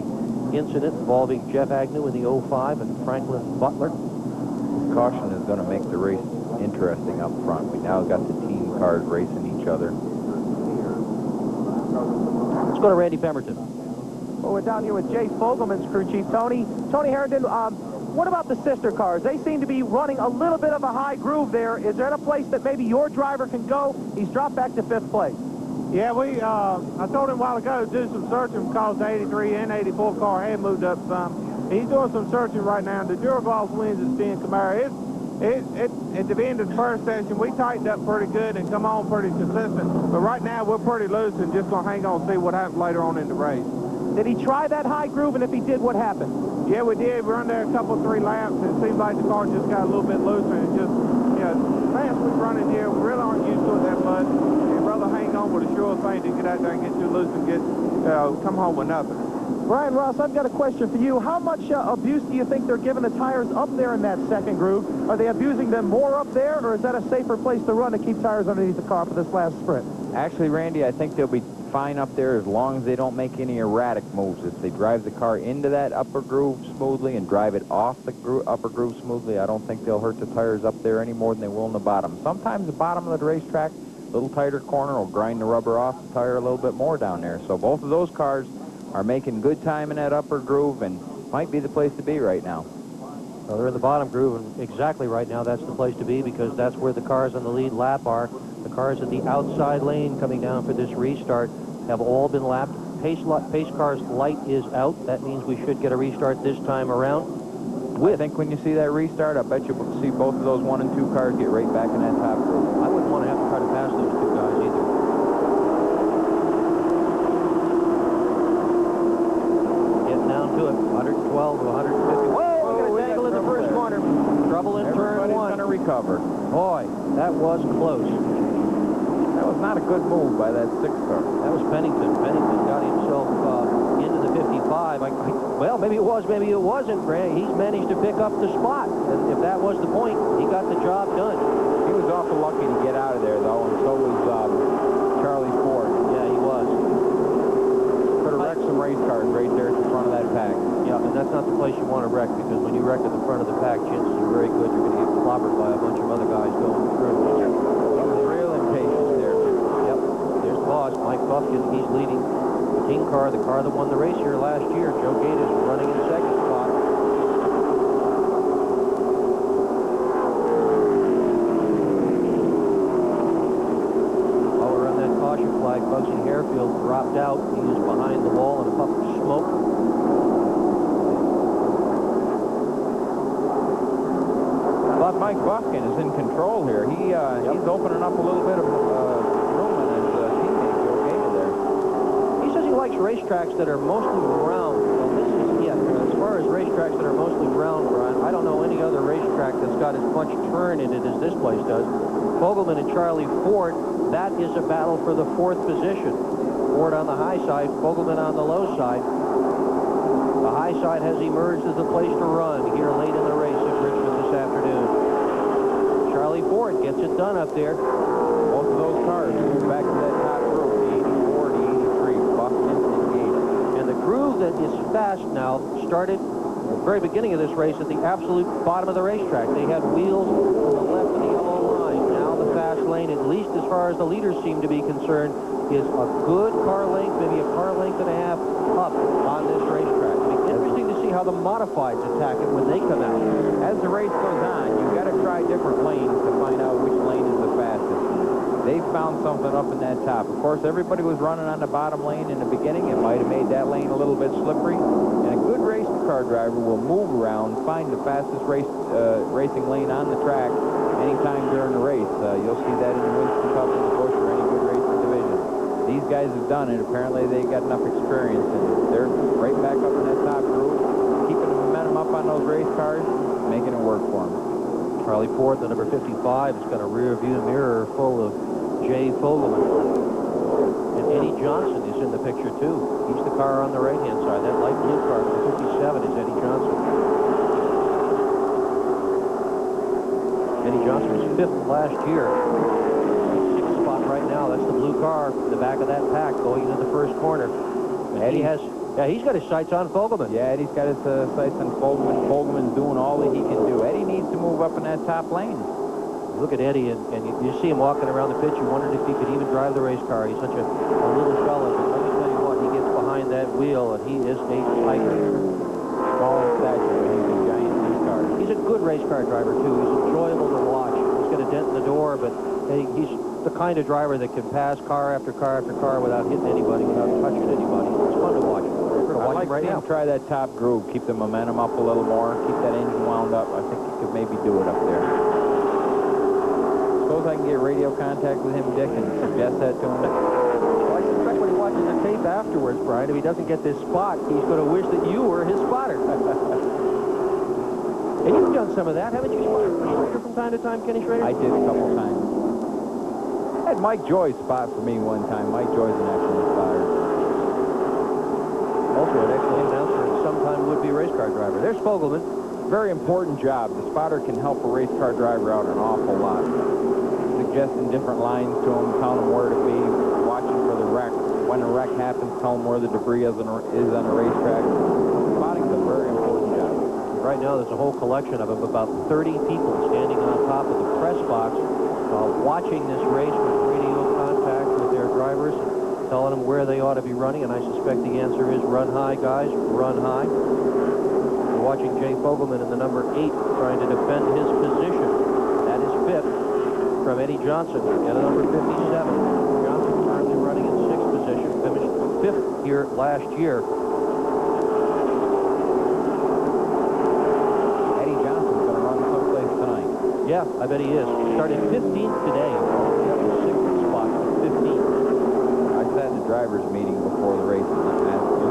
Speaker 1: incident involving Jeff Agnew in the 05 and Franklin Butler.
Speaker 6: Caution is going to make the race interesting up front. We now got the team cars racing each other.
Speaker 1: Let's go to Randy Pemberton.
Speaker 3: Well, we're down here with Jay Fogelman's crew chief, Tony. Tony Harrington, what about the sister cars? They seem to be running a little bit of a high groove there. Is there a place that maybe your driver can go? He's dropped back to 5th place.
Speaker 8: Yeah, I told him a while ago to do some searching because the 83 and 84 car had moved up some. He's doing some searching right now. The Duraboss wins at Steen Camaro. At the end of the first session, we tightened up pretty good and come on pretty consistent. But right now, we're pretty loose and just going to hang on and see what happens later on in the race.
Speaker 3: Did he try that high groove, and if he did, what happened?
Speaker 8: Yeah, we did. We run there a couple, 3 laps, and it seems like the car just got a little bit looser. And just, fast we running here, we really aren't used to it that much. And rather hang on with a sure thing to get out there and get too loose and come home with nothing.
Speaker 3: Brian Ross, I've got a question for you. How much abuse do you think they're giving the tires up there in that second groove? Are they abusing them more up there, or is that a safer place to run to keep tires underneath the car for this last sprint?
Speaker 6: Actually, Randy, I think they'll be fine up there as long as they don't make any erratic moves. If they drive the car into that upper groove smoothly and drive it off the upper groove smoothly, I don't think they'll hurt the tires up there any more than they will in the bottom. Sometimes the bottom of the racetrack, a little tighter corner, will grind the rubber off the tire a little bit more down there. So both of those cars are making good time in that upper groove and might be the place to be right now.
Speaker 1: Well, they're in the bottom groove, and exactly right now that's the place to be because that's where the cars on the lead lap are. The cars in the outside lane coming down for this restart have all been lapped. Pace car's light is out. That means we should get a restart this time around.
Speaker 6: I think when you see that restart, I bet you'll see both of those 1 and 2 cars get right back in that top groove.
Speaker 1: I wouldn't want to have to try to pass those 2 guys either. Getting down to it, 112 to 150. Whoa, we're going to dangle in the first corner. Trouble in turn 1.
Speaker 6: Everybody's going to recover.
Speaker 1: Boy, that was close.
Speaker 6: That was not a good move by that 6 car.
Speaker 1: That was Pennington. Pennington got himself into the 55. Well, maybe it was, maybe it wasn't, Ray. He's managed to pick up the spot. And if that was the point, he got the job done.
Speaker 6: He was awful lucky to get out of there, though, and so was Charlie Ford.
Speaker 1: Yeah, he was.
Speaker 6: Could have wrecked some race cars right there at the front of that pack.
Speaker 1: Yeah, and that's not the place you want to wreck, because when you wreck at the front of the pack, chances are very good you're going to get clobbered by a bunch of other guys going through. Mike Buffkin, he's leading the team car, the car that won the race here last year. Joe Gate is running in second spot. While we're on that caution flag, Bugsy Harefield dropped out. He is behind the wall in a puff of smoke.
Speaker 6: But Mike Buffkin is in control here. He's opening up a little bit of
Speaker 1: likes racetracks that are mostly round. Well, this is, as far as racetracks that are mostly round, Brian, I don't know any other racetrack that's got as much turn in it as this place does. Fogelman and Charlie Ford, that is a battle for the 4th position. Ford on the high side, Fogelman on the low side. The high side has emerged as the place to run here late in the race at Richmond this afternoon. Charlie Ford gets it done up there.
Speaker 6: Both of those cars move back to that top row.
Speaker 1: is fast now started at the very beginning of this race at the absolute bottom of the racetrack. They had wheels on the left of the yellow line. Now the fast lane, at least as far as the leaders seem to be concerned, is a good car length, maybe a car length and a half up on this racetrack. It'll be interesting to see how the modifieds attack it when they come out.
Speaker 6: As the race goes on, you've got to try different lanes to find out which lane is the fastest. They found something up in that top. Of course, everybody was running on the bottom lane in the beginning. It might have made that lane a little bit slippery. And a good race car driver will move around, find the fastest racing lane on the track anytime during the race. You'll see that in the Winston Cup and the Busch or any good racing division. These guys have done it. Apparently, they got enough experience, and they're right back up in that top group, keeping the momentum up on those race cars, making it work for them.
Speaker 1: Charlie Ford, the number 55, has got a rear view mirror full of Jay Fogelman. And Eddie Johnson is in the picture, too. He's the car on the right-hand side. That light blue car, the 57, is Eddie Johnson. Eddie Johnson was 5th last year. 6th spot right now. That's the blue car in the back of that pack going into the first corner. And Eddie has... Yeah, he's got his sights on Fogelman.
Speaker 6: Yeah, Eddie's got his sights on Fogelman. Fogelman's doing all that he can do. Eddie needs to move up in that top lane.
Speaker 1: Look at Eddie, and you see him walking around the pit. You wondered if he could even drive the race car. He's such a little fella. But let me tell you what, he gets behind that wheel, and he is a tiger.
Speaker 6: Small in stature, but he's a giant in his car.
Speaker 1: He's a good race car driver, too. He's enjoyable to watch. He's got a dent in the door, but he's the kind of driver that can pass car after car after car without hitting anybody, without touching anybody. It's fun to watch.
Speaker 6: I'd like to see him try that top groove, keep the momentum up a little more, keep that engine wound up. I think he could maybe do it up there. Suppose I can get radio contact with him, Dick, and suggest that to him.
Speaker 1: Well, I suspect when he watches the tape afterwards, Brian, if he doesn't get this spot, he's going to wish that you were his spotter. And you've done some of that, haven't you, Schrader, from time to time, Kenny Schrader?
Speaker 6: I did a couple times. I had Mike Joy's spot for me one time. Mike Joy's an excellent spotter.
Speaker 1: Also an excellent announcer and sometime would-be race car driver. There's Fogelman.
Speaker 6: Very important job. The spotter can help a race car driver out an awful lot. Suggesting different lines to him, telling him where to be, watching for the wreck. When a wreck happens, tell him where the debris is on the racetrack. Spotting's a very important job.
Speaker 1: Right now, there's a whole collection of them, about 30 people standing on top of the press box watching this race with radio contact with their drivers, telling them where they ought to be running, and I suspect the answer is run high, guys, run high. We're watching Jay Fogelman in the number 8 trying to defend his position. That is 5th from Eddie Johnson and a number 57. Johnson currently running in 6th position, finished 5th here last year.
Speaker 6: Eddie Johnson's going to run someplace tonight.
Speaker 1: Yeah, I bet he is. He started 15th today. He got the 6th spot, 15th.
Speaker 6: Sat in the driver's meeting before the race and asked the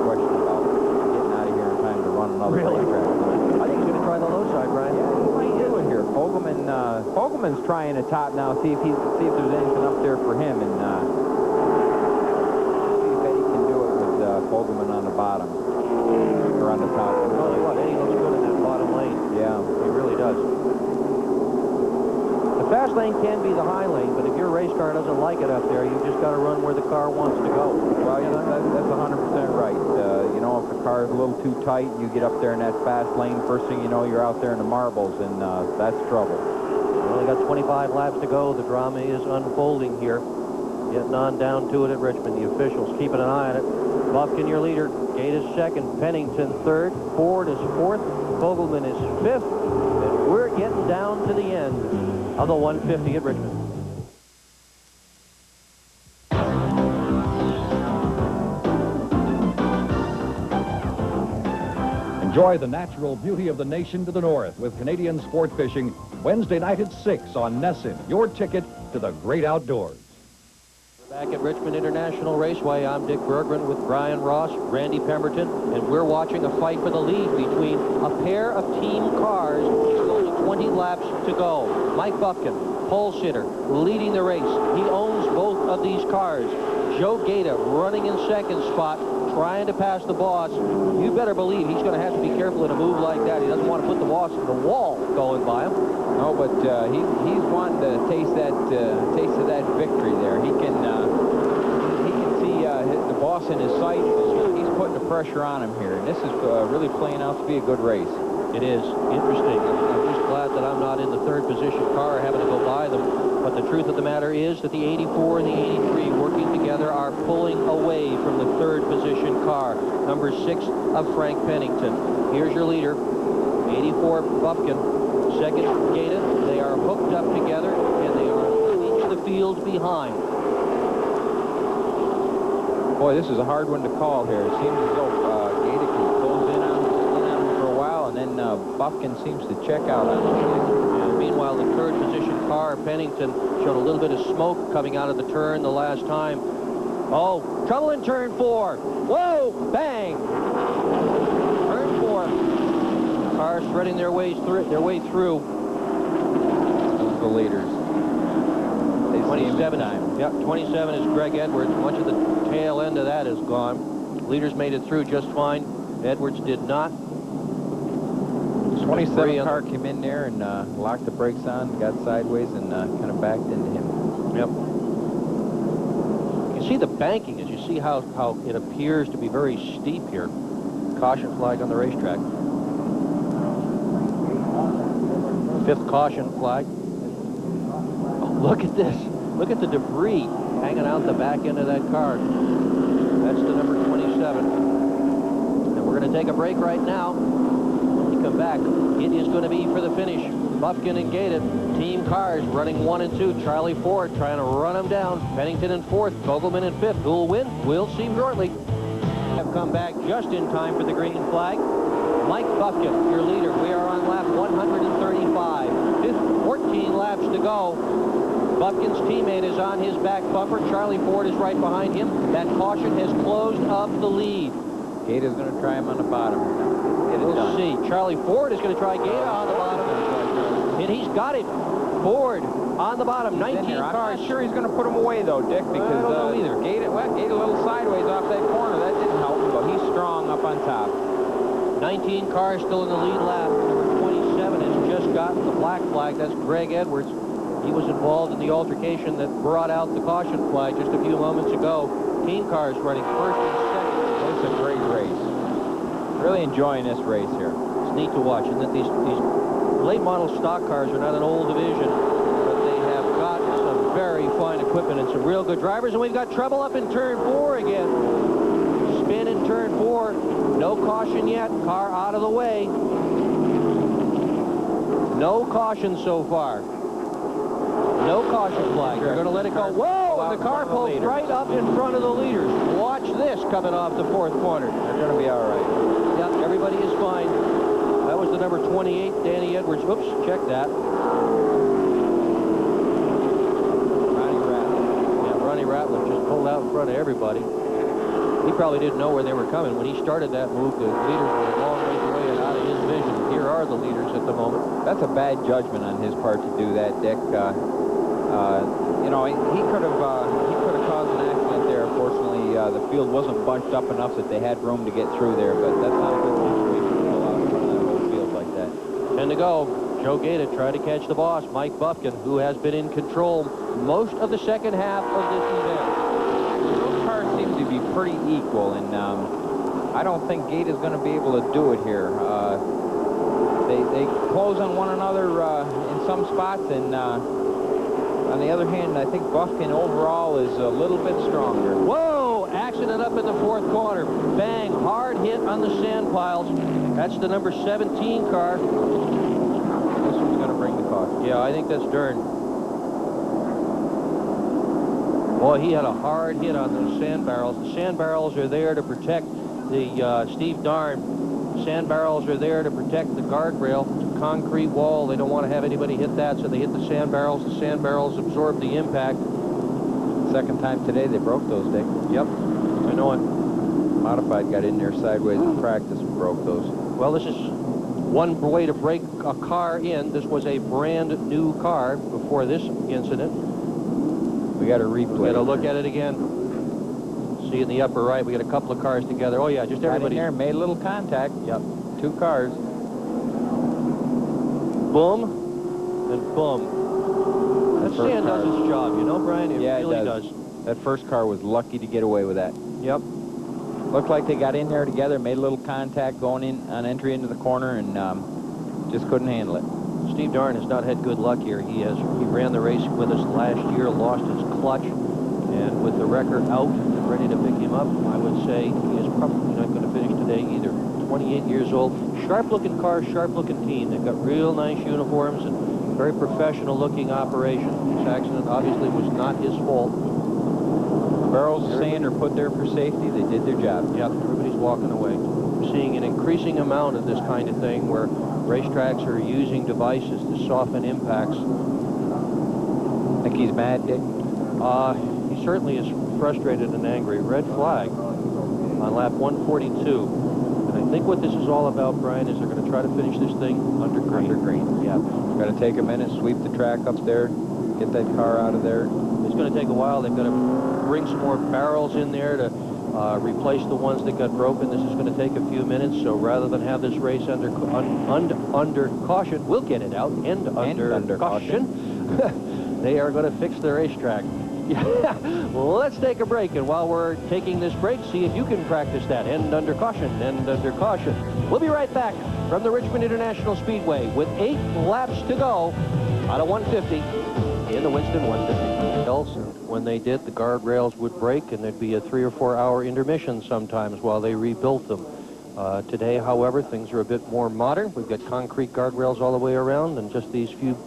Speaker 6: question about getting out of here in time to run another racetrack.
Speaker 1: I think he's going to try the low side, Brian.
Speaker 6: Yeah, he might do it here. Fogelman's trying the top now. See if there's anything up there for him, and see if Eddie can do it with Fogelman on the bottom or on the top.
Speaker 1: I'll tell you what, Eddie looks good in that bottom lane.
Speaker 6: Yeah,
Speaker 1: he really does. The fast lane can be the high lane, but if your race car doesn't like it up there, you just got to run where the car wants to go.
Speaker 6: Well, yeah, that's 100% right. You know, if the car is a little too tight and you get up there in that fast lane, first thing you know, you're out there in the marbles, and that's trouble.
Speaker 1: We only got 25 laps to go. The drama is unfolding here. Getting on down to it at Richmond. The officials keeping an eye on it. Bufkin, your leader. Gate is 2nd. Pennington 3rd. Ford is 4th. Fogelman is 5th. And we're getting down to the end of the 150 at Richmond.
Speaker 9: Enjoy the natural beauty of the nation to the north with Canadian sport fishing Wednesday night at 6 on Nesson, your ticket to the great outdoors.
Speaker 1: Back at Richmond International Raceway, I'm Dick Bergman with Brian Ross, Randy Pemberton, and we're watching a fight for the lead between a pair of team cars with only 20 laps to go. Mike Bufkin, pole sitter, leading the race. He owns both of these cars. Joe Gaeta running in 2nd spot, trying to pass the boss. You better believe he's going to have to be careful in a move like that. He doesn't want to put the boss in the wall going by him.
Speaker 6: No, but he's wanting to taste of that victory there. He can see the boss in his sights. He's putting the pressure on him here. And this is really playing out to be a good race.
Speaker 1: It is interesting. I'm just glad that I'm not in the third position car having to go by them. But the truth of the matter is that the 84 and the 83 working together are pulling away from the third position car, number 6 of Frank Pennington. Here's your leader, 84 Buffkin, second Gaeta. They are hooked up together and they are each the field behind.
Speaker 6: Boy, this is a hard one to call here. It seems as though Gaeta can close in on him for a while, and then Buffkin seems to check out on him.
Speaker 1: And meanwhile, the third position car, Pennington, showed a little bit of smoke coming out of the turn the last time. Oh, trouble in turn 4. Whoa, bang! Turn 4. Cars threading their way through.
Speaker 6: Those are the leaders.
Speaker 1: 27 time. Yep, 27 is Greg Edwards. Much of the tail end of that is gone. Leaders made it through just fine. Edwards did not.
Speaker 6: 27 car came in there and locked the brakes on, got sideways, and kind of backed into him.
Speaker 1: Yep. You see the banking as you see how it appears to be very steep here. Caution flag on the racetrack. 5th caution flag. Oh, look at this. Look at the debris hanging out the back end of that car. That's the number 27. And we're going to take a break right now. When we come back, it is going to be for the finish. Buffkin and Gaeta, team cars running 1 and 2. Charlie Ford trying to run them down. Pennington in 4th, Kogelman in 5th. Who will win? We'll see shortly. Have come back just in time for the green flag. Mike Buffkin, your leader. We are on lap 135. 14 laps to go. Buffkin's teammate is on his back bumper. Charlie Ford is right behind him. That caution has closed up the lead.
Speaker 6: Gaeta's going to try him on the bottom.
Speaker 1: We'll see. Charlie Ford is going to try Gaeta on the bottom. And he's got it. Ford on the bottom. 19 cars.
Speaker 6: I'm not sure he's going to put him away, though, Dick, because Gaeta a little sideways off that corner. That didn't help him, but he's strong up on top.
Speaker 1: 19 cars still in the lead lap. Number 27 has just gotten the black flag. That's Greg Edwards. He was involved in the altercation that brought out the caution flag just a few moments ago. Team cars running 1st and 2nd.
Speaker 6: It's a great race. Really enjoying this race here.
Speaker 1: It's neat to watch, and that these late model stock cars are not an old division, but they have got some very fine equipment and some real good drivers. And we've got trouble up in turn 4 again. Spin in turn 4. No caution yet. Car out of the way. No caution so far. No caution flag. They're going to let it go. Whoa! And the car pulls right up in front of the leaders. Watch this coming off the 4th corner.
Speaker 6: They're going to be all right.
Speaker 1: Yep, everybody is fine. That was the number 28, Danny Edwards. Oops, check that.
Speaker 6: Ronnie Ratliff.
Speaker 1: Yeah, Ronnie Ratliff just pulled out in front of everybody. He probably didn't know where they were coming. When he started that move, the leaders were a long ways away and out of his vision. Here are the leaders at the moment.
Speaker 6: That's a bad judgment on his part to do that, Dick. You know, he could have caused an accident there. Fortunately, the field wasn't bunched up enough that they had room to get through there, but that's not a good situation to pull out in front of that whole field like that.
Speaker 1: 10 to go. Joe Gaeta tried to catch the boss, Mike Buffkin, who has been in control most of the second half of this event.
Speaker 6: Those cars seem to be pretty equal, and I don't think Gaeta's going to be able to do it here. They close on one another in some spots, and on the other hand, I think Buffkin overall is a little bit stronger.
Speaker 1: Whoa! Accident up in the 4th corner. Bang! Hard hit on the sand piles. That's the number 17 car.
Speaker 6: This one's going to bring the caution.
Speaker 1: Yeah, I think that's Dern. Boy, he had a hard hit on those sand barrels. The sand barrels are there to protect the Steve Darn. Sand barrels are there to protect the guardrail. Concrete wall. They don't want to have anybody hit that, so they hit the sand barrels. The sand barrels absorb the impact.
Speaker 6: Second time today they broke those, Dick.
Speaker 1: Yep, I know it.
Speaker 6: Modified got in there sideways in practice and broke those.
Speaker 1: Well, this is one way to break a car in. This was a brand new car before this incident.
Speaker 6: We got a replay.
Speaker 1: We got to look at it again. See in the upper right, we got a couple of cars together. Oh yeah, just everybody
Speaker 6: there made a little contact.
Speaker 1: Yep,
Speaker 6: 2 cars.
Speaker 1: Boom and boom. That sand does its job, you know, Brian? It really does.
Speaker 6: That first car was lucky to get away with that.
Speaker 1: Yep.
Speaker 6: looked like they got in there together, made a little contact going in on entry into the corner, and just couldn't handle it.
Speaker 1: Steve Darn has not had good luck here. He ran the race with us last year, lost his clutch, and with the wrecker out and ready to pick him up, I would say he is probably not going to finish today either. 28 years old, sharp-looking car, sharp-looking team. They've got real nice uniforms and very professional-looking operation. This accident obviously was not his fault.
Speaker 6: Barrels of sand are put there for safety. They did their job.
Speaker 1: Yep, everybody's walking away. We're seeing an increasing amount of this kind of thing where racetracks are using devices to soften impacts.
Speaker 6: Think he's mad, Dick?
Speaker 1: He certainly is frustrated and angry. Red flag on lap 142. And I think what this is all about, Brian, is they're going to try to finish this thing under green.
Speaker 6: Under green, yeah. We're going to take a minute, sweep the track up there, get that car out of there.
Speaker 1: It's going to take a while. They've got to bring some more barrels in there to replace the ones that got broken. This is going to take a few minutes, so rather than have this race under caution, we'll get it out, under caution. They are going to fix the racetrack. Yeah. Well, let's take a break, and while we're taking this break, see if you can practice that. End under caution, end under caution. We'll be right back from the Richmond International Speedway with 8 laps to go out of 150 in the Winston 150. Else, when they did, the guardrails would break, and there'd be a 3 or 4 hour intermission sometimes while they rebuilt them. Today, however, things are a bit more modern. We've got concrete guardrails all the way around, and just these few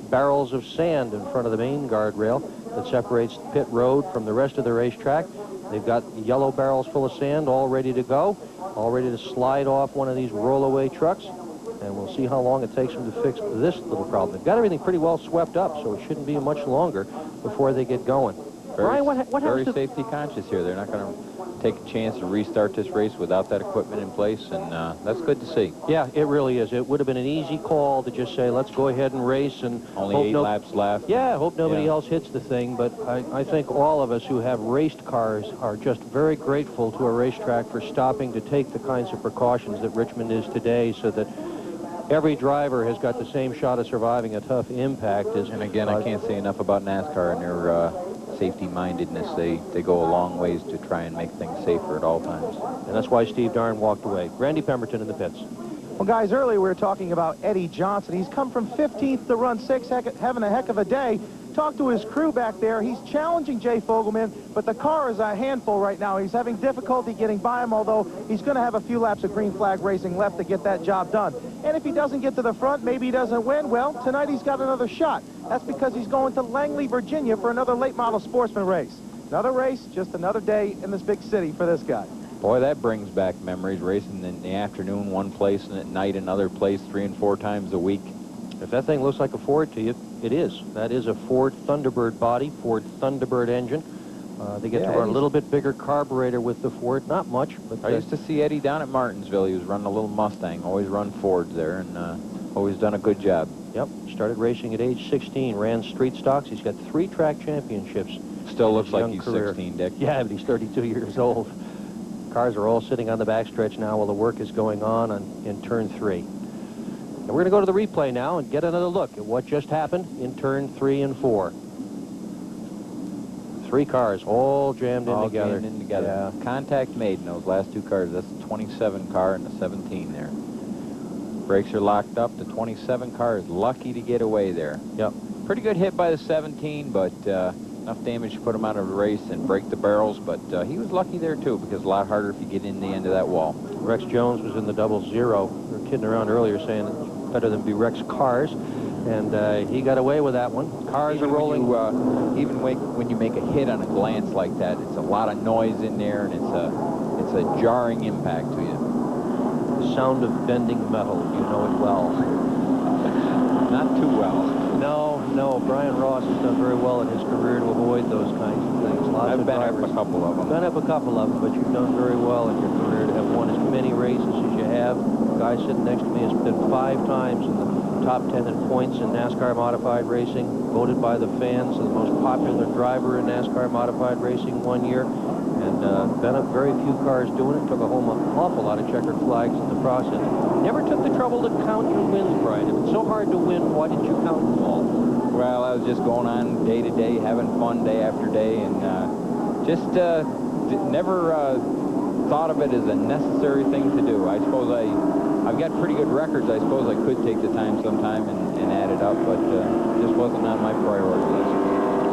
Speaker 1: barrels of sand in front of the main guardrail that separates pit road from the rest of the racetrack. They've got yellow barrels full of sand all ready to go, all ready to slide off one of these roll-away trucks, and we'll see how long it takes them to fix this little problem. They've got everything pretty well swept up, so it shouldn't be much longer before they get going.
Speaker 6: Brian, what very safety conscious here. They're not going to take a chance to restart this race without that equipment in place, and that's good to see.
Speaker 1: Yeah, it really is. It would have been an easy call to just say, let's go ahead and race, and
Speaker 6: only 8 laps left.
Speaker 1: Yeah, hope nobody else hits the thing, but I think all of us who have raced cars are just very grateful to a racetrack for stopping to take the kinds of precautions that Richmond is today, so that every driver has got the same shot of surviving a tough impact.
Speaker 6: And again, I can't say enough about NASCAR and their safety-mindedness. They go a long ways to try and make things safer at all times.
Speaker 1: And that's why Steve Darn walked away. Randy Pemberton in the pits.
Speaker 3: Well, guys, earlier we were talking about Eddie Johnson. He's come from 15th to run 6th, having a heck of a day. Talked to his crew back there. He's challenging Jay Fogelman, but the car is a handful right now. He's having difficulty getting by him, although he's going to have a few laps of green flag racing left to get that job done. And if he doesn't get to the front, maybe he doesn't win. Well, tonight he's got another shot. That's because he's going to Langley, Virginia for another late model sportsman race. Another race, just another day in this big city for this guy.
Speaker 6: Boy, that brings back memories, racing in the afternoon one place and at night another place 3 and 4 times a week.
Speaker 1: If that thing looks like a Ford to you, it is. That is a Ford Thunderbird body, Ford Thunderbird engine. They get to run a little bit bigger carburetor with the Ford, not much. But
Speaker 6: I used to see Eddie down at Martinsville. He was running a little Mustang, always run Fords there, and always done a good job.
Speaker 1: Yep, started racing at age 16, ran street stocks. He's got 3 track championships.
Speaker 6: Still looks like he's 16, Dick.
Speaker 1: Yeah, but he's 32 years old. Cars are all sitting on the backstretch now while the work is going on in turn 3. And we're going to go to the replay now and get another look at what just happened in turn 3 and 4. 3 cars all jammed in together.
Speaker 6: Jammed in together. Yeah. Contact made in those last 2 cars. That's the 27 car and the 17 there. Brakes are locked up. The 27 car is lucky to get away there.
Speaker 1: Yep.
Speaker 6: Pretty good hit by the 17, but enough damage to put him out of the race and break the barrels. But he was lucky there, too, because it's a lot harder if you get in the end of that wall.
Speaker 1: Rex Jones was in the 00. We were kidding around earlier saying it's better than be Rex Cars. And he got away with that one. Cars are rolling.
Speaker 6: Even when you make a hit on a glance like that, it's a lot of noise in there, and it's a jarring impact to you.
Speaker 1: The sound of bending metal, you know it well.
Speaker 6: Not too well.
Speaker 1: No. Brian Ross has done very well in his career to avoid those kinds of things.
Speaker 6: I've been up a couple of them.
Speaker 1: Been up a couple of them, but you've done very well in your career to have won as many races as you have. The guy sitting next to me has been 5 times in the top 10 in points in NASCAR modified racing, voted by the fans the most popular driver in NASCAR modified racing one year, and been up very few cars doing it. Took home an awful lot of checkered flags in the process. Never took the trouble to count your wins, Brian. If it's so hard to win, why didn't you count them all?
Speaker 6: Well, I was just going on day to day, having fun day after day, and just never thought of it as a necessary thing to do. I suppose I've got pretty good records. I suppose I could take the time sometime and add it up, but just wasn't on my priority list.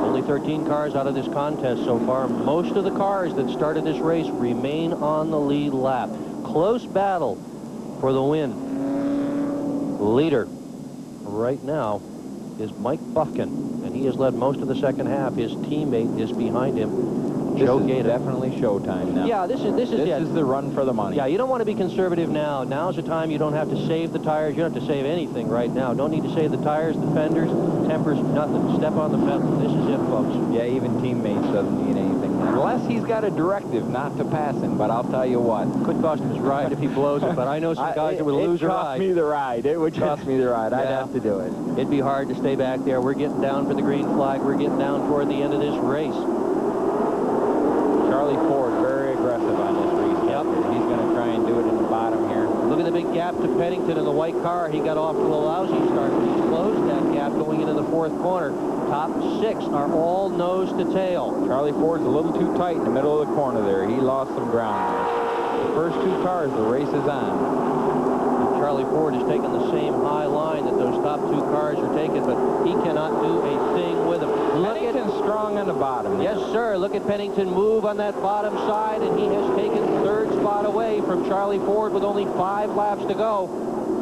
Speaker 1: Only 13 cars out of this contest so far. Most of the cars that started this race remain on the lead lap. Close battle for the win. Leader right now is Mike Buffkin, and he has led most of the second half. His teammate is behind him. Joe Gator.
Speaker 6: Definitely showtime now.
Speaker 1: Yeah, this is
Speaker 6: the run for the money.
Speaker 1: Yeah, you don't want to be conservative now. Now's the time you don't have to save the tires. You don't have to save anything right now. Don't need to save the tires, the fenders, tempers, nothing. Step on the pedal. This is it, folks.
Speaker 6: Yeah, even teammates doesn't need anything. Unless he's got a directive not to pass him, but I'll tell you what.
Speaker 1: Could cost him his ride if he blows it, but I know some guys that would lose a ride.
Speaker 6: It cost me the ride. It would cost me the ride. I'd have to do it.
Speaker 1: It'd be hard to stay back there. We're getting down for the green flag. We're getting down toward the end of this race.
Speaker 6: Charlie Ford, very aggressive on this race. Yep. He's going to try and do it in the bottom here.
Speaker 1: Look at the big gap to Pennington in the white car. He got off to a lousy start, but he's closed that gap going into the fourth corner. Top 6 are all nose to tail.
Speaker 6: Charlie Ford's a little too tight in the middle of the corner there. He lost some ground there. The first 2 cars, the race is on.
Speaker 1: Charlie Ford is taking the same high line that those top 2 cars are taking, but he cannot do a thing with them.
Speaker 6: Pennington's strong on the bottom.
Speaker 1: Yes, sir. Look at Pennington move on that bottom side, and he has taken 3rd spot away from Charlie Ford with only 5 laps to go.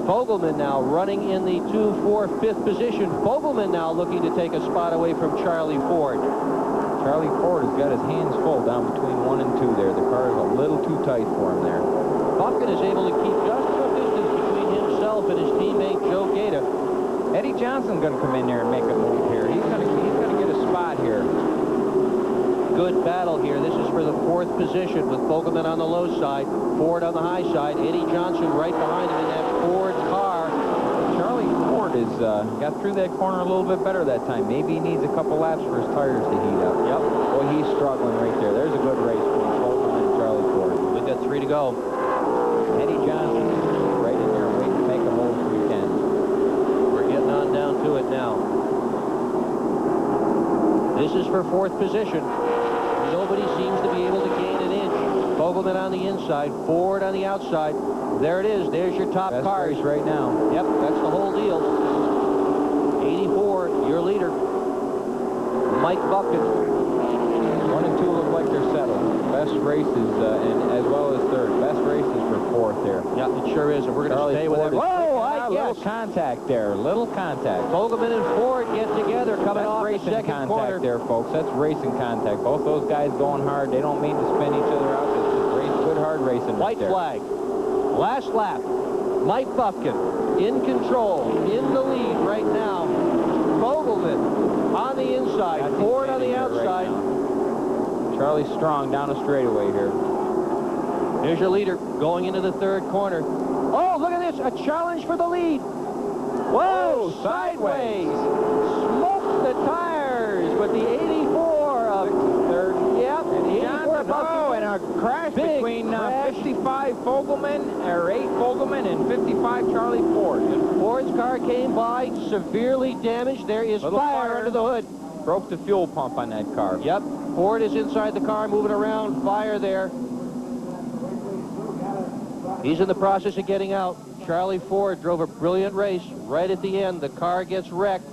Speaker 1: Fogelman now running in the 2, 4, 5th position. Fogelman now looking to take a spot away from Charlie Ford.
Speaker 6: Charlie Ford has got his hands full down between 1 and 2 there. The car is a little too tight for him there.
Speaker 1: Buffkin is able to keep just enough distance between himself and his teammate Joe Gator.
Speaker 6: Eddie Johnson's going to come in there and make a move here. He's going to get a spot here.
Speaker 1: Good battle here. This is for the 4th position with Fogelman on the low side, Ford on the high side, Eddie Johnson right behind him in that Ford car.
Speaker 6: Charlie Ford has got through that corner a little bit better that time. Maybe he needs a couple laps for his tires to heat up.
Speaker 1: Yep.
Speaker 6: Boy, he's struggling right there. There's a good race between Fogelman and Charlie Ford.
Speaker 1: We've got 3 to go.
Speaker 6: Eddie Johnson right in there waiting to make a move if he can.
Speaker 1: We're getting on down to it now. This is for 4th position. Nobody seems to be able to gain an inch. Fogelman on the inside, Ford on the outside. There it is. There's your top
Speaker 6: Best
Speaker 1: cars
Speaker 6: race right now.
Speaker 1: Yep, that's the whole deal. 84, your leader, Mike Buffkin.
Speaker 6: 1 and 2 look like they're settled. Best races, and as well as 3rd. Best races for 4th there.
Speaker 1: Yeah, it sure is. And we're going to stay with it. Whoa, I guess.
Speaker 6: Little contact there. Little contact.
Speaker 1: Fogelman and Ford get together coming off the
Speaker 6: racing
Speaker 1: 2nd
Speaker 6: contact
Speaker 1: corner.
Speaker 6: there, folks. That's racing contact. Both those guys going hard. They don't mean to spin each other out. It's just good, hard racing.
Speaker 1: White flag. Last lap. Mike Buffkin in control, in the lead right now. Fogelman on the inside, Ford on the outside.
Speaker 6: Right, Charlie Strong down the straightaway here.
Speaker 1: Here's your leader going into the 3rd corner. Oh, look at this, a challenge for the lead. Whoa, sideways. Smokes the tires with the 84 of 3rd. Yep, and 84 Buffkin.
Speaker 6: And a crash between 55 Fogelman, or 8 Fogelman, and 55 Charlie Ford.
Speaker 1: Ford's car came by, severely damaged. There is fire under the hood.
Speaker 6: Broke the fuel pump on that car.
Speaker 1: Yep, Ford is inside the car, moving around, fire there. He's in the process of getting out. Charlie Ford drove a brilliant race. Right at the end, the car gets wrecked.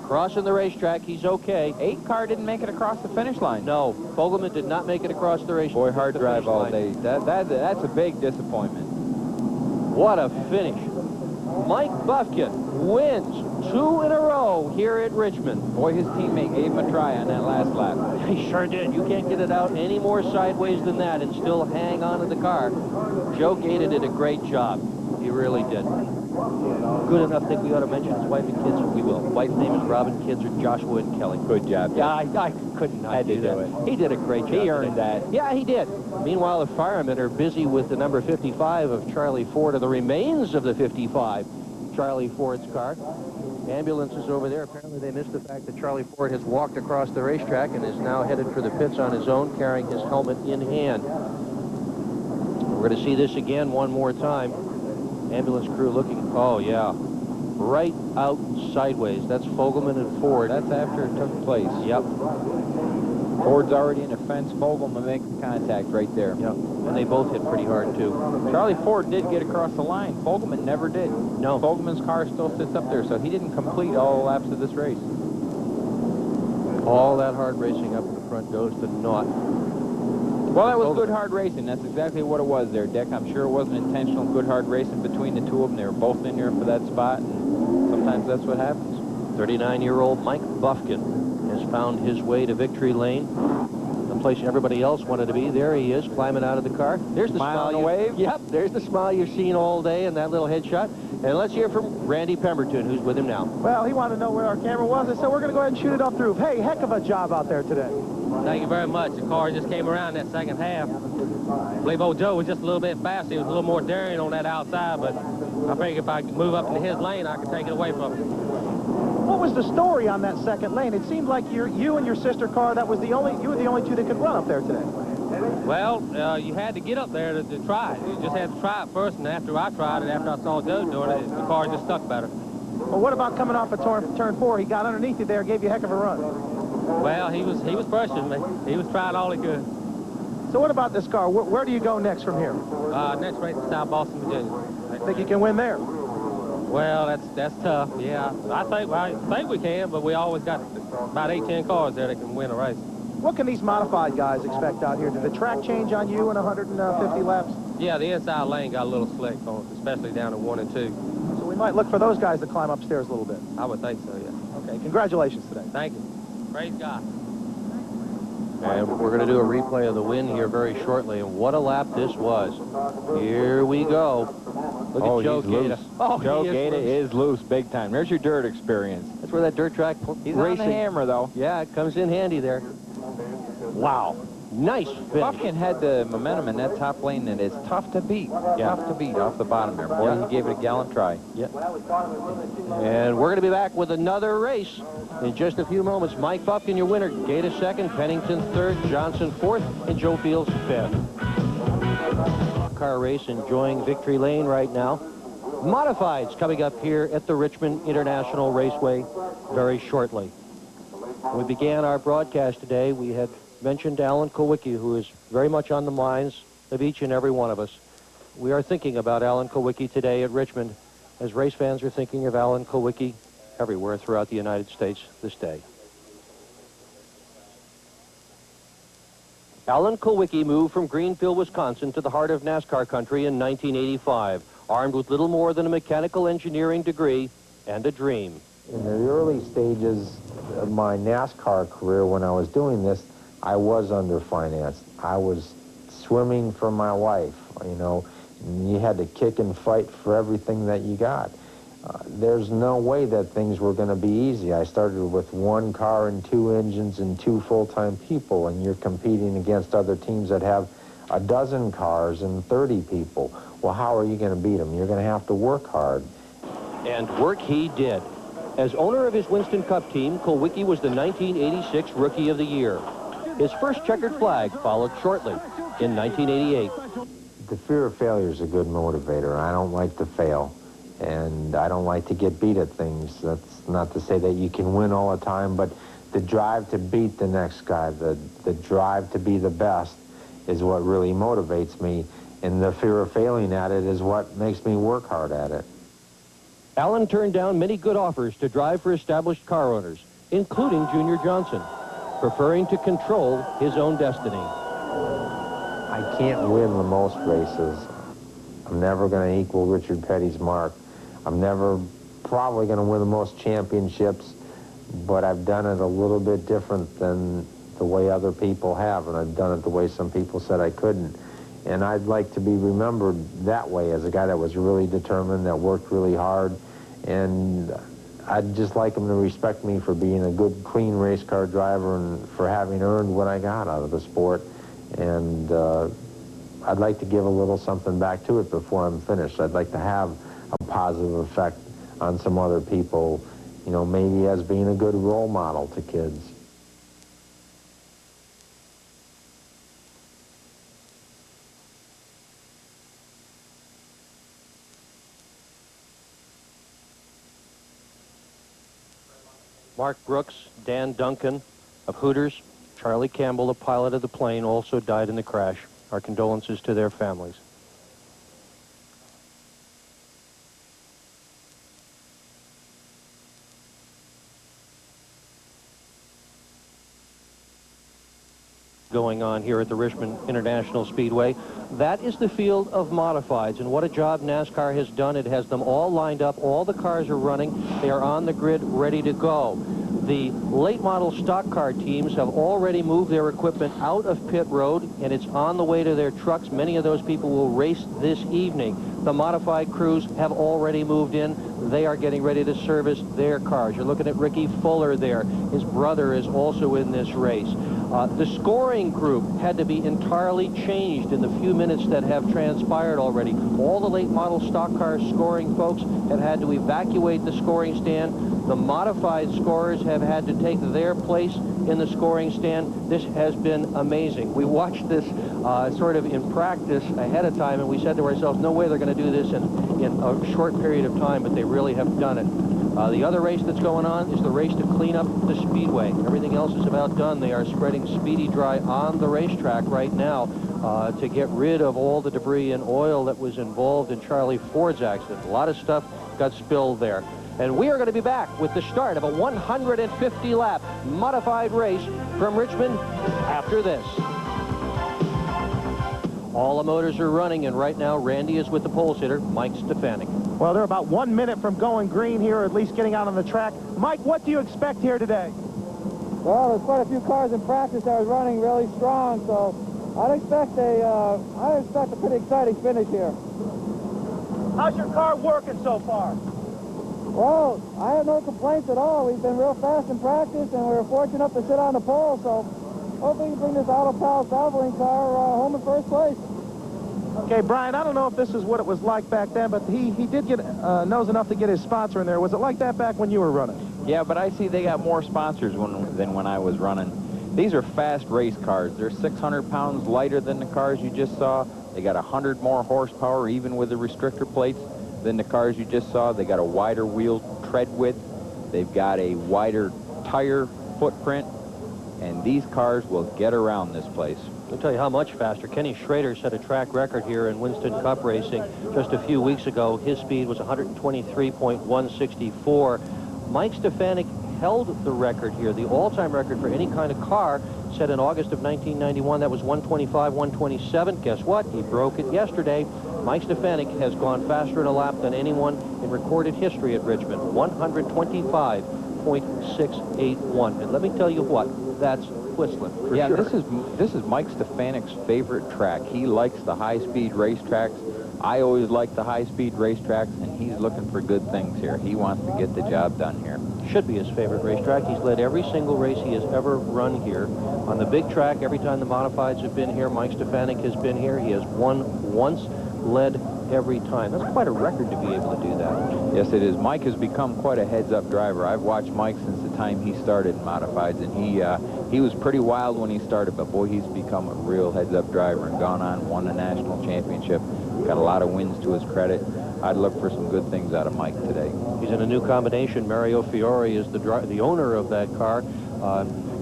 Speaker 1: Crossing the racetrack, he's okay.
Speaker 6: 8 car didn't make it across the finish line.
Speaker 1: No, Fogelman did not make it across the racetrack.
Speaker 6: Boy, hard drive all day. That's a big disappointment.
Speaker 1: What a finish. Mike Buffkin wins 2 in a row here at Richmond.
Speaker 6: Boy, his teammate gave him a try on that last lap.
Speaker 1: He sure did. You can't get it out any more sideways than that and still hang on to the car. Joe Gator did a great job. He really did. Good enough that we ought to mention his wife and kids. We will. Wife's name is Robin, kids are Joshua and Kelly.
Speaker 6: Good job.
Speaker 1: Yeah, I could not do that. He did a great job.
Speaker 6: He earned that.
Speaker 1: Yeah, he did. Meanwhile, the firemen are busy with the number 55 of Charlie Ford, or the remains of the 55 Charlie Ford's car. Ambulances over there. Apparently they missed the fact that Charlie Ford has walked across the racetrack and is now headed for the pits on his own, carrying his helmet in hand. We're going to see this again one more time. Ambulance crew looking. Oh, yeah. Right out sideways. That's Fogelman and Ford.
Speaker 6: That's after it took place.
Speaker 1: Yep.
Speaker 6: Ford's already in the fence. Fogelman makes the contact right there.
Speaker 1: Yeah, and they both hit pretty hard, too.
Speaker 6: Charlie Ford did get across the line. Fogelman never did.
Speaker 1: No.
Speaker 6: Fogelman's car still sits up there, so he didn't complete all the laps of this race.
Speaker 1: All that hard racing up in the front goes to naught.
Speaker 6: Well, that was good hard racing. That's exactly what it was there, Dick. I'm sure it wasn't intentional good hard racing between the two of them. They were both in there for that spot, and sometimes that's what happens. 39-year-old Mike Buffkin has found his way to victory lane, the place everybody else wanted to be. There he is, climbing out of the car. There's the smile. On the wave?
Speaker 1: Yep, there's the smile you've seen all day in that little headshot. And let's hear from Randy Pemberton, who's with him now.
Speaker 3: Well, he wanted to know where our camera was, and so we're going to go ahead and shoot it up through. Hey, heck of a job out there today.
Speaker 4: Thank you very much. The car just came around that second half. I believe old Joe was just a little bit faster. He was a little more daring on that outside, but I think if I could move up into his lane, I could take it away from him.
Speaker 3: What was the story on that second lane? It seemed like you and your sister car, you were the only two that could run up there today.
Speaker 4: Well, you had to get up there to try it. You just had to try it first, and after I tried it, after I saw Joe doing it, the car just stuck better.
Speaker 3: Well, what about coming off of turn 4? He got underneath you there, gave you a heck of a run.
Speaker 4: Well, he was pressuring me. He was trying all he could.
Speaker 3: So what about this car? Where do you go next from here?
Speaker 4: Next race to South Boston, Virginia.
Speaker 3: Think you can win there?
Speaker 4: Well, that's tough. Yeah, I think we can, but we always got about 8-10 cars there that can win a race.
Speaker 3: What can these modified guys expect out here? Did the track change on you in 150 laps?
Speaker 4: Yeah, the inside lane got a little slick, especially down in 1 and 2.
Speaker 3: So we might look for those guys to climb upstairs a little bit.
Speaker 4: I would think so, yeah.
Speaker 3: Okay, congratulations today.
Speaker 4: Thank you. Praise God.
Speaker 1: And we're going to do a replay of the win here very shortly. And what a lap this was. Here we go. Look at Joe Gaeta.
Speaker 6: Oh, Joe Gaeta is loose big time. There's your dirt experience.
Speaker 1: That's where that dirt track
Speaker 6: He's
Speaker 1: racing.
Speaker 6: on the hammer, though.
Speaker 1: Yeah, it comes in handy there. Wow. Nice finish.
Speaker 6: Buffkin had the momentum in that top lane that is tough to beat.
Speaker 1: Yeah.
Speaker 6: Tough to beat off the bottom there. Boy,
Speaker 1: Yeah.
Speaker 6: he gave it a gallant try.
Speaker 1: Yep. And we're going to be back with another race in just a few moments. Mike Buffkin, your winner. Gaeta second, Pennington third, Johnson fourth, and Joe Fields fifth. Car race enjoying victory lane right now. Modifieds coming up here at the Richmond International Raceway very shortly. When we began our broadcast today, we had mentioned Alan Kulwicki, who is very much on the minds of each and every one of us. We are thinking about Alan Kulwicki today at Richmond, as race fans are thinking of Alan Kulwicki everywhere throughout the United States this day. Alan Kulwicki moved from Greenfield, Wisconsin to the heart of NASCAR country in 1985, armed with little more than a mechanical engineering degree and a dream.
Speaker 10: In the early stages of my NASCAR career, when I was doing this, I was underfinanced. I was swimming for my life, you know. And you had to kick and fight for everything that you got. There's no way that things were going to be easy. I started with 1 car and 2 engines and 2 full-time people, and you're competing against other teams that have a dozen cars and 30 people. Well, how are you going to beat them? You're going to have to work hard.
Speaker 1: And work he did. As owner of his Winston Cup team, Kulwicki was the 1986 Rookie of the Year. His first checkered flag followed shortly in 1988.
Speaker 10: The fear of failure is a good motivator. I don't like to fail, and I don't like to get beat at things. That's not to say that you can win all the time, but the drive to beat the next guy, the drive to be the best is what really motivates me, and the fear of failing at it is what makes me work hard at it.
Speaker 1: Alan turned down many good offers to drive for established car owners, including Junior Johnson, preferring to control his own destiny.
Speaker 10: I can't win the most races. I'm never going to equal Richard Petty's mark. I'm never probably going to win the most championships, but I've done it a little bit different than the way other people have, and I've done it the way some people said I couldn't. And I'd like to be remembered that way, as a guy that was really determined, that worked really hard, and I'd just like them to respect me for being a good, clean race car driver and for having earned what I got out of the sport. And I'd like to give a little something back to it before I'm finished. I'd like to have a positive effect on some other people, you know, maybe as being a good role model to kids.
Speaker 1: Mark Brooks, Dan Duncan of Hooters, Charlie Campbell, the pilot of the plane, also died in the crash. Our condolences to their families. Going on here at the Richmond International Speedway. That is the field of modifieds, and what a job NASCAR has done. It has them all lined up. All the cars are running. They are on the grid, ready to go. The late model stock car teams have already moved their equipment out of pit road, and it's on the way to their trucks. Many of those people will race this evening. The modified crews have already moved in. They are getting ready to service their cars. You're looking at Ricky Fuller there. His brother is also in this race. The scoring group had to be entirely changed in the few minutes that have transpired already. All the late model stock car scoring folks have had to evacuate the scoring stand. The modified scorers have had to take their place in the scoring stand. This has been amazing. We watched this sort of in practice ahead of time, and we said to ourselves, no way they're going to do this in a short period of time, but they really have done it. The other race that's going on is the race to clean up the speedway. Everything else is about done. They are spreading Speedy Dry on the racetrack right now to get rid of all the debris and oil that was involved in Charlie Ford's accident. A lot of stuff got spilled there. And we are going to be back with the start of a 150-lap modified race from Richmond after this. All the motors are running, and right now Randy is with the pole sitter, Mike Stefanik.
Speaker 3: Well, they're about 1 minute from going green here, or at least getting out on the track. Mike, what do you expect here today?
Speaker 11: Well, there's quite a few cars in practice that was running really strong, so I'd expect a pretty exciting finish here.
Speaker 3: How's your car working so far?
Speaker 11: Well, I have no complaints at all. We've been real fast in practice, and we were fortunate enough to sit on the pole, so hopefully we can bring this Auto Pal Valvoline car home in first place.
Speaker 3: Okay, Brian, I don't know if this is what it was like back then, but he did get knows enough to get his sponsor in there. Was it like that back when you were running?
Speaker 6: Yeah, but I see they got more sponsors than when I was running. These are fast race cars. They're 600 pounds lighter than the cars you just saw. They got 100 more horsepower, even with the restrictor plates, than the cars you just saw. They got a wider wheel tread width. They've got a wider tire footprint, and these cars will get around this place.
Speaker 1: I'll tell you how much faster. Kenny Schrader set a track record here in Winston Cup racing just a few weeks ago. His speed was 123.164. Mike Stefanik held the record here, the all-time record for any kind of car, set in August of 1991. That was 125, 127. Guess what? He broke it yesterday. Mike Stefanik has gone faster in a lap than anyone in recorded history at Richmond, 125.681. And let me tell you what, that's whistling for
Speaker 6: yeah,
Speaker 1: sure.
Speaker 6: This is Mike Stefanik's favorite track. He likes the high-speed racetracks. I always like the high-speed racetracks, and he's looking for good things here. He wants to get the job done here.
Speaker 1: Should be his favorite racetrack. He's led every single race he has ever run here. On the big track, every time the modifieds have been here, Mike Stefanik has been here. He has won once, led every time. That's quite a record to be able to do that.
Speaker 6: Yes, it is. Mike has become quite a heads-up driver. I've watched Mike since the time he started in modifieds, and he was pretty wild when he started, but boy, he's become a real heads-up driver and gone on, won the national championship, got a lot of wins to his credit. I'd look for some good things out of Mike today.
Speaker 1: He's in a new combination. Mario Fiore is the owner of that car.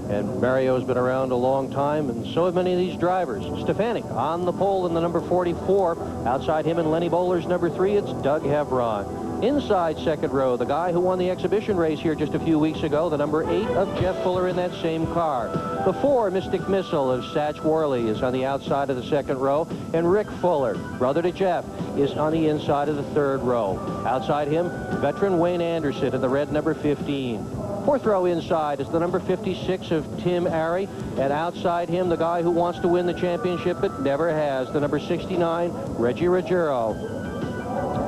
Speaker 1: And Mario's been around a long time, and so have many of these drivers. Stefanik on the pole in the number 44. Outside him in Lenny Bowler's number 3, it's Doug Hevron. Inside second row, the guy who won the exhibition race here just a few weeks ago, the number 8 of Jeff Fuller in that same car. The 4, Mystic Missile of Satch Worley, is on the outside of the second row, and Rick Fuller, brother to Jeff, is on the inside of the third row. Outside him, veteran Wayne Anderson in the red number 15. Fourth row inside is the number 56 of Tim Arey, and outside him, the guy who wants to win the championship but never has, the number 69, Reggie Ruggiero.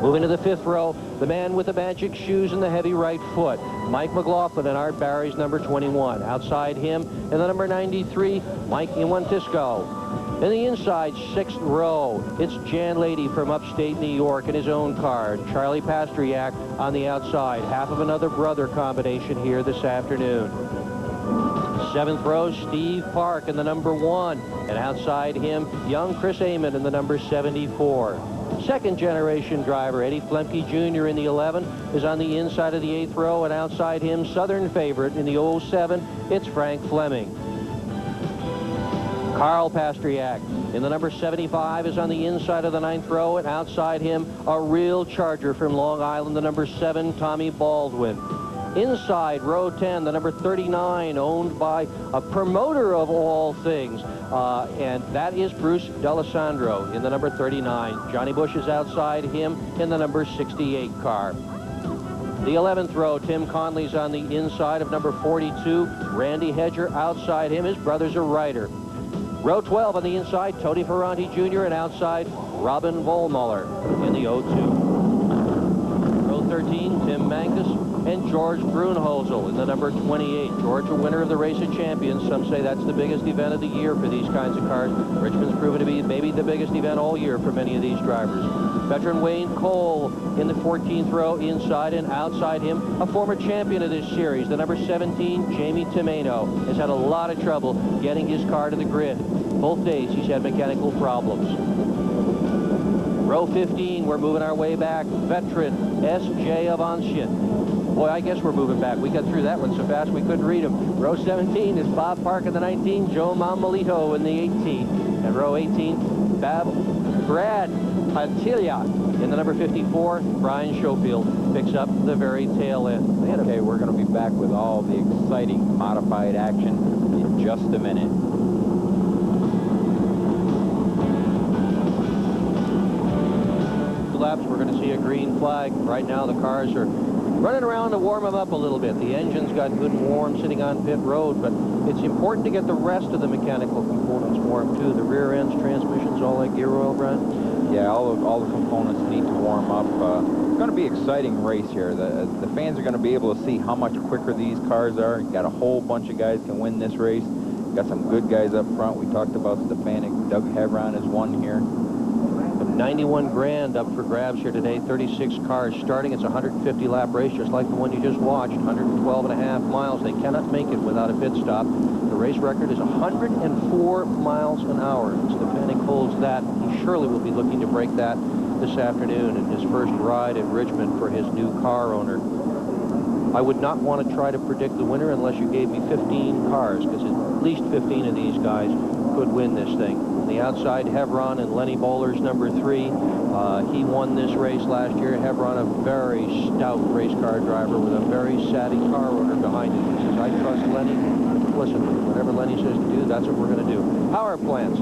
Speaker 1: Moving to the fifth row, the man with the magic shoes and the heavy right foot, Mike McLaughlin and Art Barry's number 21. Outside him, in the number 93, Mike Iwantisco. In the inside sixth row, it's Jan Lady from upstate New York in his own car. Charlie Pastriak on the outside. Half of another brother combination here this afternoon. Seventh row, Steve Park in the number 1. And outside him, young Chris Amon in the number 74. Second generation driver, Eddie Flemke Jr. in the 11 is on the inside of the 8th row. And outside him, Southern favorite in the 07, it's Frank Fleming. Carl Pastriak in the number 75 is on the inside of the 9th row, and outside him, a real charger from Long Island, the number 7, Tommy Baldwin. Inside row 10, the number 39, owned by a promoter of all things, and that is Bruce D'Alessandro in the number 39. Johnny Bush is outside him in the number 68 car. The 11th row, Tim Conley's on the inside of number 42. Randy Hedger outside him. His brother's a rider. Row 12 on the inside, Tony Ferranti Jr., and outside, Robin Vollmuller in the 02. Row 13, Tim Mankus and George Brunholzl in the number 28. George, a winner of the Race of Champions. Some say that's the biggest event of the year for these kinds of cars. Richmond's proven to be maybe the biggest event all year for many of these drivers. Veteran Wayne Cole in the 14th row, inside and outside him, a former champion of this series, the number 17, Jamie Tomeno, has had a lot of trouble getting his car to the grid. Both days he's had mechanical problems. Row 15, we're moving our way back. Veteran S.J. Avancian. Boy, I guess we're moving back. We got through that one so fast we couldn't read them. Row 17 is Bob Park in the 19, Joe Mambolito in the 18. And row 18, Brad Antilia in the number 54. Brian Schofield picks up the very tail end.
Speaker 2: Okay, we're going to be back with all the exciting modified action in just a minute.
Speaker 1: Laps, we're going to see a green flag. Right now the cars are running around to warm them up a little bit. The engine's got good and warm sitting on pit road, but it's important to get the rest of the mechanical components warm too. The rear ends, transmissions, all that gear oil, Brian?
Speaker 2: Yeah, all the components need to warm up. It's going to be an exciting race here. The fans are going to be able to see how much quicker these cars are. You've got a whole bunch of guys can win this race. Got some good guys up front. We talked about Stefanik. Doug Hebron is one here.
Speaker 1: 91 grand up for grabs here today. 36 cars starting. It's a 150 lap race, just like the one you just watched. 112 and a half miles. They cannot make it without a pit stop. The race record is 104 miles an hour. Stefanik holds that. He surely will be looking to break that this afternoon in his first ride at Richmond for his new car owner. I would not want to try to predict the winner unless you gave me 15 cars, because at least 15 of these guys could win this thing. On the outside, Hebron and Lenny Bowler's number 3. He won this race last year. Hebron, a very stout race car driver with a very savvy car owner behind him. He says, I trust Lenny. Listen, whatever Lenny says to do, that's what we're going to do. Power plants.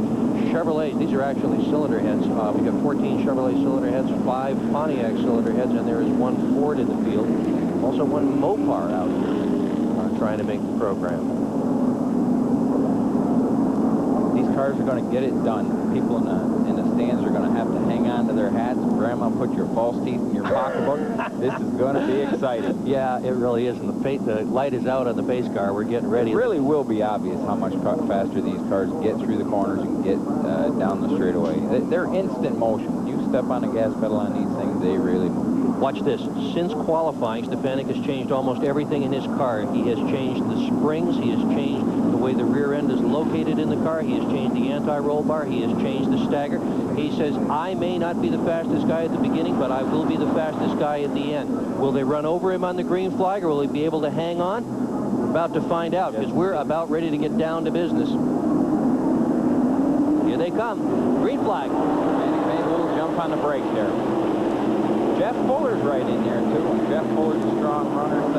Speaker 1: Chevrolet, these are actually cylinder heads. We've got 14 Chevrolet cylinder heads, 5 Pontiac cylinder heads, and there is 1 Ford in the field. Also 1 Mopar out here trying to make the program.
Speaker 2: Cars are going to get it done. People in the stands are going to have to hang on to their hats. Grandma, put your false teeth in your pocketbook. This is going to be exciting.
Speaker 1: Yeah, it really is. And the light is out on the pace car. We're getting ready.
Speaker 2: It really will be obvious how much faster these cars get through the corners and get down the straightaway. They're instant motion. When you step on the gas pedal on these things, they really move.
Speaker 1: Watch this. Since qualifying, Stefanik has changed almost everything in his car. He has changed the springs. He has changed the way the rear end is located in the car. He has changed the anti-roll bar. He has changed the stagger. He says, I may not be the fastest guy at the beginning, but I will be the fastest guy at the end. Will they run over him on the green flag, or will he be able to hang on? We're about to find out, because we're about ready to get down to business. Here they come. Green flag.
Speaker 2: And he made a little jump on the brake there. Jeff Fuller's right in there, too. Jeff Fuller's a strong runner. He's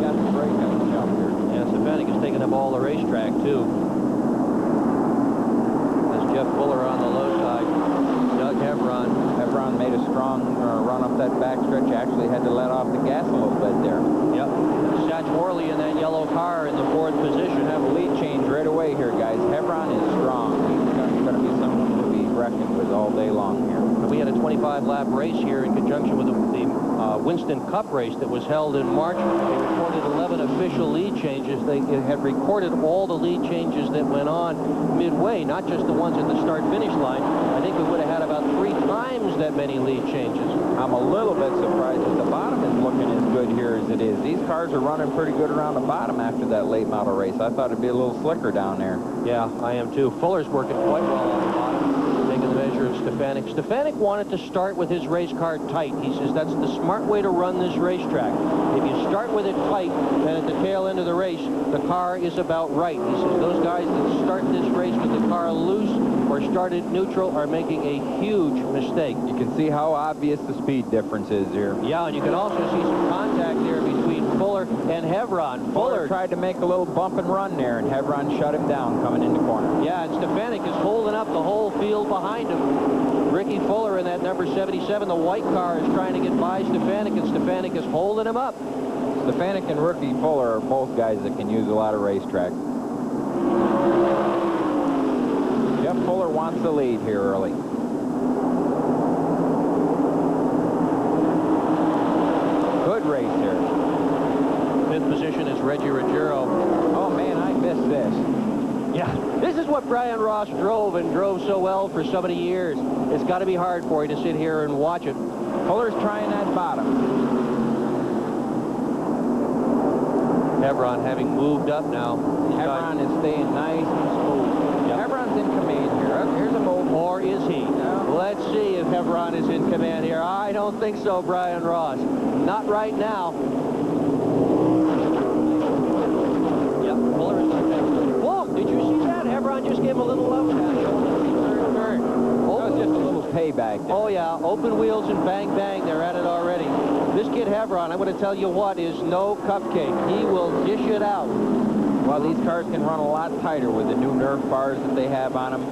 Speaker 2: got the brake on the jump here.
Speaker 1: Yeah, Stefanik is taking up all the racetrack, too. There's Jeff Fuller on the low side. Doug Hebron.
Speaker 2: Hebron made a strong run up that backstretch. Actually had to let off the gas a little bit there.
Speaker 1: Yep. Satch Worley in that yellow car in the 4th position.
Speaker 2: Have a lead change right away here, guys. Hebron is strong. He's going to be someone to be reckoned with all day long here.
Speaker 1: We had a 25-lap race here in conjunction with the Winston Cup race that was held in March. They recorded 11 official lead changes. They had recorded all the lead changes that went on midway, not just the ones at the start-finish line. I think we would have had about 3 times that many lead changes.
Speaker 2: I'm a little bit surprised that the bottom is looking as good here as it is. These cars are running pretty good around the bottom after that late model race. I thought it'd be a little slicker down there.
Speaker 1: Yeah, I am too. Fuller's working quite well on the bottom. Taking the measures of Stefanik. Stefanik wanted to start with his race car tight. He says that's the smart way to run this racetrack. If you start with it tight, then at the tail end of the race, the car is about right. He says those guys that start this race with the car loose or start it neutral are making a huge mistake.
Speaker 2: You can see how obvious the speed difference is here.
Speaker 1: Yeah, and you can also see some contact there between Fuller and Hevron.
Speaker 2: Fuller tried to make a little bump and run there, and Hevron shut him down coming in the corner.
Speaker 1: Yeah, and Stefanik is holding up the whole field behind him. Ricky Fuller in that number 77, the white car, is trying to get by Stefanik, and Stefanik is holding him up.
Speaker 2: Stefanik and Ricky Fuller are both guys that can use a lot of racetrack. Jeff Fuller wants the lead here early. Good race here.
Speaker 1: Fifth position is Reggie Ruggiero.
Speaker 2: Oh, man, I missed this.
Speaker 1: Yeah, this is what Brian Ross drove and drove so well for so many years. It's got to be hard for you to sit here and watch it.
Speaker 2: Fuller's trying that bottom.
Speaker 1: Hevron having moved up now.
Speaker 2: Hevron is staying nice and smooth. Yep. Hevron's in command here. Here's a move.
Speaker 1: Or is he?
Speaker 2: No.
Speaker 1: Let's see if Hevron is in command here. I don't think so, Brian Ross. Not right now. Yep, Fuller is like that. Whoa, did you see that? Hevron just gave him a little love tap. That
Speaker 2: was just a little payback there.
Speaker 1: Oh, yeah, open wheels and bang, bang. They're at it already. This kid Hevron, I'm going to tell you what, is no cupcake. He will dish it out.
Speaker 2: Well, these cars can run a lot tighter with the new Nerf bars that they have on them.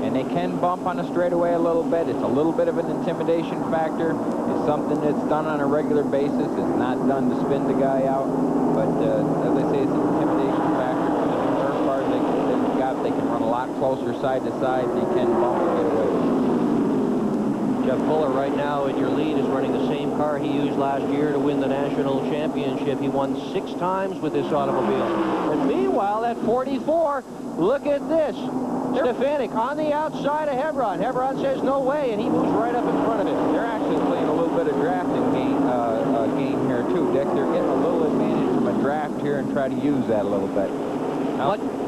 Speaker 2: And they can bump on the straightaway a little bit. It's a little bit of an intimidation factor. It's something that's done on a regular basis. It's not done to spin the guy out. But as I say, it's an intimidation factor. For the new Nerf bars they can run a lot closer side to side. They can bump and get away with it.
Speaker 1: Jeff Fuller right now in your lead is running the same car he used last year to win the national championship. He won 6 times with this automobile. And meanwhile, at 44, look at this. Stefanik on the outside of Hevron. Hevron says no way, and he moves right up in front of it.
Speaker 2: They're actually playing a little bit of drafting game here, too, Dick. They're getting a little advantage from a draft here and try to use that a little bit.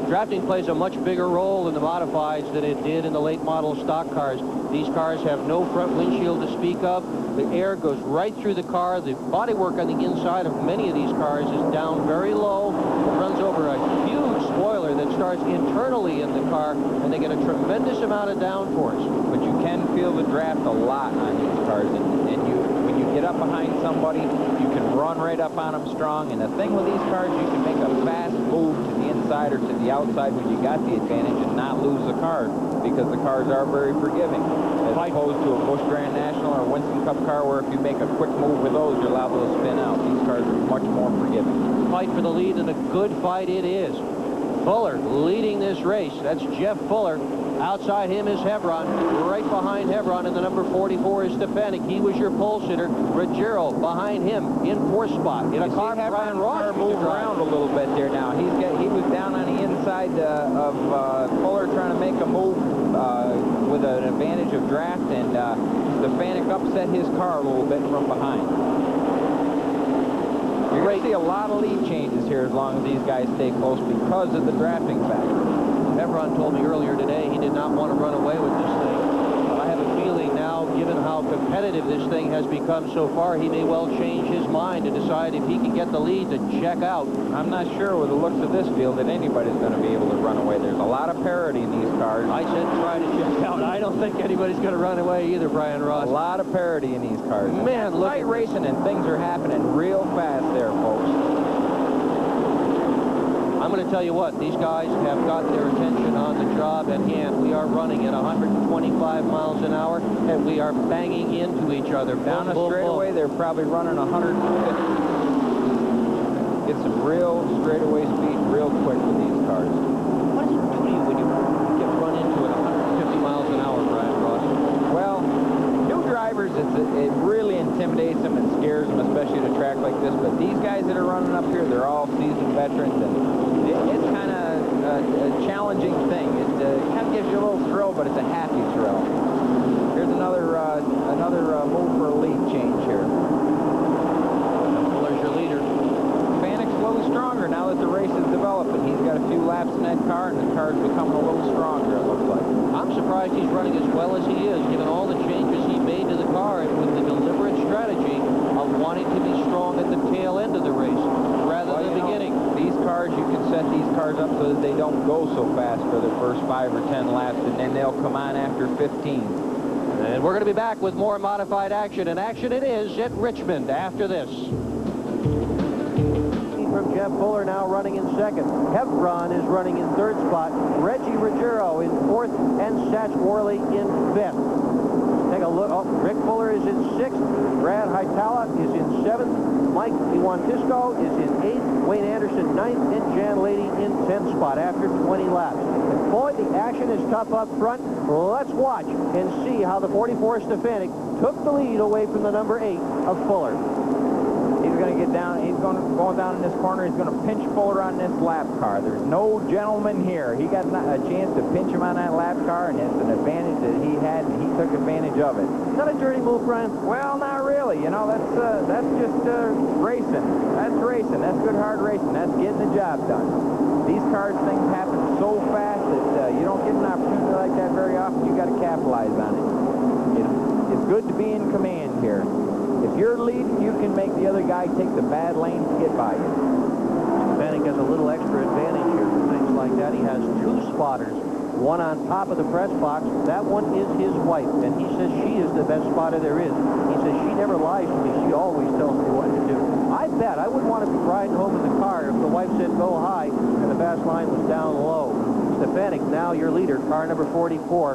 Speaker 1: Drafting plays a much bigger role in the modifieds than it did in the late model stock cars. These cars have no front windshield to speak of. The air goes right through the car. The bodywork on the inside of many of these cars is down very low. It runs over a huge spoiler that starts internally in the car, and they get a tremendous amount of downforce.
Speaker 2: But you can feel the draft a lot on these cars, and when you get up behind somebody, you can run right up on them strong. And the thing with these cars, you can make a fast move to the inside or to the outside when you got the advantage and not lose the car, because the cars are very forgiving, as opposed to a Busch Grand National or Winston Cup car where if you make a quick move with those, you're liable to spin out. These cars are much more forgiving.
Speaker 1: Fight for the lead, and a good fight it is. Fuller leading this race. That's Jeff Fuller. Outside him is Hevron. Right behind Hevron in the number 44 is Stefanik. He was your pole sitter. Ruggiero behind him in 4th spot. In a car, Brian Ross
Speaker 2: move around a little bit there now. He was down on the inside of Fuller trying to make a move with an advantage of draft, and Stefanik upset his car a little bit from behind. You're going to see a lot of lead changes here as long as these guys stay close because of the drafting factor.
Speaker 1: Hevron told me earlier today he did not want to run away with this thing. But I have a feeling now, given how competitive this thing has become so far, he may well change his mind to decide if he can get the lead to check out.
Speaker 2: I'm not sure with the looks of this field that anybody's going to be able to run away. There's a lot of parity in these cars.
Speaker 1: I said try to check out. I don't think anybody's going to run away either, Brian Ross.
Speaker 2: A lot of parity in these cars.
Speaker 1: Man, look at
Speaker 2: racing, and things are happening real fast there, folks.
Speaker 1: I'm going to tell you what, these guys have got their attention on the job at hand. We are running at 125 miles an hour, and we are banging into each other.
Speaker 2: Down the straightaway, they're probably running 150. Get some real straightaway speed real quick with these cars.
Speaker 1: What does it do to you when you get run into at 150 miles an hour, Brian Ross?
Speaker 2: Well, new drivers, it really intimidates them and scares them, especially at a track like this. But these guys that are running up here, they're all seasoned veterans, and it's kind of a challenging thing. It kind of gives you a little thrill, but it's a happy thrill. Here's another move for a lead change here.
Speaker 1: Fuller's your leader.
Speaker 2: Stefanik's a little stronger now that the race is developing. He's got a few laps in that car, and the car's becoming a little stronger, it looks like.
Speaker 1: I'm surprised thinks he's running as well as he is, given all the changes he made to the car and with the deliberate strategy of wanting to be strong at the tail end of the race rather than the beginning.
Speaker 2: These cars, you can set these cars up so that they don't go so fast for the first 5 or 10 laps, and then they'll come on after 15.
Speaker 1: And we're going to be back with more modified action, and action it is at Richmond after this. From Jeff Fuller now running in second. Hevron is running in third spot. Reggie Ruggiero in fourth, and Satch Worley in fifth. Take a look. Oh, Rick Fuller is in sixth. Brad Hietala is in seventh. Mike Iwantisco is in eighth. Wayne Anderson ninth, and Jan Lady in 10th spot after 20 laps. And boy, the action is tough up front. Let's watch and see how the 44 Stefanik took the lead away from the number 8 of Fuller.
Speaker 6: He's going to get down. He's going down in this corner. He's going to pinch Fuller on this lap car. There's no gentleman here. He got a chance to pinch him on that lap car, and it's an advantage that he had, and he took advantage of it.
Speaker 1: Is that a dirty move, Brian?
Speaker 6: Well, not really. You know, that's just racing. That's racing. That's good hard racing. That's getting the job done. These cars, things happen so fast that you don't get an opportunity like that very often. You got to capitalize on it. It's good to be in command here. If you're leading, you can make the other guy take the bad lane to get by you.
Speaker 1: Stefanik has a little extra advantage here for things like that. He has 2 spotters, one on top of the press box. That one is his wife, and he says she is the best spotter there is. He says she never lies to me. She always tells me what to do. I bet I wouldn't want to be riding home in the car if the wife said go high and the fast line was down low. Stefanik, now your leader, car number 44.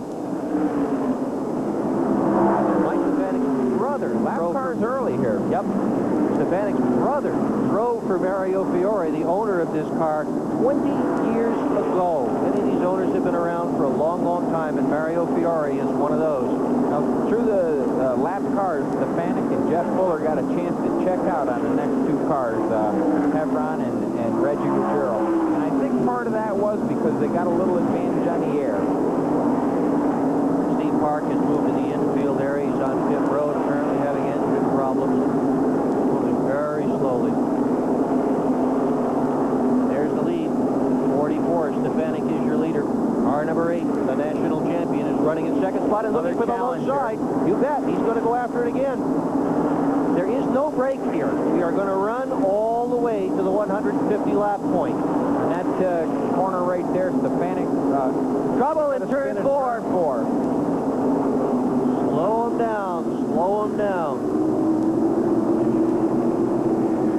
Speaker 6: Lap cars early here.
Speaker 1: Yep. Stefanik's brother drove for Mario Fiore, the owner of this car, 20 years ago. Many of these owners have been around for a long, long time, and Mario Fiore is one of those.
Speaker 6: Now, through the lap cars, Stefanik and Jeff Fuller got a chance to check out on the next 2 cars, Hevron and Reggie Ruggiero. And I think part of that was because they got a little advantage on the air.
Speaker 1: Steve Park has moved to the infield area. He's on pit road, apparently having engine problems. Moving very slowly. There's the lead. 44. Stefanik is your leader. Car number 8, the national champion, is running in second spot and looking for the low side. You bet. He's going to go after it again. There is no break here. We are going to run all the way to the 150-lap point.
Speaker 6: And that corner right there, Stefanik.
Speaker 1: Trouble in turn 4. Slow him down. Slow him down.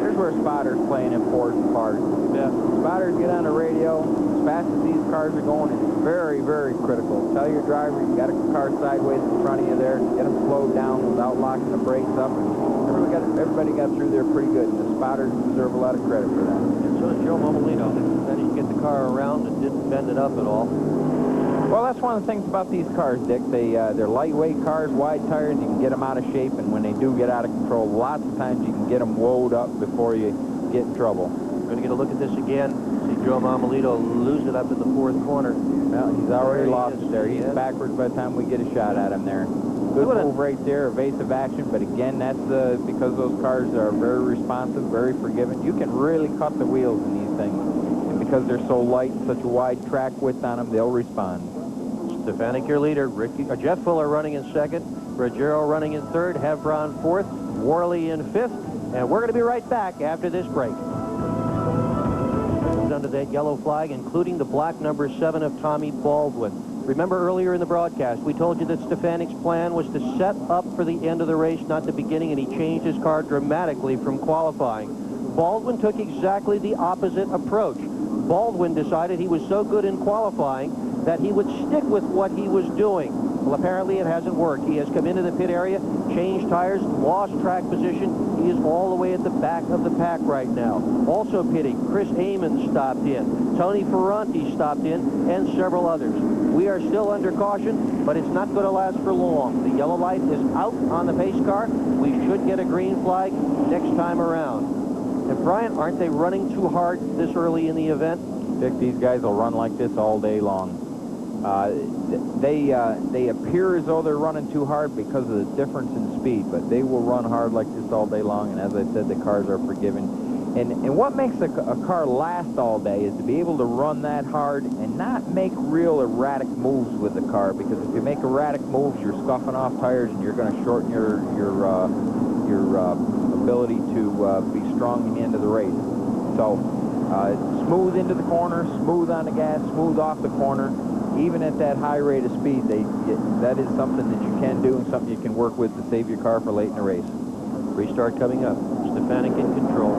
Speaker 6: Here's where spotters play an important part.
Speaker 1: Yeah.
Speaker 6: Spotters get on the radio. As fast as these cars are going, it's very, very critical. Tell your driver you got a car sideways in front of you there. Get them slowed down without locking the brakes up. Everybody got through there pretty good. And the spotters deserve a lot of credit for that.
Speaker 1: And so does Joe Momolino. They managed to get the car around and didn't bend it up at all.
Speaker 6: Well, that's one of the things about these cars, Dick. They're lightweight cars, wide tires. You can get them out of shape, and when they do get out of control, lots of times you can get them woed up before you get in trouble.
Speaker 1: We're going to get a look at this again. See Joe Momolino lose it up in the 4th corner.
Speaker 6: Well, he's already lost it there. He's backwards by the time we get a shot at him there. Good move right there, evasive action, but again, that's because those cars are very responsive, very forgiving. You can really cut the wheels in these things, and because they're so light, such a wide track width on them, they'll respond.
Speaker 1: Stefanik, your leader. Jeff Fuller running in second. Ruggiero running in third. Hevron 4th. Worley in 5th. And we're going to be right back after this break. Under that yellow flag, including the black number 7 of Tommy Baldwin. Remember earlier in the broadcast, we told you that Stefanik's plan was to set up for the end of the race, not the beginning, and he changed his car dramatically from qualifying. Baldwin took exactly the opposite approach. Baldwin decided he was so good in qualifying that he would stick with what he was doing. Well, apparently it hasn't worked. He has come into the pit area, changed tires, lost track position. He is all the way at the back of the pack right now. Also pitting, Chris Amon stopped in, Tony Ferranti stopped in, and several others. We are still under caution, but it's not going to last for long. The yellow light is out on the pace car. We should get a green flag next time around. And Brian, aren't they running too hard this early in the event?
Speaker 6: Dick, these guys will run like this all day long. They appear as though they're running too hard because of the difference in speed, but they will run hard like this all day long, and as I said, the cars are forgiving. And what makes a car last all day is to be able to run that hard and not make real erratic moves with the car, because if you make erratic moves, you're scuffing off tires and you're going to shorten your ability to be strong in the end of the race. So smooth into the corner, smooth on the gas, smooth off the corner. Even at that high rate of speed, that is something that you can do and something you can work with to save your car for late in the race.
Speaker 1: Restart coming up. Stefanik in control.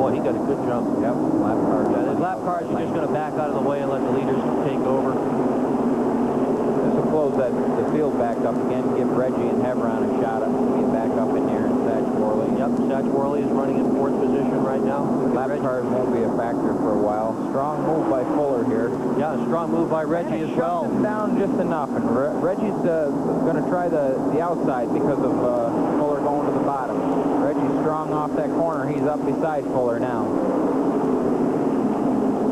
Speaker 1: Boy, he got a good jump.
Speaker 6: Yep, lap car.
Speaker 1: Yeah, the lap cars are just going to back out of the way and let the leaders take over.
Speaker 6: This will close the field back up again, give Reggie and Hebron a shot at get back up in here, and Satch Worley.
Speaker 1: Yep, Satch Worley is running in 4th position right now.
Speaker 6: Lap cars won't be a factor for a while. Strong move by Fuller here.
Speaker 1: Yeah, a strong move by Reggie as well.
Speaker 6: Him down just enough, and Reggie's going to try the outside because of Fuller going to the bottom. Reggie's strong off that corner. He's up beside Fuller now.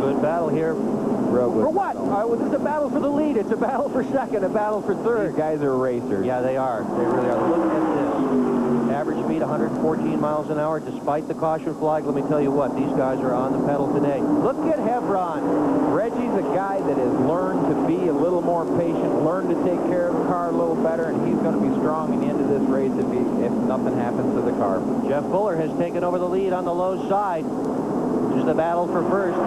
Speaker 1: Good battle here.
Speaker 6: Real good.
Speaker 1: For what? This is a battle for the lead. It's a battle for second, a battle for third.
Speaker 6: These guys are racers.
Speaker 1: Yeah, they are. They really are. Look at this. Average speed 114 miles an hour despite the caution flag. Let me tell you what, these guys are on the pedal today. Look at Hebron.
Speaker 6: Reggie's a guy that has learned to be a little more patient, learned to take care of the car a little better, and he's going to be strong in the end of this race if nothing happens to the car.
Speaker 1: Jeff Fuller has taken over the lead on the low side. This is the battle for first.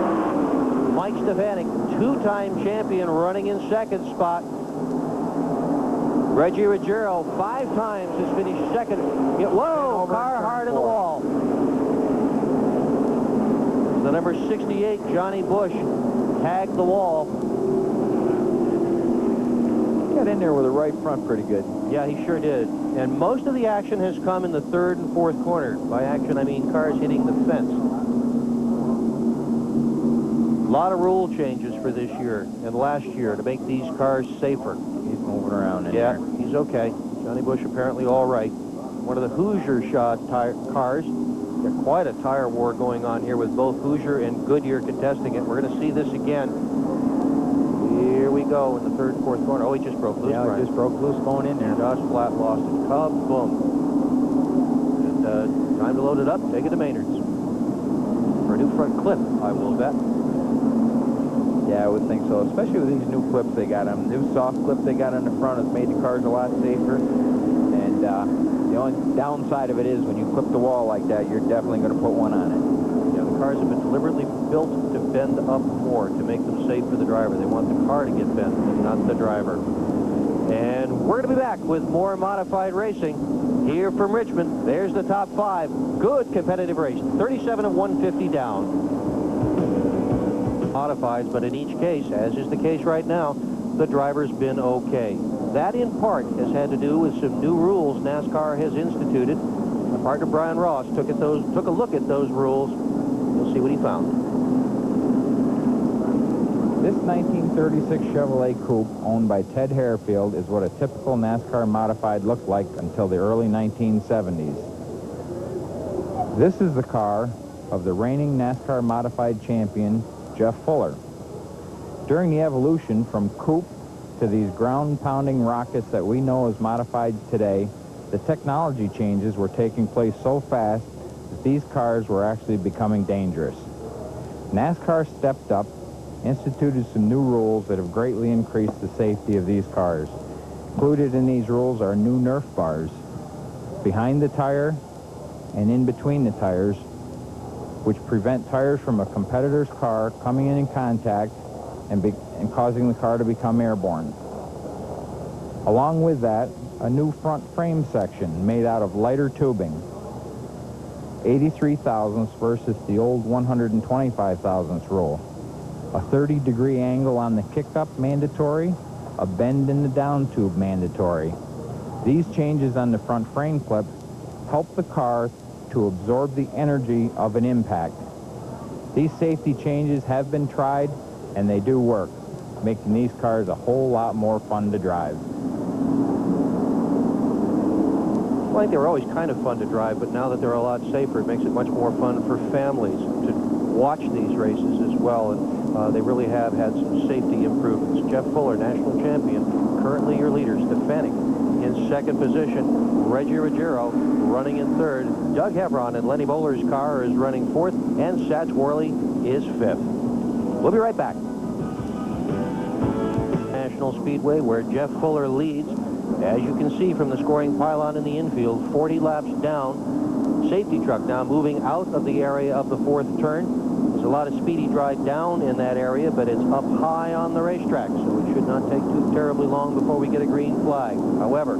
Speaker 1: Mike Stefanik, two-time champion, running in second spot. Reggie Ruggiero, 5 times, has finished second. Whoa, car hard in the wall. The number 68, Johnny Bush, tagged the wall.
Speaker 6: Got in there with the right front pretty good.
Speaker 1: Yeah, he sure did. And most of the action has come in the 3rd and 4th corner. By action, I mean cars hitting the fence. A lot of rule changes for this year and last year to make these cars safer.
Speaker 6: He's moving around in there.
Speaker 1: Yeah, he's okay. Johnny Bush apparently all right. One of the Hoosier cars. Got quite a tire war going on here with both Hoosier and Goodyear contesting it. We're going to see this again. Here we go in the 3rd and 4th corner. Oh, he just broke loose.
Speaker 6: Yeah, he just broke loose going in there.
Speaker 1: Josh Flat lost it. Boom. And time to load it up. Take it to Maynard's. For a new front clip, I will bet.
Speaker 6: Yeah, I would think so, especially with these new clips they got on. New soft clip they got on the front has made the cars a lot safer. And the only downside of it is when you clip the wall like that, you're definitely going to put one on it.
Speaker 1: Yeah, the cars have been deliberately built to bend up more to make them safe for the driver. They want the car to get bent, and not the driver. And we're going to be back with more modified racing here from Richmond. There's the top 5. Good competitive race. 37 of 150 down. Modifieds, but in each case, as is the case right now, the driver's been okay. That in part has had to do with some new rules NASCAR has instituted. My partner Brian Ross took a look at those rules. You'll see what he found.
Speaker 6: This 1936 Chevrolet Coupe owned by Ted Harefield is what a typical NASCAR modified looked like until the early 1970s. This is the car of the reigning NASCAR modified champion, Jeff Fuller. During the evolution from coupe to these ground-pounding rockets that we know as modified today, the technology changes were taking place so fast that these cars were actually becoming dangerous. NASCAR stepped up, instituted some new rules that have greatly increased the safety of these cars. Included in these rules are new Nerf bars behind the tire and in between the tires, which prevent tires from a competitor's car coming in contact and causing the car to become airborne. Along with that, a new front frame section made out of lighter tubing, 83 thousandths versus the old 125 thousandths rule. A 30-degree angle on the kick-up mandatory, a bend in the down tube mandatory. These changes on the front frame clip help the car to absorb the energy of an impact. These safety changes have been tried, and they do work, making these cars a whole lot more fun to drive.
Speaker 1: Well, I think they were always kind of fun to drive, but now that they're a lot safer, it makes it much more fun for families to watch these races as well, and they really have had some safety improvements. Jeff Fuller, national champion, currently your leader, Stefanik in second position. Reggie Ruggiero running in third. Doug Hevron and Lenny Bowler's car is running fourth, and Satch Worley is fifth. We'll be right back. National Speedway, where Jeff Fuller leads. As you can see from the scoring pylon in the infield, 40 laps down. Safety truck now moving out of the area of the fourth turn. There's a lot of speedy dry down in that area, but it's up high on the racetrack, so it should not take too terribly long before we get a green flag. However,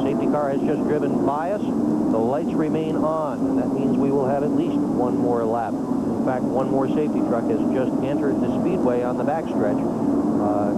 Speaker 1: safety car has just driven by us. The lights remain on, and that means we will have at least one more lap. In fact, one more safety truck has just entered the speedway on the backstretch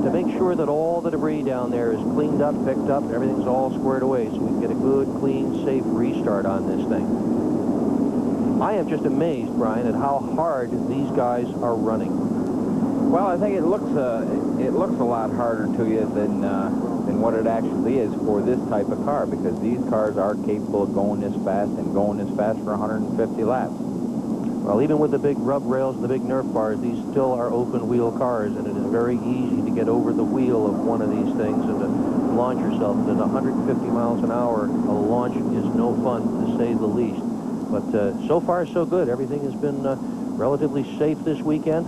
Speaker 1: to make sure that all the debris down there is cleaned up, picked up, and everything's all squared away so we can get a good, clean, safe restart on this thing. I am just amazed, Brian, at how hard these guys are running.
Speaker 6: Well, I think it looks a lot harder to you than what it actually is for this type of car, because these cars are capable of going this fast and going this fast for 150 laps.
Speaker 1: Well, even with the big rub rails and the big Nerf bars, these still are open wheel cars, and it is very easy to get over the wheel of one of these things and to launch yourself. And at 150 miles an hour, a launch is no fun, to say the least. But so far, so good. Everything has been relatively safe this weekend.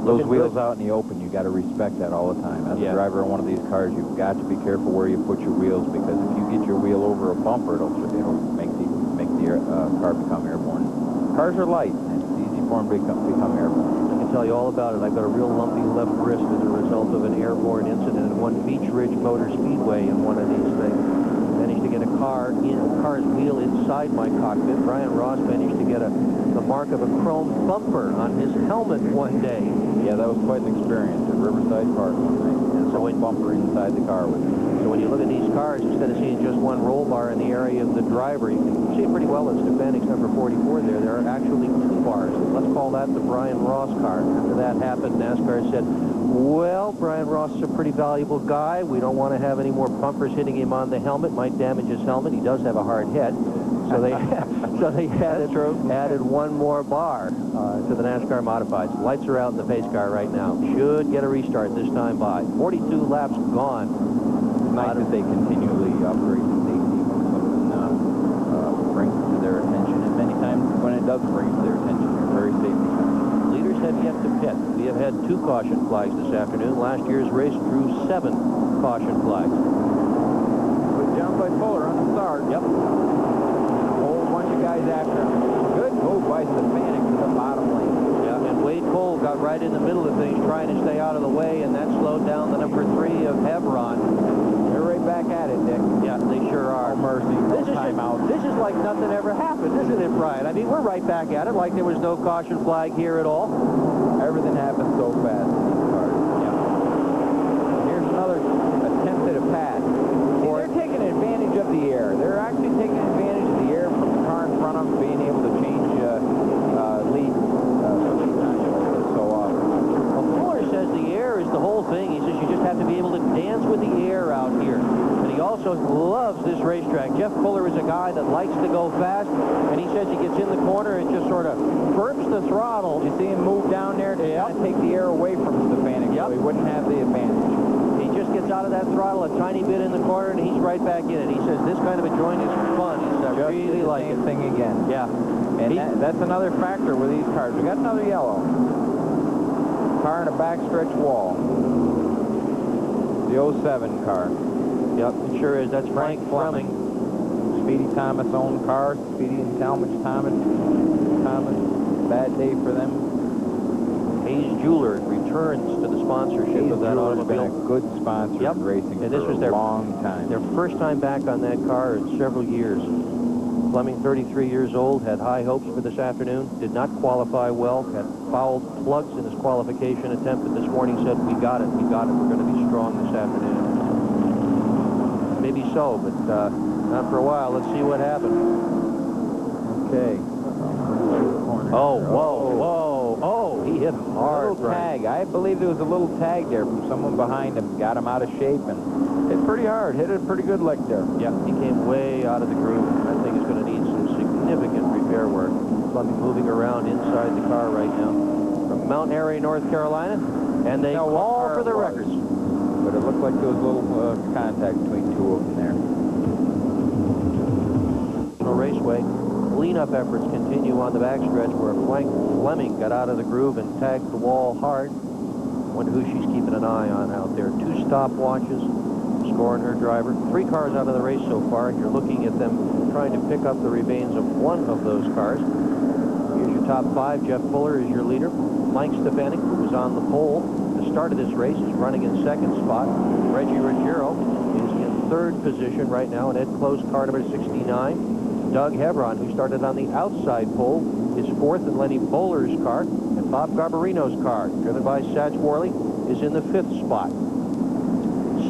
Speaker 6: Those wheels out in the open, you got to respect that all the time. As a driver in one of these cars, you've got to be careful where you put your wheels, because if you get your wheel over a bumper, it'll make the car become airborne. Cars are light, and it's easy for them to become airborne.
Speaker 1: I can tell you all about it. I've got a real lumpy left wrist as a result of an airborne incident at one Beach Ridge Motor Speedway in one of these things. Managed to get a car's wheel inside my cockpit. Brian Ross managed to get the mark of a chrome bumper on his helmet one day.
Speaker 6: Yeah, that was quite an experience at Riverside Park one night. And so a bumper inside the car with me.
Speaker 1: So when you look at these cars, instead of seeing just one roll bar in the area of the driver, you can see pretty well that Stefanik's number 44 there. There are actually two bars. Let's call that the Brian Ross car. After that happened, NASCAR said, well, Brian Ross is a pretty valuable guy. We don't want to have any more bumpers hitting him on the helmet. Might damage his helmet. He does have a hard head. So they added one more bar to the NASCAR Modifieds. Lights are out in the pace car right now. Should get a restart this time by. 42 laps gone.
Speaker 6: It's nice that they continually upgrade the safety when something brings it to their attention. And many times when it does bring it to their attention, they're very safety conscious.
Speaker 1: Leaders have yet to pit. We have had 2 caution flags this afternoon. Last year's race drew 7 caution flags.
Speaker 6: Good jump by Fuller on the start.
Speaker 1: Yep.
Speaker 6: Guys after him. Good move by Stefanik to the bottom lane.
Speaker 1: Yeah, and Wade Cole got right in the middle of things, trying to stay out of the way, and that slowed down the number 3 of Hevron.
Speaker 6: They're right back at it, Dick.
Speaker 1: Yeah, they sure are.
Speaker 6: Oh, mercy.
Speaker 1: This is like nothing ever happened, isn't it, Brian? I mean, we're right back at it, like there was no caution flag here at all.
Speaker 6: Everything happens so fast in these cars. Yeah. Here's another attempt at a pass. See, they're taking advantage of the air. They're actually taking advantage of the air from the car in front of them, being able to change lead so often.
Speaker 1: Well, Fuller says the air is the whole thing. He says you just have to be able to dance with the air out here. And he also loves this racetrack. Jeff Fuller is a guy that likes to go fast, and he says he gets in the corner and just sort of burps the throttle.
Speaker 6: You see him move down there to kind of take the air away from Stefanik, so he wouldn't have the advantage.
Speaker 1: He just gets out of that throttle a tiny bit in the corner, and he's right back in it. He says this kind of a joint is fun. I really like it.
Speaker 6: Same thing again.
Speaker 1: Yeah.
Speaker 6: And that's another factor with these cars. We got another yellow. Car in a backstretch wall. The 07 car.
Speaker 1: Yep, it sure is. That's Frank Fleming.
Speaker 6: Speedy Thomas owned car. Speedy and Talmadge Thomas. Bad day for them.
Speaker 1: Hayes Jeweler returns to the sponsorship of that automobile.
Speaker 6: Been a good sponsor in racing
Speaker 1: and this was their
Speaker 6: long time.
Speaker 1: Their first time back on that car in several years. Fleming, 33 years old, had high hopes for this afternoon. Did not qualify well. Had fouled plugs in his qualification attempt, but this morning said, we got it. We're going to be strong this afternoon. Maybe so, but not for a while. Let's see what happens.
Speaker 6: Okay.
Speaker 1: Oh, whoa. Oh, he hit hard.
Speaker 6: A little tag. I believe there was a little tag there from someone behind him. Got him out of shape and hit pretty hard. Hit a pretty good lick there.
Speaker 1: Yeah, he came way out of the groove. That thing is going to need some significant repair work. Fleming moving around inside the car right now from Mount Airy, North Carolina, and they call for the records.
Speaker 6: but it looked like there was a little contact between two of them there.
Speaker 1: Raceway. Cleanup efforts continue on the backstretch where Fleming got out of the groove and tagged the wall hard. Wonder who she's keeping an eye on out there. 2 stopwatches scoring her driver. 3 cars out of the race so far. You're looking at them trying to pick up the remains of one of those cars. Here's your top 5. Jeff Fuller is your leader. Mike Stefanik, who was on the pole at the start of this race, is running in 2nd spot. Reggie Ruggiero is in 3rd position right now in Ed Close car number 69. Doug Hebron, who started on the outside pole, is 4th in Lenny Bowler's car, and Bob Garbarino's car, driven by Satch Worley, is in the 5th spot.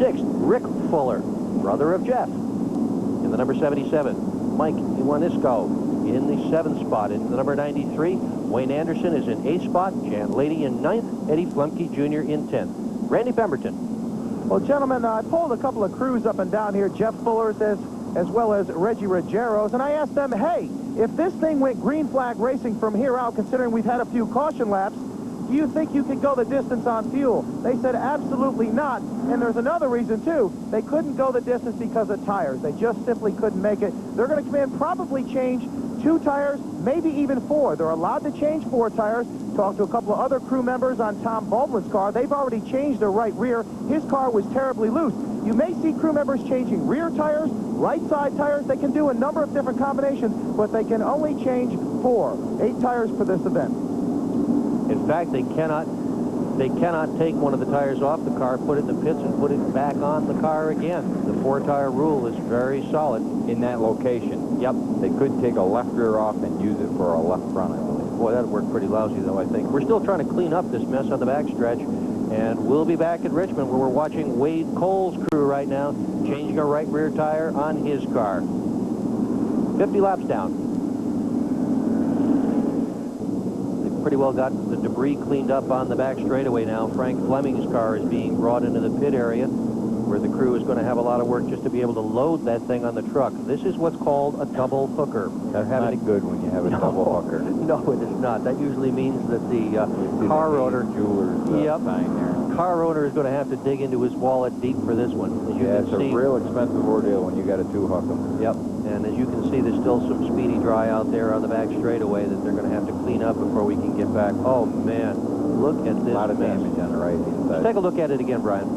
Speaker 1: 6th, Rick Fuller, brother of Jeff, in the number 77. Mike Iwanisco in the 7th spot. In the number 93, Wayne Anderson is in 8th spot, Jan Lady in 9th, Eddie Flemke Jr. in 10th. Randy Pemberton.
Speaker 3: Well, gentlemen, I pulled a couple of crews up and down here. Jeff Fuller says, as well as Reggie Ruggiero's, and I asked them, hey, if this thing went green flag racing from here out, considering we've had a few caution laps, do you think you could go the distance on fuel? They said absolutely not, and there's another reason too. They couldn't go the distance because of tires. They just simply couldn't make it. They're going to come in, probably change 2 tires, maybe even 4. They're allowed to change 4 tires. Talked to a couple of other crew members on Tom Baldwin's car. They've already changed their right rear. His car was terribly loose. You may see crew members changing rear tires, right side tires. They can do a number of different combinations, but they can only change 8 tires for this event.
Speaker 1: In fact, they cannot take one of the tires off the car, put it in the pits, and put it back on the car again. The 4-tire rule is very solid
Speaker 6: In that location.
Speaker 1: Yep.
Speaker 6: They could take a left rear off and use it for a left front, I believe.
Speaker 1: Boy, that'd work pretty lousy, though, I think. We're still trying to clean up this mess on the backstretch, and we'll be back at Richmond, where we're watching Wade Cole's crew right now, changing a right rear tire on his car. 50 laps down. They've pretty well got the debris cleaned up on the back straightaway now. Frank Fleming's car is being brought into the pit area, where the crew is going to have a lot of work just to be able to load that thing on the truck. This is what's called a double hooker.
Speaker 6: That's not good when you have a double hooker.
Speaker 1: No, it is not. That usually means that the car owner,
Speaker 6: sign there.
Speaker 1: car owner is going to have to dig into his wallet deep for this one. As you
Speaker 6: Yeah,
Speaker 1: can
Speaker 6: it's
Speaker 1: see,
Speaker 6: a real expensive ordeal when you got a 2-hooker.
Speaker 1: Yep, and as you can see, there's still some speedy dry out there on the back straightaway that they're going to have to clean up before we can get back. Oh man, look at this.
Speaker 6: A lot of damage on the right-hand side.
Speaker 1: Let's take a look at it again, Brian.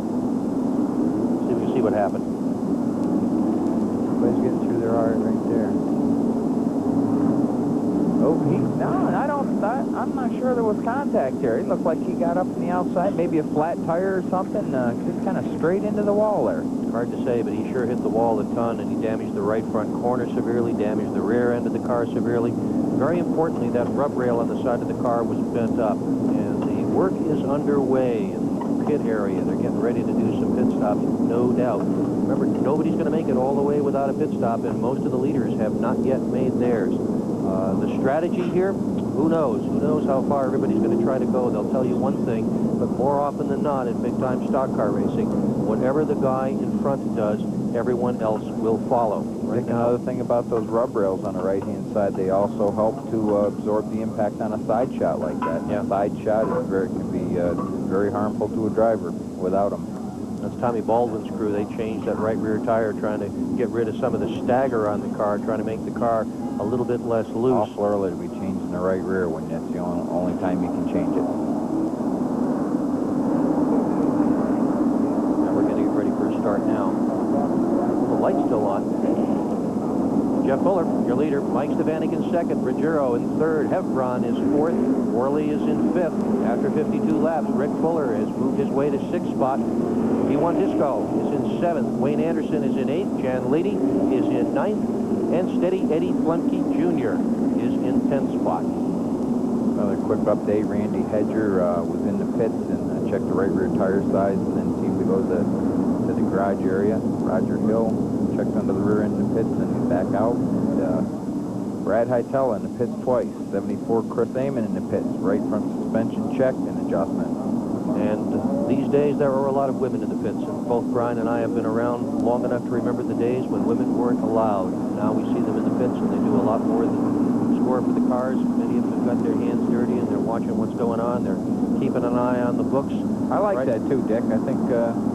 Speaker 1: See if you see what happened.
Speaker 6: Everybody's getting through their art right there. Oh, I'm not sure there was contact there. It looked like he got up on the outside, maybe a flat tire or something, just kind of straight into the wall there.
Speaker 1: Hard to say, but he sure hit the wall a ton, and he damaged the right front corner severely, damaged the rear end of the car severely. Very importantly, that rub rail on the side of the car was bent up, and the work is underway in the pit area. They're getting ready to do some pit stops, no doubt. Remember, nobody's going to make it all the way without a pit stop, and most of the leaders have not yet made theirs. The strategy here, who knows? Who knows how far everybody's going to try to go? They'll tell you one thing, but more often than not in big-time stock car racing, whatever the guy in front does, everyone else will follow.
Speaker 6: Right now, another thing about those rub rails on the right-hand side, they also help to absorb the impact on a side shot like that.
Speaker 1: Yeah.
Speaker 6: A side shot can be very harmful to a driver without them.
Speaker 1: That's Tommy Baldwin's crew. They changed that right rear tire, trying to get rid of some of the stagger on the car, trying to make the car a little bit less loose.
Speaker 6: Awful early to be changing the right rear when that's the only time you can change it.
Speaker 1: Now we're going to get ready for a start now. The light's still on. Jeff Fuller, your leader. Mike Stefanik in 2nd. Ruggiero in 3rd. Hebron is 4th. Worley is in 5th. After 52 laps, Rick Fuller has moved his way to 6th spot. P1 Disco is in 7th. Wayne Anderson is in 8th. Jan Lady is in 9th. And Steady Eddie Flemke Jr. is in 10th spot.
Speaker 6: Another quick update, Randy Hedger was in the pits and checked the right rear tire size and then seemed to go to the garage area. Roger Hill checked under the rear end of the pits and back out. And, Brad Hytella in the pits twice. 74 Chris Amon in the pits. Right front suspension checked and adjustment.
Speaker 1: And these days there are a lot of women in the pits. And both Brian and I have been around long enough to remember the days when women weren't allowed. Now we see them in the pits and they do a lot more than score for the cars. Many of them have got their hands dirty and they're watching what's going on. They're keeping an eye on the books.
Speaker 6: I like that too, Dick. I think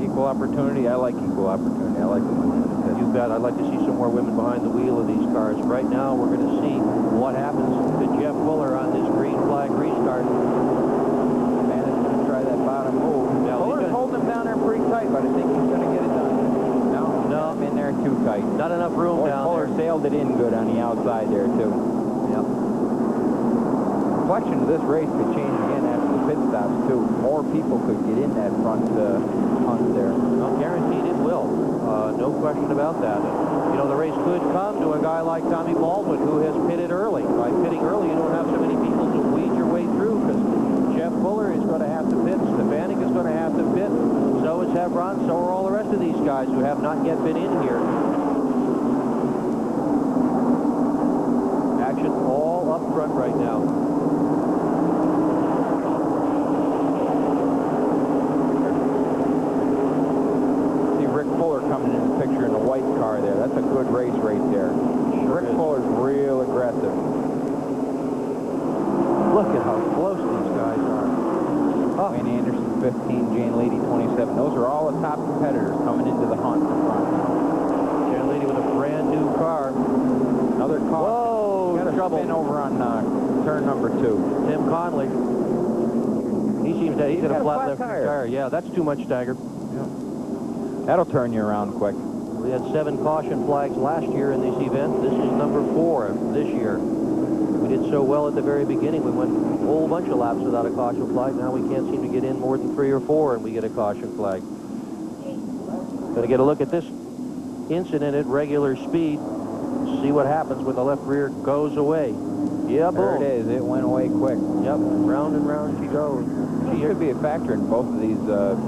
Speaker 6: equal opportunity. I like equal opportunity. I like the women.
Speaker 1: You bet. I'd like to see some more women behind the wheel of these cars. Right now, we're going to see what happens to Jeff Fuller on this green flag restart.
Speaker 6: Managed to try that bottom move.
Speaker 1: Now,
Speaker 6: Fuller's holding him down there pretty tight, but I think he's going to get it done. No, I'm in there too tight.
Speaker 1: Not enough room down
Speaker 6: Fuller
Speaker 1: there.
Speaker 6: sailed it in good on the outside there, too.
Speaker 1: Yep.
Speaker 6: Complexion of this race could change again after the pit stops, too. More people could get in that front hunt there.
Speaker 1: Well, guaranteed it will. No question about that. You know, the race could come to a guy like Tommy Baldwin, who has pitted early. By pitting early, you don't have so many people to weed your way through, because Jeff Fuller is going to have to pit. Stefanik is going to have to pit. So is Hebron. So are all the rest of these guys who have not yet been in here. Action all up front right now.
Speaker 6: Coming in the picture in the white car there. That's a good race right there. Rick Fuller's real aggressive.
Speaker 1: Look at how close these guys are.
Speaker 6: Oh. Wayne Anderson 15, Jane Lady 27. Those are all the top competitors coming into the hunt.
Speaker 1: Jane Lady with a brand new car.
Speaker 6: Another car.
Speaker 1: Whoa,
Speaker 6: got a
Speaker 1: trouble.
Speaker 6: spin over on turn number 2.
Speaker 1: Tim Conley. He seems that he's going to flat left tire. Yeah, that's too much stagger.
Speaker 6: That'll turn you around quick.
Speaker 1: We had 7 caution flags last year in this event. This is number 4 this year. We did so well at the very beginning. We went a whole bunch of laps without a caution flag. Now we can't seem to get in more than 3 or 4, and we get a caution flag. Going to get a look at this incident at regular speed. See what happens when the left rear goes away. Yeah,
Speaker 6: there it is. It went away quick.
Speaker 1: Yep, round and round she goes.
Speaker 6: She could be a factor in both of these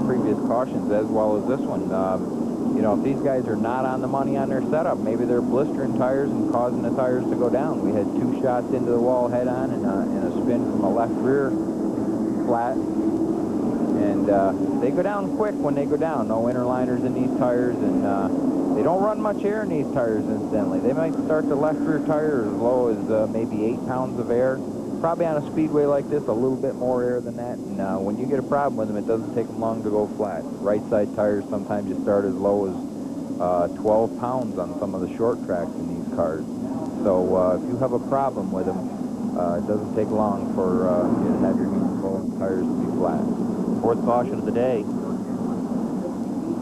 Speaker 6: previous cautions as well as this one. You know, if these guys are not on the money on their setup, maybe they're blistering tires and causing the tires to go down. We had 2 shots into the wall head-on and a spin from a left rear flat. And they go down quick when they go down. No interliners in these tires, and they don't run much air in these tires, incidentally. They might start the left rear tire as low as maybe 8 pounds of air. Probably on a speedway like this, a little bit more air than that. And when you get a problem with them, it doesn't take them long to go flat. Right side tires, sometimes you start as low as 12 pounds on some of the short tracks in these cars. So if you have a problem with them, it doesn't take long for you to have your heat full and tires to be flat.
Speaker 1: 4th caution of the day.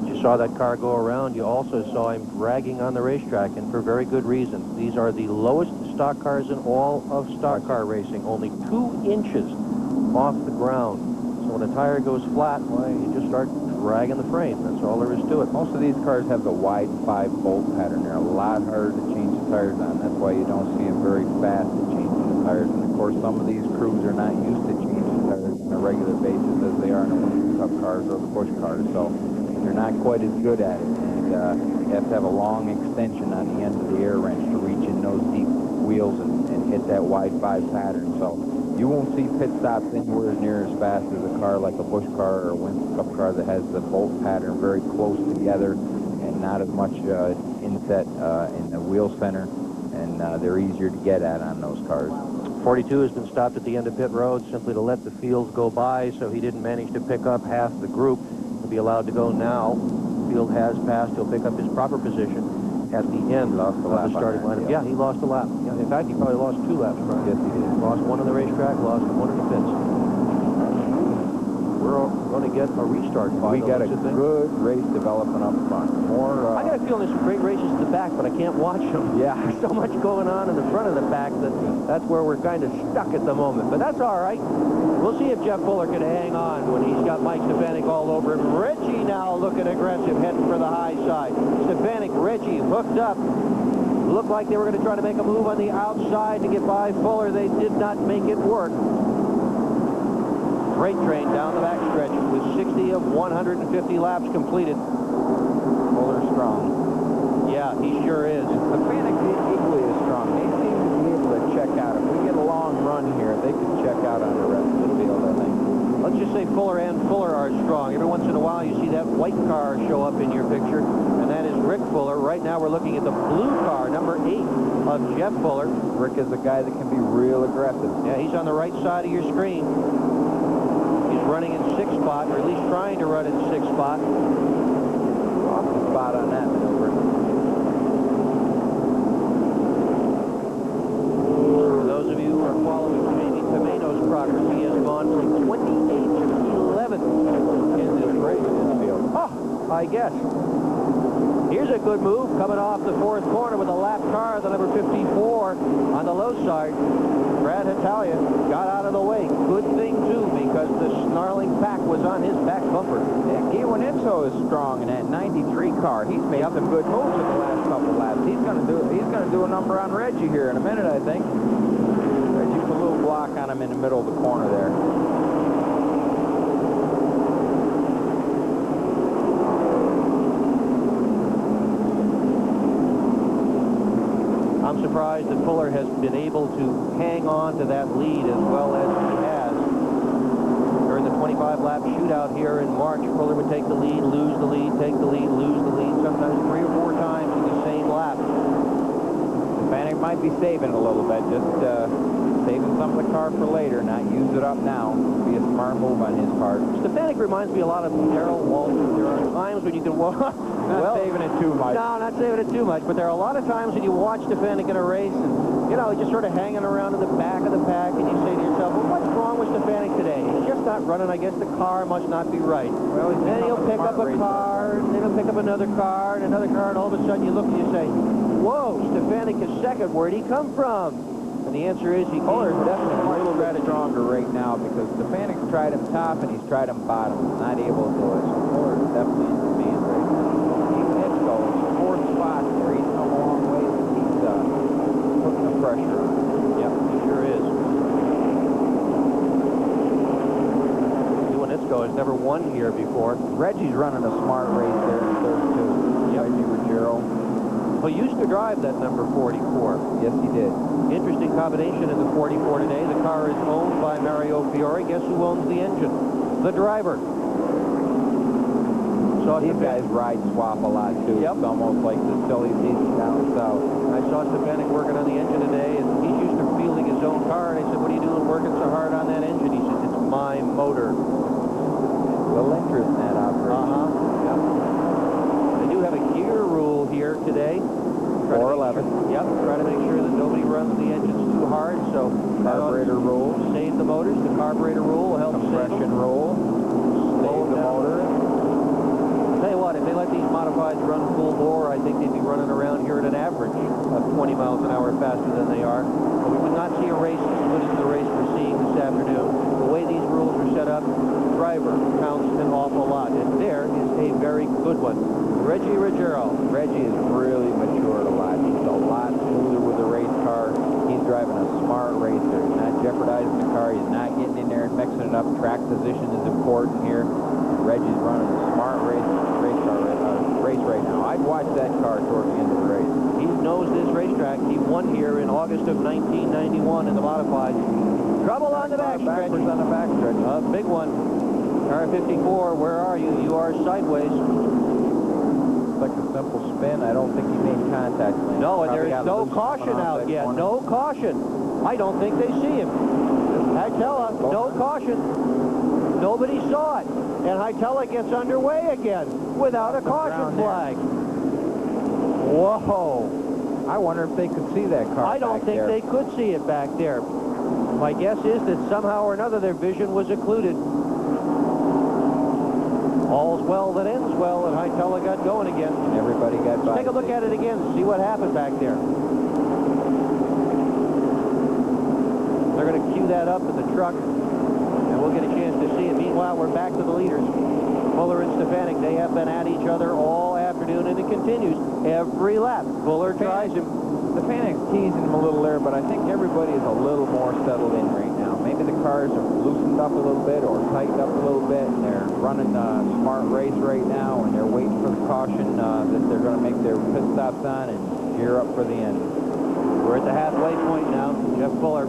Speaker 1: You saw that car go around. You also saw him dragging on the racetrack, and for very good reason. These are the lowest stock cars in all of stock car racing, only 2 inches off the ground. So when a tire goes flat, well, you just start dragging the frame. That's all there is to it.
Speaker 6: Most of these cars have the wide 5-bolt pattern. They're a lot harder to change the tires on. That's why you don't see them very fast at changing the tires. And of course, some of these crews are not used to changing tires on a regular basis as they are in the Winter Cup cars or the Busch cars. So they're not quite as good at it. And you have to have a long extension on the end of the air wrench to reach in those deep wheels and hit that wide 5 pattern. So you won't see pit stops anywhere near as fast as a car like a Busch car or a Winter Cup car that has the bolt pattern very close together and not as much inset in the wheel center, and they're easier to get at on those cars.
Speaker 1: 42 has been stopped at the end of pit road simply to let the field go by, so he didn't manage to pick up half the group. He'll be allowed to go now. The field has passed. He'll pick up his proper position at the end of the starting lineup. Yeah, he lost a lap. Yeah, in fact, he probably lost 2 laps. Right?
Speaker 6: Yes, he did.
Speaker 1: Lost 1 on the racetrack, lost 1 in the pits. We're going to get a restart.
Speaker 6: We got a good race developing up front. More.
Speaker 1: I got a feeling there's some great races in the back, but I can't watch them.
Speaker 6: Yeah.
Speaker 1: There's so much going on in the front of the pack that's where we're kind of stuck at the moment. But that's all right. We'll see if Jeff Fuller can hang on when he's got Mike Stefanik all over him. Reggie now looking aggressive, heading for the high side. Stefanik, Reggie hooked up. Looked like they were going to try to make a move on the outside to get by Fuller. They did not make it work. Freight train down the backstretch with 60 of 150 laps completed.
Speaker 6: Fuller's strong.
Speaker 1: Yeah, he sure is.
Speaker 6: Stefanik equally as strong. They seem to be able to check out. If we get a long run here, they could check out on the rest of the field, I think.
Speaker 1: Let's just say Fuller and Fuller are strong. Every once in a while you see that white car show up in your picture, and that is Rick Fuller. Right now we're looking at the blue car, number 8 of Jeff Fuller.
Speaker 6: Rick is a guy that can be real aggressive.
Speaker 1: Yeah, he's on the right side of your screen. He's running in 6th spot, or at least trying to run in 6th spot.
Speaker 6: Off the spot on that maneuver.
Speaker 1: For those of you who are following Jamie Tomato's progress, he has gone from 28th to 11th in this race. Oh, I guess. Here's a good move coming off the 4th corner with a lap car, the number 54 on the low side. Brad Hitalia got out of the way. Good thing, too, because the snarling pack was on his back bumper.
Speaker 6: Yeah, Guido Enzo is strong in that 93 car. He's made some good moves in the last couple laps. He's going to do a number on Reggie here in a minute, I think. Reggie put a little block on him in the middle of the corner there.
Speaker 1: I'm surprised that Fuller has been able to hang on to that lead as well as he has. During the 25-lap shootout here in March, Fuller would take the lead, lose the lead, take the lead, lose the lead, sometimes 3 or 4 times in the same lap.
Speaker 6: Stefanik might be saving a little bit, just saving some of the car for later, not use it up now. Be a smart move on his part.
Speaker 1: Stefanik reminds me a lot of Darrell Walton. There are times when you can walk.
Speaker 6: Not saving it too much.
Speaker 1: No, not saving it too much, but there are a lot of times when you watch Stefanik in a race and, you know, just sort of hanging around in the back of the pack, and you say to yourself, well, what's wrong with Stefanik today? He's just not running. I guess the car must not be right.
Speaker 6: Well,
Speaker 1: then he'll pick up a car, and then he'll pick up another car, and another car, and all of a sudden you look and you say, whoa, Stefanik is second. Where'd he come from? And the answer is he
Speaker 6: Fuller's definitely a little bit stronger right now because Stefanik's tried him top and he's tried him bottom. Not able to do it. So Fuller's definitely in command right now. Even Itsko is 4th spot there. He's come a long way. He's putting the pressure on.
Speaker 1: Yep, he sure is. Itsko has never won here before.
Speaker 6: Reggie's running a smart race there in 3rd, too.
Speaker 1: Yep.
Speaker 6: Reggie Ruggiero.
Speaker 1: He used to drive that number 44.
Speaker 6: Yes, he did.
Speaker 1: Interesting combination in the 44 today. The car is owned by Mario Fiore. Guess who owns the engine? The driver. So
Speaker 6: these guys ride swap a lot, too.
Speaker 1: Yep.
Speaker 6: It's almost like the silly season down south.
Speaker 1: I saw Stefanik working on the engine today, and he's used to fielding his own car. And I said, what are you doing working so hard on that engine? He says, it's my motor.
Speaker 6: A little interest in that operation.
Speaker 1: Yep. They do have a gear rule here today.
Speaker 6: 411.
Speaker 1: Yep, try to make sure that nobody runs the engines too hard. So
Speaker 6: carburetor rule.
Speaker 1: Save the motors. The carburetor rule will help
Speaker 6: compression rule. Save the motor.
Speaker 1: Tell you what, if they let these modifieds run full bore, I think they'd be running around here at an average of 20 miles an hour faster than they are. But we would not see a race as good as the race we're seeing this afternoon. The way these rules are set up, driver counts an awful lot. And there is a very good one. Reggie Ruggiero.
Speaker 6: Reggie has really matured a lot. He's a lot smoother with the race car. He's driving a smart racer. He's not jeopardizing the car. He's not getting in there and mixing it up. Track position is important here. Reggie's running a smart race right now. I'd watch that car towards the end of the race.
Speaker 1: He knows this racetrack. He won here in August of 1991 in the modified. Trouble on the backstretch.
Speaker 6: Backwards on the backstretch.
Speaker 1: A big one. Car 54, where are you? You are sideways.
Speaker 6: Like a simple spin. I don't think he made contact.
Speaker 1: No, and there is no caution out yet. No caution. I don't think they see him. Hitella, no caution. Nobody saw it. And Hitella gets underway again without a caution flag. Whoa.
Speaker 6: I wonder if they could see that car.
Speaker 1: I don't think they could see it back there. My guess is that somehow or another their vision was occluded. All's well that ends well, and Hitella got going again.
Speaker 6: And everybody got by.
Speaker 1: Take a look at it again, see what happened back there. They're going to cue that up in the truck, and we'll get a chance to see it. Meanwhile, we're back to the leaders. Fuller and Stefanik, they have been at each other all afternoon, and it continues every lap. Fuller tries him.
Speaker 6: Stefanik's teasing him a little there, but I think everybody is a little more settled in right now. Maybe the cars are loosened up a little bit or tightened up a little bit, and they're running a smart race right now, and they're waiting for the caution that they're going to make their pit stops on and gear up for the end.
Speaker 1: We're at the halfway point now. Jeff Fuller,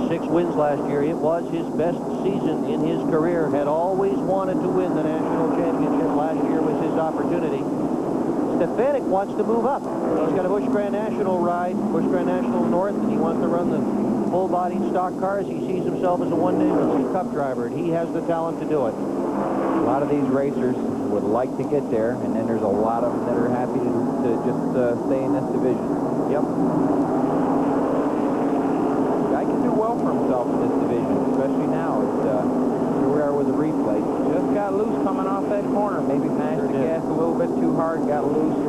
Speaker 1: 6 wins last year. It was his best season in his career. Had always wanted to win the national championship. Last year was his opportunity. Stefanik wants to move up. He's got a Busch Grand National ride, Busch Grand National North, and he wants to run the full-bodied stock cars. He sees himself as a one-nation Cup driver, and he has the talent to do it.
Speaker 6: A lot of these racers would like to get there, and then there's a lot of them that are happy to just stay in this division.
Speaker 1: Yep.
Speaker 6: Guy can do well for himself in this division, especially now. Here we are with the replay. Just got loose coming off that corner. Maybe mashed the gas a little bit too hard, got loose.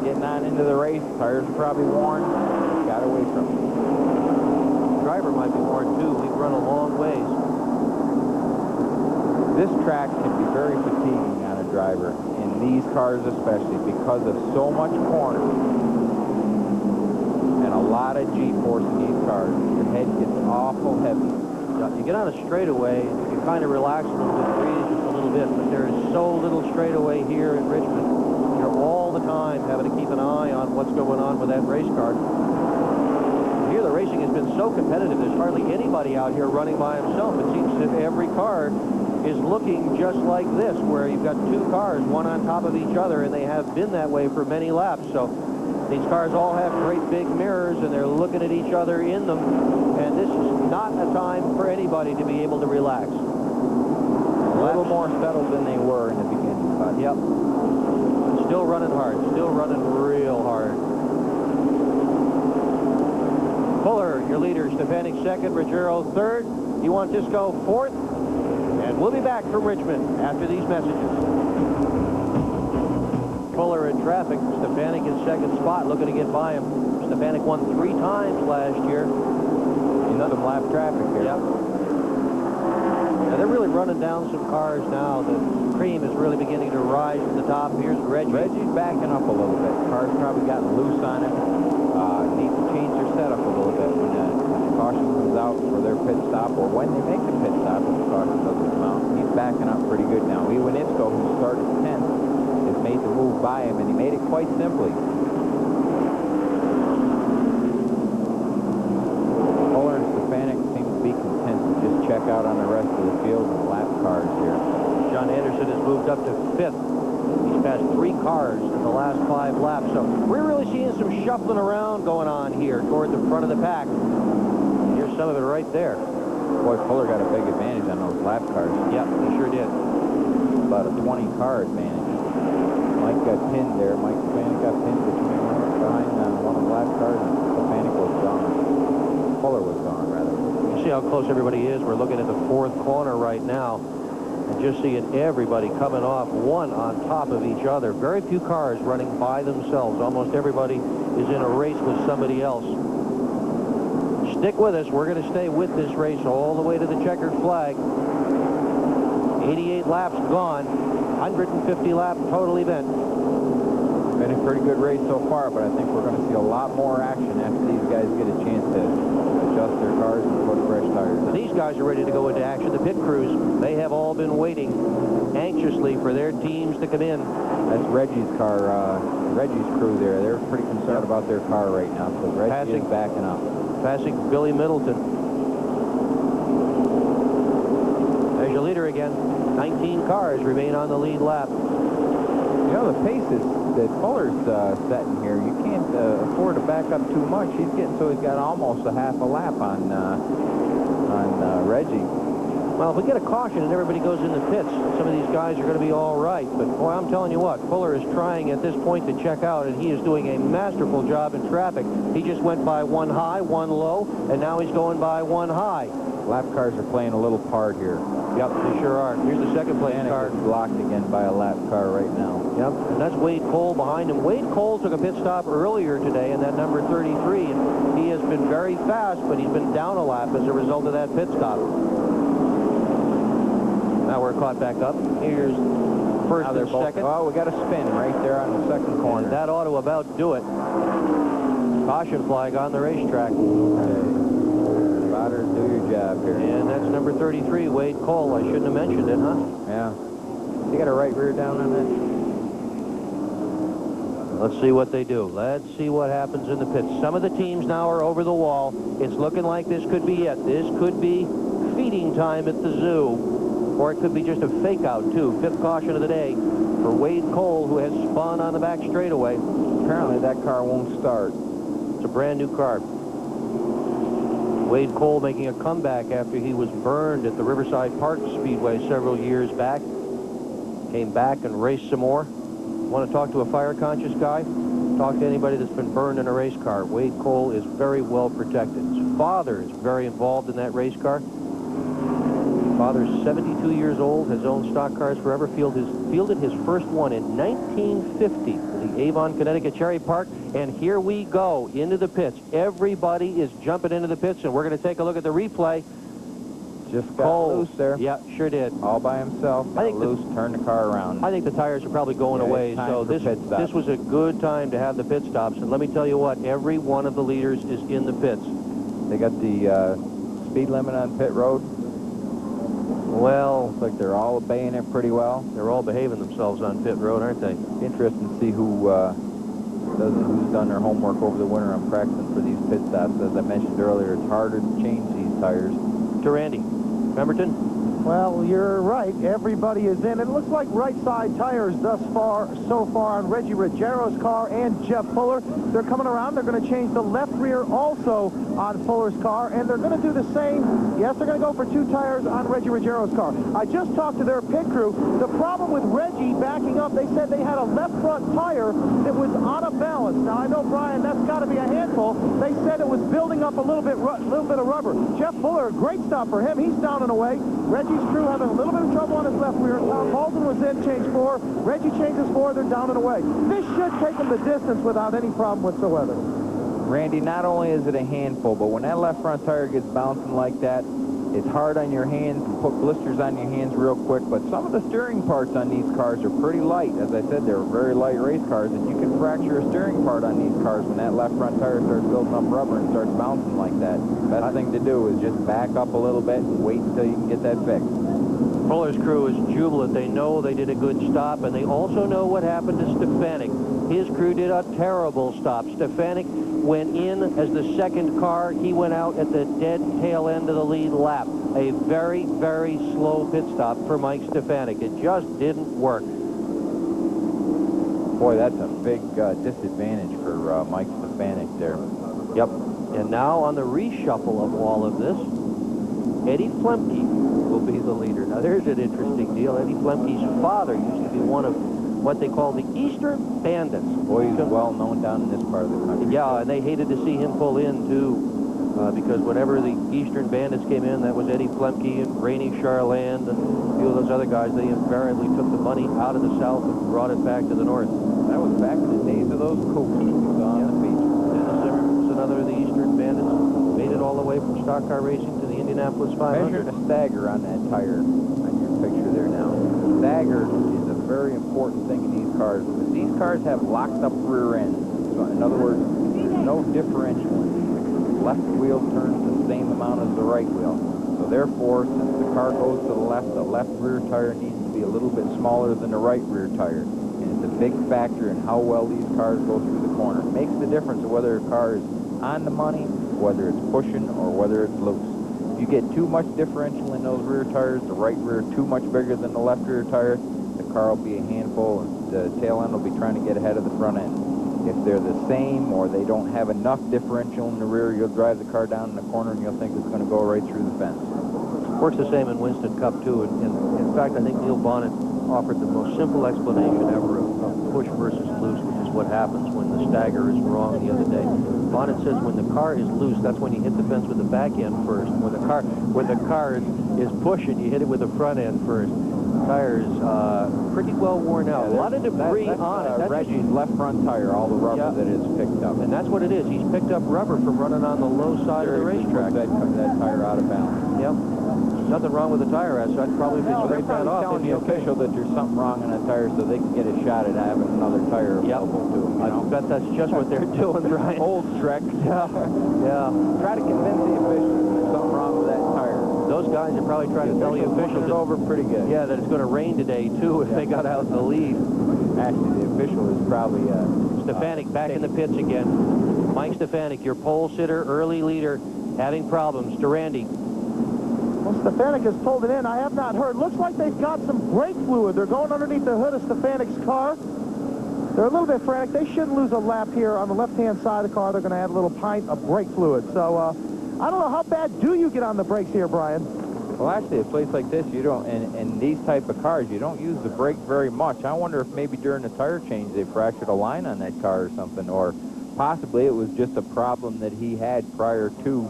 Speaker 6: Getting on into the race. Tires are probably worn. Got away from him.
Speaker 1: The driver might be worn, too. We've run a long ways.
Speaker 6: This track can be very fatiguing on a driver, in these cars especially, because of so much corner and a lot of G-force in these cars. Your head gets awful heavy.
Speaker 1: You get on a straightaway, you kind of relax a little bit, breathe just a little bit, but there is so little straightaway here in Richmond. You're all the time having to keep an eye on what's going on with that race car. Here the racing has been so competitive, there's hardly anybody out here running by himself. It seems as if every car is looking just like this, where you've got two cars, one on top of each other, and they have been that way for many laps. So these cars all have great big mirrors, and they're looking at each other in them, and this is not a time for anybody to be able to relax.
Speaker 6: A little more settled than they were in the beginning. But
Speaker 1: yep. Still running hard, still running real hard. Fuller, your leader, Stefanik second, Ruggiero third, Disco fourth. And we'll be back from Richmond after these messages. Fuller in traffic. Stefanik in second spot, looking to get by him. Stefanik won 3 times last year.
Speaker 6: In some lap traffic here.
Speaker 1: Yep. Now they're really running down some cars now. The cream is really beginning to rise to the top. Here's Reggie.
Speaker 6: Reggie's backing up a little bit. Car's probably gotten loose on him. Needs to change their setup a little bit when the caution comes out for their pit stop, or when they make the pit stop if the caution doesn't come out. He's backing up pretty good now. Iwanisco, who started 10th, has made the move by him, and he made it quite simply. Fuller and Stefanik seem to be content to just check out on the rest of the field and lap cars here.
Speaker 1: John Anderson has moved up to 5th. He's passed 3 cars in the last 5 laps. So we're really seeing some shuffling around going on here toward the front of the pack. Here's some of it right there.
Speaker 6: Boy, Fuller got a big advantage on those lap cars.
Speaker 1: Yep, he sure did.
Speaker 6: About a 20-car advantage. Mike got pinned there. Mike Stefanik got pinned behind one of the lap cars, and Stefanik was gone. Fuller was gone, rather.
Speaker 1: You see how close everybody is? We're looking at the 4th corner right now. And just seeing everybody coming off one on top of each other. Very few cars running by themselves. Almost everybody is in a race with somebody else. Stick with us. We're going to stay with this race all the way to the checkered flag. 88 laps gone. 150 lap total event.
Speaker 6: Been a pretty good race so far, but I think we're going to see a lot more action after these guys get a chance to adjust their cars and put fresh tires on.
Speaker 1: These guys are ready to go into action. The pit crews, they have all been waiting anxiously for their teams to come in.
Speaker 6: That's Reggie's car, Reggie's crew there. They're pretty concerned about their car right now, so Reggie is backing up.
Speaker 1: Passing Billy Middleton. There's your leader again. 19 cars remain on the lead lap.
Speaker 6: You know, the paces that Fuller's setting here, you can't afford to back up too much. He's got almost a half a lap on Reggie.
Speaker 1: Well, if we get a caution and everybody goes in the pits, some of these guys are going to be all right. But, boy, I'm telling you what, Fuller is trying at this point to check out, and he is doing a masterful job in traffic. He just went by 1 high, 1 low, and now he's going by 1 high.
Speaker 6: Lap cars are playing a little part here.
Speaker 1: Yep, they sure are. Here's the second place car.
Speaker 6: Blocked again by a lap car right now.
Speaker 1: Yep, and that's Wade Cole behind him. Wade Cole took a pit stop earlier today in that number 33, and he has been very fast, but he's been down a lap as a result of that pit stop. Now we're caught back up. Here's first and second.
Speaker 6: Oh, we got a spin right there on the second corner.
Speaker 1: And that ought to about do it. Caution flag on the racetrack.
Speaker 6: Spotters, do your job here.
Speaker 1: And that's number 33, Wade Cole. I shouldn't have mentioned it, huh?
Speaker 6: Yeah. You got a right rear down on that?
Speaker 1: Let's see what they do. Let's see what happens in the pits. Some of the teams now are over the wall. It's looking like this could be it. This could be feeding time at the zoo. Or it could be just a fake out, too. 5th caution of the day for Wade Cole, who has spun on the back straightaway.
Speaker 6: Apparently that car won't start.
Speaker 1: It's a brand new car. Wade Cole making a comeback after he was burned at the Riverside Park Speedway several years back. Came back and raced some more. Want to talk to a fire-conscious guy? Talk to anybody that's been burned in a race car. Wade Cole is very well protected. His father is very involved in that race car. Father's 72 years old, has owned stock cars forever, fielded his first one in 1950 at the Avon, Connecticut Cherry Park. And here we go into the pits. Everybody is jumping into the pits, and we're going to take a look at the replay.
Speaker 6: Just got loose there.
Speaker 1: Yeah, sure did.
Speaker 6: All by himself.
Speaker 1: I think
Speaker 6: loose, turned the car around.
Speaker 1: I think the tires are probably going away, so this was a good time to have the pit stops. And let me tell you what, every one of the leaders is in the pits.
Speaker 6: They got the speed limit on pit road. Well, looks like they're all obeying it pretty well.
Speaker 1: They're all behaving themselves on pit road, aren't they?
Speaker 6: Interesting to see who's done their homework over the winter on practicing for these pit stops. As I mentioned earlier, it's harder to change these tires.
Speaker 1: To Randy. Pemberton?
Speaker 3: Well, you're right. Everybody is in. It looks like right side tires so far on Reggie Ruggiero's car and Jeff Fuller. They're coming around. They're going to change the left rear also on Fuller's car, and they're going to do the same. Yes, they're going to go for 2 tires on Reggie Ruggiero's car. I just talked to their pit crew. The problem with Reggie backing up, they said they had a left front tire that was out of balance. Now, I know, Brian, that's got to be a handful. They said it was building up a little bit of rubber. Jeff Fuller, great stop for him. He's down and away. Reggie's crew having a little bit of trouble on his left rear. Tom Bolton was in, changed 4. Reggie changes 4. They're down and away. This should take them the distance without any problem whatsoever.
Speaker 6: Randy, not only is it a handful, but when that left front tire gets bouncing like that, it's hard on your hands and put blisters on your hands real quick. But some of the steering parts on these cars are pretty light. As I said, they're very light race cars, and you can fracture a steering part on these cars when that left front tire starts building up rubber and starts bouncing like that. Best thing to do is just back up a little bit and wait until you can get that fixed.
Speaker 1: Fuller's crew is jubilant. They know they did a good stop, and they also know what happened to Stefanik. His crew did a terrible stop. Stefanik went in as the second car. He went out at the dead tail end of the lead lap. A very, very slow pit stop for Mike Stefanik. It just didn't work.
Speaker 6: Boy, that's a big disadvantage for Mike Stefanik there.
Speaker 1: Yep. And now on the reshuffle of all of this, Eddie Flemke will be the leader. Now, there's an interesting deal. Eddie Flemke's father used to be one of what they call the Eastern Bandits.
Speaker 6: Boy, he's well known down in this part of the country.
Speaker 1: Yeah, and they hated to see him pull in, too, because whenever the Eastern Bandits came in, that was Eddie Flemke and Rainey Charland and a few of those other guys. They invariably took the money out of the South and brought it back to the North.
Speaker 6: That was back in the days of those coupes on the beach.
Speaker 1: Dennis Zimmerman was another of the Eastern Bandits. Made it all the way from stock car racing to the Indianapolis 500.
Speaker 6: Measure the stagger on that tire on your picture there now. The stagger is a very important thing in these cars. These cars have locked up rear ends. So in other words, there's no differential. The left wheel turns the same amount as the right wheel. So therefore, since the car goes to the left rear tire needs to be a little bit smaller than the right rear tire. And it's a big factor in how well these cars go through the corner. It makes the difference of whether a car is on the money, whether it's pushing, or whether it's loose. If you get too much differential in those rear tires, the right rear too much bigger than the left rear tire, the car will be a handful, and the tail end will be trying to get ahead of the front end. If they're the same, or they don't have enough differential in the rear, you'll drive the car down in the corner and you'll think it's going to go right through the fence.
Speaker 1: Works the same in Winston Cup, too. And in fact, I think Neil Bonnet offered the most simple explanation ever of push versus loose, which is what happens when the stagger is wrong the other day. Bonnet says when the car is loose, that's when you hit the fence with the back end first. When the car is pushing, you hit it with the front end first. The tire is pretty well worn out.
Speaker 6: Yeah,
Speaker 1: a lot of debris on it. That's
Speaker 6: Reggie's left front tire, all the rubber that is picked up.
Speaker 1: And that's what it is. He's picked up rubber from running on the low side of the racetrack.
Speaker 6: That tire out of balance.
Speaker 1: Yep. Nothing wrong with the tire as such. Probably if they scrape that off,
Speaker 6: telling the official that there's something wrong on the tire so they can get a shot at having another tire available to them.
Speaker 1: I bet that's just what they're doing, Brian.
Speaker 6: Old trick.
Speaker 1: Yeah.
Speaker 6: Try to convince the official there's something wrong with that tire.
Speaker 1: Those guys are probably trying to tell the officials
Speaker 6: it's over pretty good.
Speaker 1: Yeah, that it's going to rain today, too, if they got out in the lead.
Speaker 6: Actually, the official is probably...
Speaker 1: Stefanik back in the pits again. Mike Stefanik, your pole sitter, early leader, having problems. Durandi.
Speaker 3: Well, Stefanik has pulled it in. I have not heard. Looks like they've got some brake fluid. They're going underneath the hood of Stefanik's car. They're a little bit frantic. They shouldn't lose a lap here on the left-hand side of the car. They're going to add a little pint of brake fluid. So I don't know, how bad do you get on the brakes here, Brian?
Speaker 6: Well, actually, a place like this, you don't, and these type of cars, you don't use the brake very much. I wonder if maybe during the tire change they fractured a line on that car or something, or possibly it was just a problem that he had prior to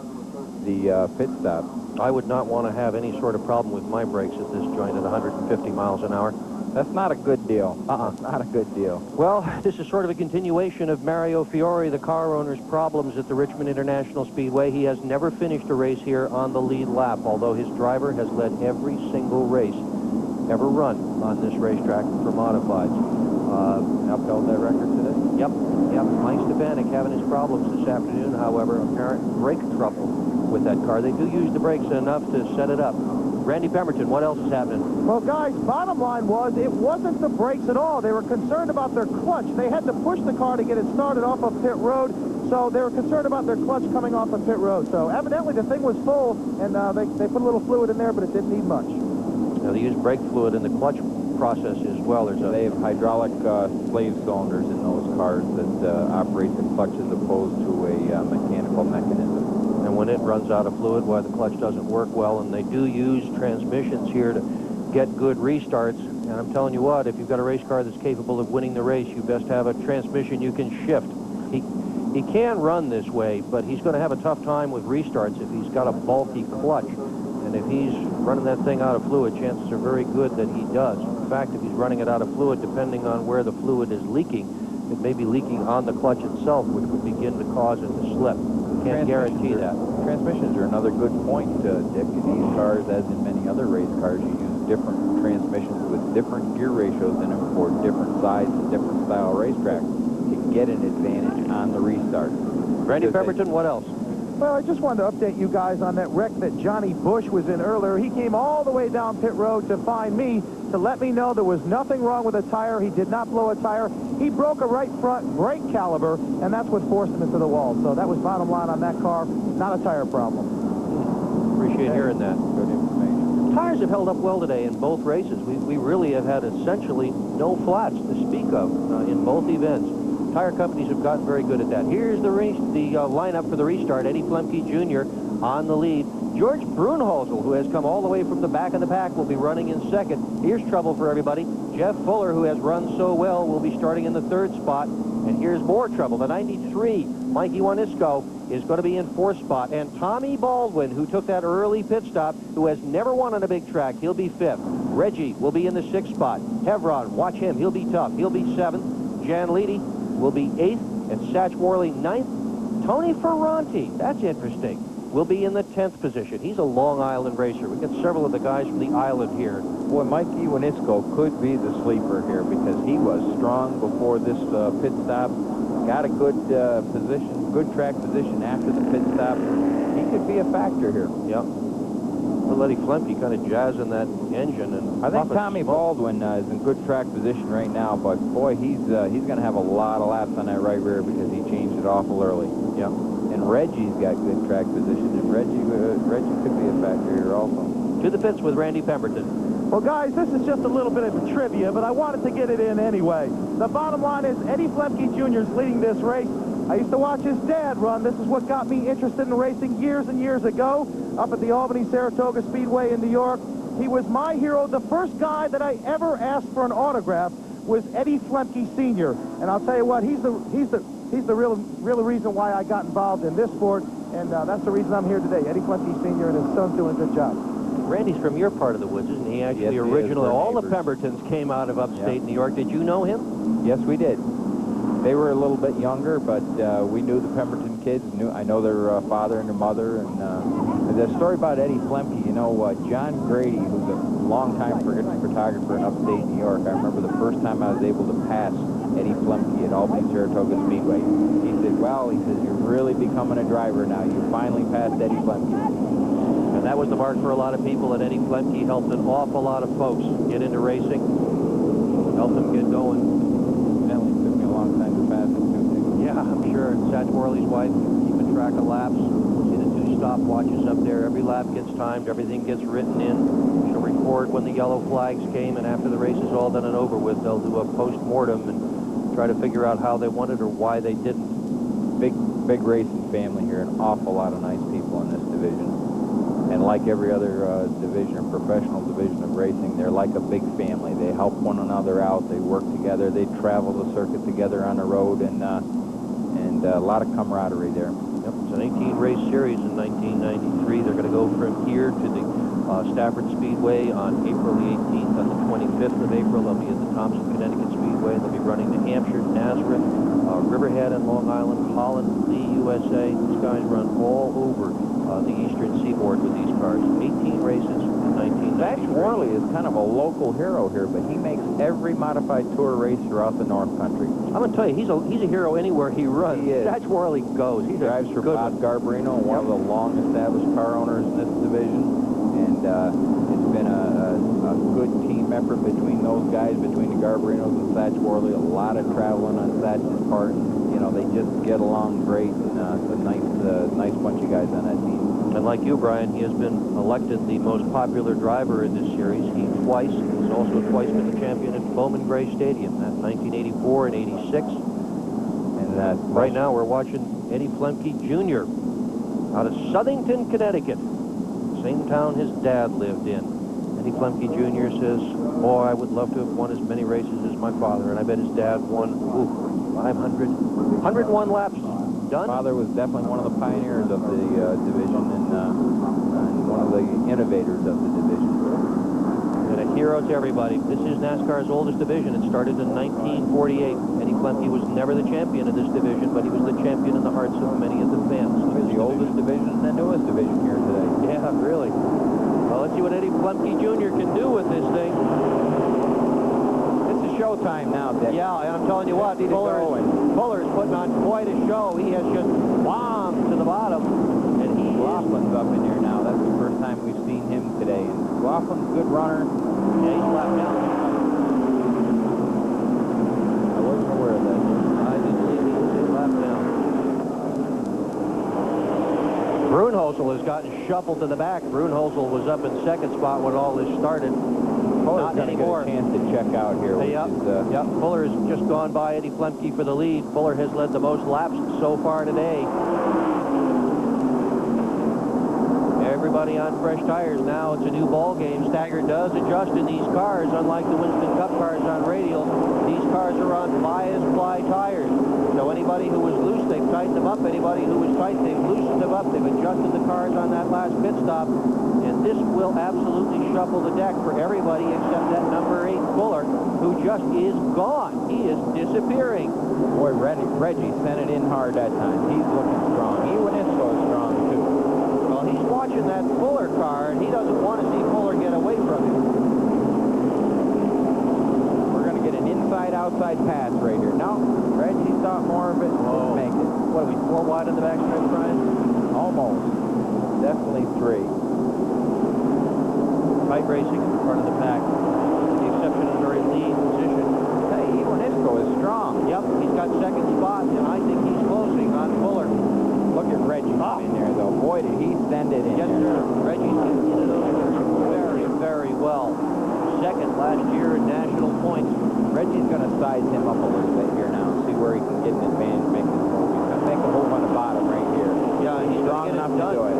Speaker 6: the pit stop.
Speaker 1: I would not want to have any sort of problem with my brakes at this joint at 150 miles an hour.
Speaker 6: That's not a good deal. That's not a good deal.
Speaker 1: Well, this is sort of a continuation of Mario Fiore, the car owner's problems at the Richmond International Speedway. He has never finished a race here on the lead lap, although his driver has led every single race ever run on this racetrack for modifieds.
Speaker 6: Upheld that record today?
Speaker 1: Yep. Mike Stefanik having his problems this afternoon, however, apparent brake trouble with that car. They do use the brakes enough to set it up. Randy Pemberton, what else is happening?
Speaker 3: Well, guys, bottom line was it wasn't the brakes at all. They were concerned about their clutch. They had to push the car to get it started off of pit road, so they were concerned about their clutch coming off of pit road. So evidently the thing was full, and they put a little fluid in there, but it didn't need much.
Speaker 1: Now, they use brake fluid in the clutch process as well.
Speaker 6: They have hydraulic slave cylinders in those cars that operate the clutch as opposed to a mechanical mechanism.
Speaker 1: And when it runs out of fluid, why the clutch doesn't work well, and they do use transmissions here to get good restarts. And I'm telling you what, if you've got a race car that's capable of winning the race, you best have a transmission you can shift. He can run this way, but he's going to have a tough time with restarts if he's got a bulky clutch. And if he's running that thing out of fluid, chances are very good that he does. In fact, if he's running it out of fluid, depending on where the fluid is leaking, it may be leaking on the clutch itself, which would begin to cause it to slip. Can't guarantee that.
Speaker 6: Transmissions are another good point, Dick. In these cars, as in many other race cars, you use different transmissions with different gear ratios in them for different size and different style racetracks to get an advantage on the restart.
Speaker 1: Randy Pemberton, what else?
Speaker 3: Well, I just wanted to update you guys on that wreck that Johnny Bush was in earlier. He came all the way down pit road to find me to let me know there was nothing wrong with the tire. He did not blow a tire. He broke a right front brake caliber, and that's what forced him into the wall. So that was bottom line on that car, not a tire problem.
Speaker 1: Appreciate hearing that. Good information. Tires have held up well today in both races. We really have had essentially no flats to speak of in both events. Tire companies have gotten very good at that. Here's the lineup for the restart. Eddie Flemke Jr. on the lead. George Brunholzl, who has come all the way from the back of the pack, will be running in second. Here's trouble for everybody. Jeff Fuller, who has run so well, will be starting in the third spot. And here's more trouble. The 93, Mikey Wanisco, is going to be in fourth spot. And Tommy Baldwin, who took that early pit stop, who has never won on a big track, he'll be fifth. Reggie will be in the sixth spot. Hevron, watch him. He'll be tough. He'll be seventh. Jan Leedy will be eighth. And Satch Worley ninth. Tony Ferranti, that's interesting, will be in the 10th position. He's a Long Island racer. We've got several of the guys from the island here.
Speaker 6: Boy, Mikey Wanisco could be the sleeper here because he was strong before this pit stop. Got a good position, good track position after the pit stop. He could be a factor here.
Speaker 1: Yep. We'll let Flemke kind of jazz in that engine. And
Speaker 6: I think Tommy Baldwin is in good track position right now, but boy, he's going to have a lot of laps on that right rear because he changed it awful early.
Speaker 1: Yep.
Speaker 6: And Reggie's got good track position, and Reggie could be a factor here also.
Speaker 1: To the pits with Randy Pemberton.
Speaker 3: Well, guys, this is just a little bit of trivia, but I wanted to get it in anyway. The bottom line is Eddie Flemke Jr. is leading this race. I used to watch his dad run. This is what got me interested in racing years and years ago up at the Albany-Saratoga Speedway in New York. He was my hero. The first guy that I ever asked for an autograph was Eddie Flemke Sr. And I'll tell you what, he's the real reason why I got involved in this sport, and that's the reason I'm here today. Eddie Flemke Sr. and his son's doing a good job.
Speaker 1: Randy's from your part of the woods, isn't he? Actually,
Speaker 6: yes,
Speaker 1: originally, all the Pembertons came out of upstate New York. Did you know him?
Speaker 6: Yes, we did. They were a little bit younger, but we knew the Pemberton kids. I know their father and their mother. And the story about Eddie Flemke, you know, John Grady, who's a longtime photographer in upstate New York, I remember the first time I was able to pass Eddie Flemke at Albany-Saratoga Speedway. He said, well, he says, you're really becoming a driver now. You finally passed Eddie Flemke.
Speaker 1: And that was the mark for a lot of people, that Eddie Flemke helped an awful lot of folks get into racing, helped them get going. Yeah, I'm sure. Satch Worley's wife, keeping track of laps. See the two stopwatches up there. Every lap gets timed. Everything gets written in. She'll record when the yellow flags came, and after the race is all done and over with, they'll do a post-mortem and try to figure out how they won it or why they didn't.
Speaker 6: big racing family here, an awful lot of nice people in this division. And like every other division or professional division of racing, they're like a big family. They help one another out. They work together. They travel the circuit together on the road, and a lot of camaraderie there.
Speaker 1: Yep, it's an 18-race series in 1993. They're going to go from here to the Stafford Speedway on April the 18th. On the 25th of April, they'll be at the Thompson, Connecticut Speedway. They'll be running New Hampshire, Nazareth, Riverhead and Long Island, Holland, Lee, USA. These guys run all over the eastern seaboard with these cars. 18 races in 1993.
Speaker 6: Zach Worley is kind of a local hero here, but he makes every modified tour race throughout the North Country.
Speaker 1: I'm going to tell you, he's a hero anywhere he runs.
Speaker 6: He is.
Speaker 1: Zach Worley goes.
Speaker 6: He drives for Bob Garbarino, one of the long-established car owners in this division, and it's been a good team effort between those guys, between the Garbarinos and Zach Worley. A lot of traveling on Zach's part. You know, they just get along great, and it's a nice bunch of guys on that team.
Speaker 1: And like you, Brian, he has been elected the most popular driver in this series. He was also twice been the champion at Bowman Gray Stadium. That's 1984 and 86. And right now we're watching Eddie Flemke Jr. out of Southington, Connecticut. Same town his dad lived in. Eddie Flemke Jr. says, "Boy, I would love to have won as many races as my father." And I bet his dad won 101 laps. Done.
Speaker 6: Father was definitely one of the pioneers of the division and one of the innovators of the division.
Speaker 1: And a hero to everybody. This is NASCAR's oldest division. It started in 1948. Eddie Flemke was never the champion of this division, but he was the champion in the hearts of many of the fans.
Speaker 6: He was the oldest division and the newest division here today.
Speaker 1: Yeah, really. Well, let's see what Eddie Flemke Jr. can do with this thing.
Speaker 6: It's a showtime now, Dick.
Speaker 1: Yeah, and I'm telling you what, Fuller's putting on quite a show. He has just bombed to the bottom, and
Speaker 6: Laughlin's up in here now. That's the first time we've seen him today. And Laughlin's a good runner.
Speaker 1: Yeah, he's flat down.
Speaker 6: I wasn't aware of that.
Speaker 1: I didn't believe he was flat down. Brunhosel has gotten shuffled to the back. Brunhosel was up in second spot when all this started.
Speaker 6: Fuller's going to get a chance to check out here.
Speaker 1: Yep. Fuller has just gone by Eddie Flemke for the lead. Fuller has led the most laps so far today. Everybody on fresh tires now. It's a new ball game. Stagger does adjust in these cars, unlike the Winston Cup cars on radial. These cars are on bias ply tires. So anybody who was loose, they've tightened them up. Anybody who was tight, they've loosened them up. They've adjusted the cars on that last pit stop. And this will absolutely shuffle the deck for everybody except that number 8 Fuller, who just is gone. He is disappearing.
Speaker 6: Boy, Reggie sent it in hard that time. He's looking strong. Iwanisco is strong, too.
Speaker 1: Well, he's watching that Fuller car, and he doesn't want to see Fuller get away from him.
Speaker 6: We're going to get an inside-outside pass right here. No, Reggie thought more of it. Didn't make it.
Speaker 1: What are we, 4 wide on the backstretch, Brian?
Speaker 6: Almost. Definitely 3.
Speaker 1: Tight racing in the front of the pack. With the exception of a very lean position.
Speaker 6: Hey, Iwanisco is strong.
Speaker 1: Yep, he's got second spot, and I think he's closing on Fuller.
Speaker 6: Look at Reggie in there, though. Boy, did he send it in.
Speaker 1: Yes, sir. Reggie's getting into those very, very well. Second last year in national points.
Speaker 6: Reggie's going to size him up a little bit here now. See where he can get an advantage, make this move. He's going to make a move on the bottom right here.
Speaker 1: Yeah, he's
Speaker 6: strong enough to do it.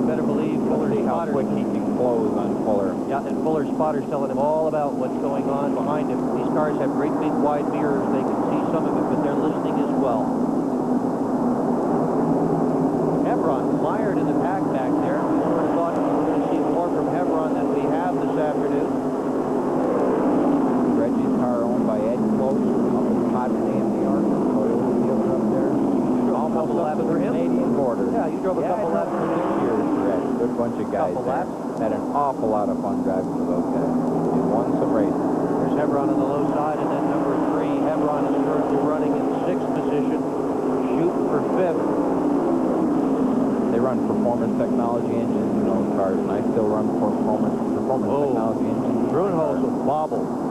Speaker 1: Better believe Fuller's
Speaker 6: how quick he can close on Fuller.
Speaker 1: Yeah, and Fuller's spotter's telling him all about what's going on behind him. These cars have great big wide mirrors. They can see some of it, but they're listening as well. Hebron mired in the pack back there. We would have thought we were going to see more from Hebron than we have this afternoon.
Speaker 6: Reggie's car owned by Ed Close up in Potsdam, New York. Toyota dealer up there. Almost up to the Canadian border.
Speaker 1: Yeah, you drove a couple laps for
Speaker 6: 6 years. Good bunch of guys there. Had an awful lot of fun driving with those guys. They won some races.
Speaker 1: There's Hebron on the low side, and then number 3. Hebron is currently running in 6th position, shooting for 5th.
Speaker 6: They run performance technology engines in those cars, and I still run performance technology engines.
Speaker 1: Brunhosel bobbled.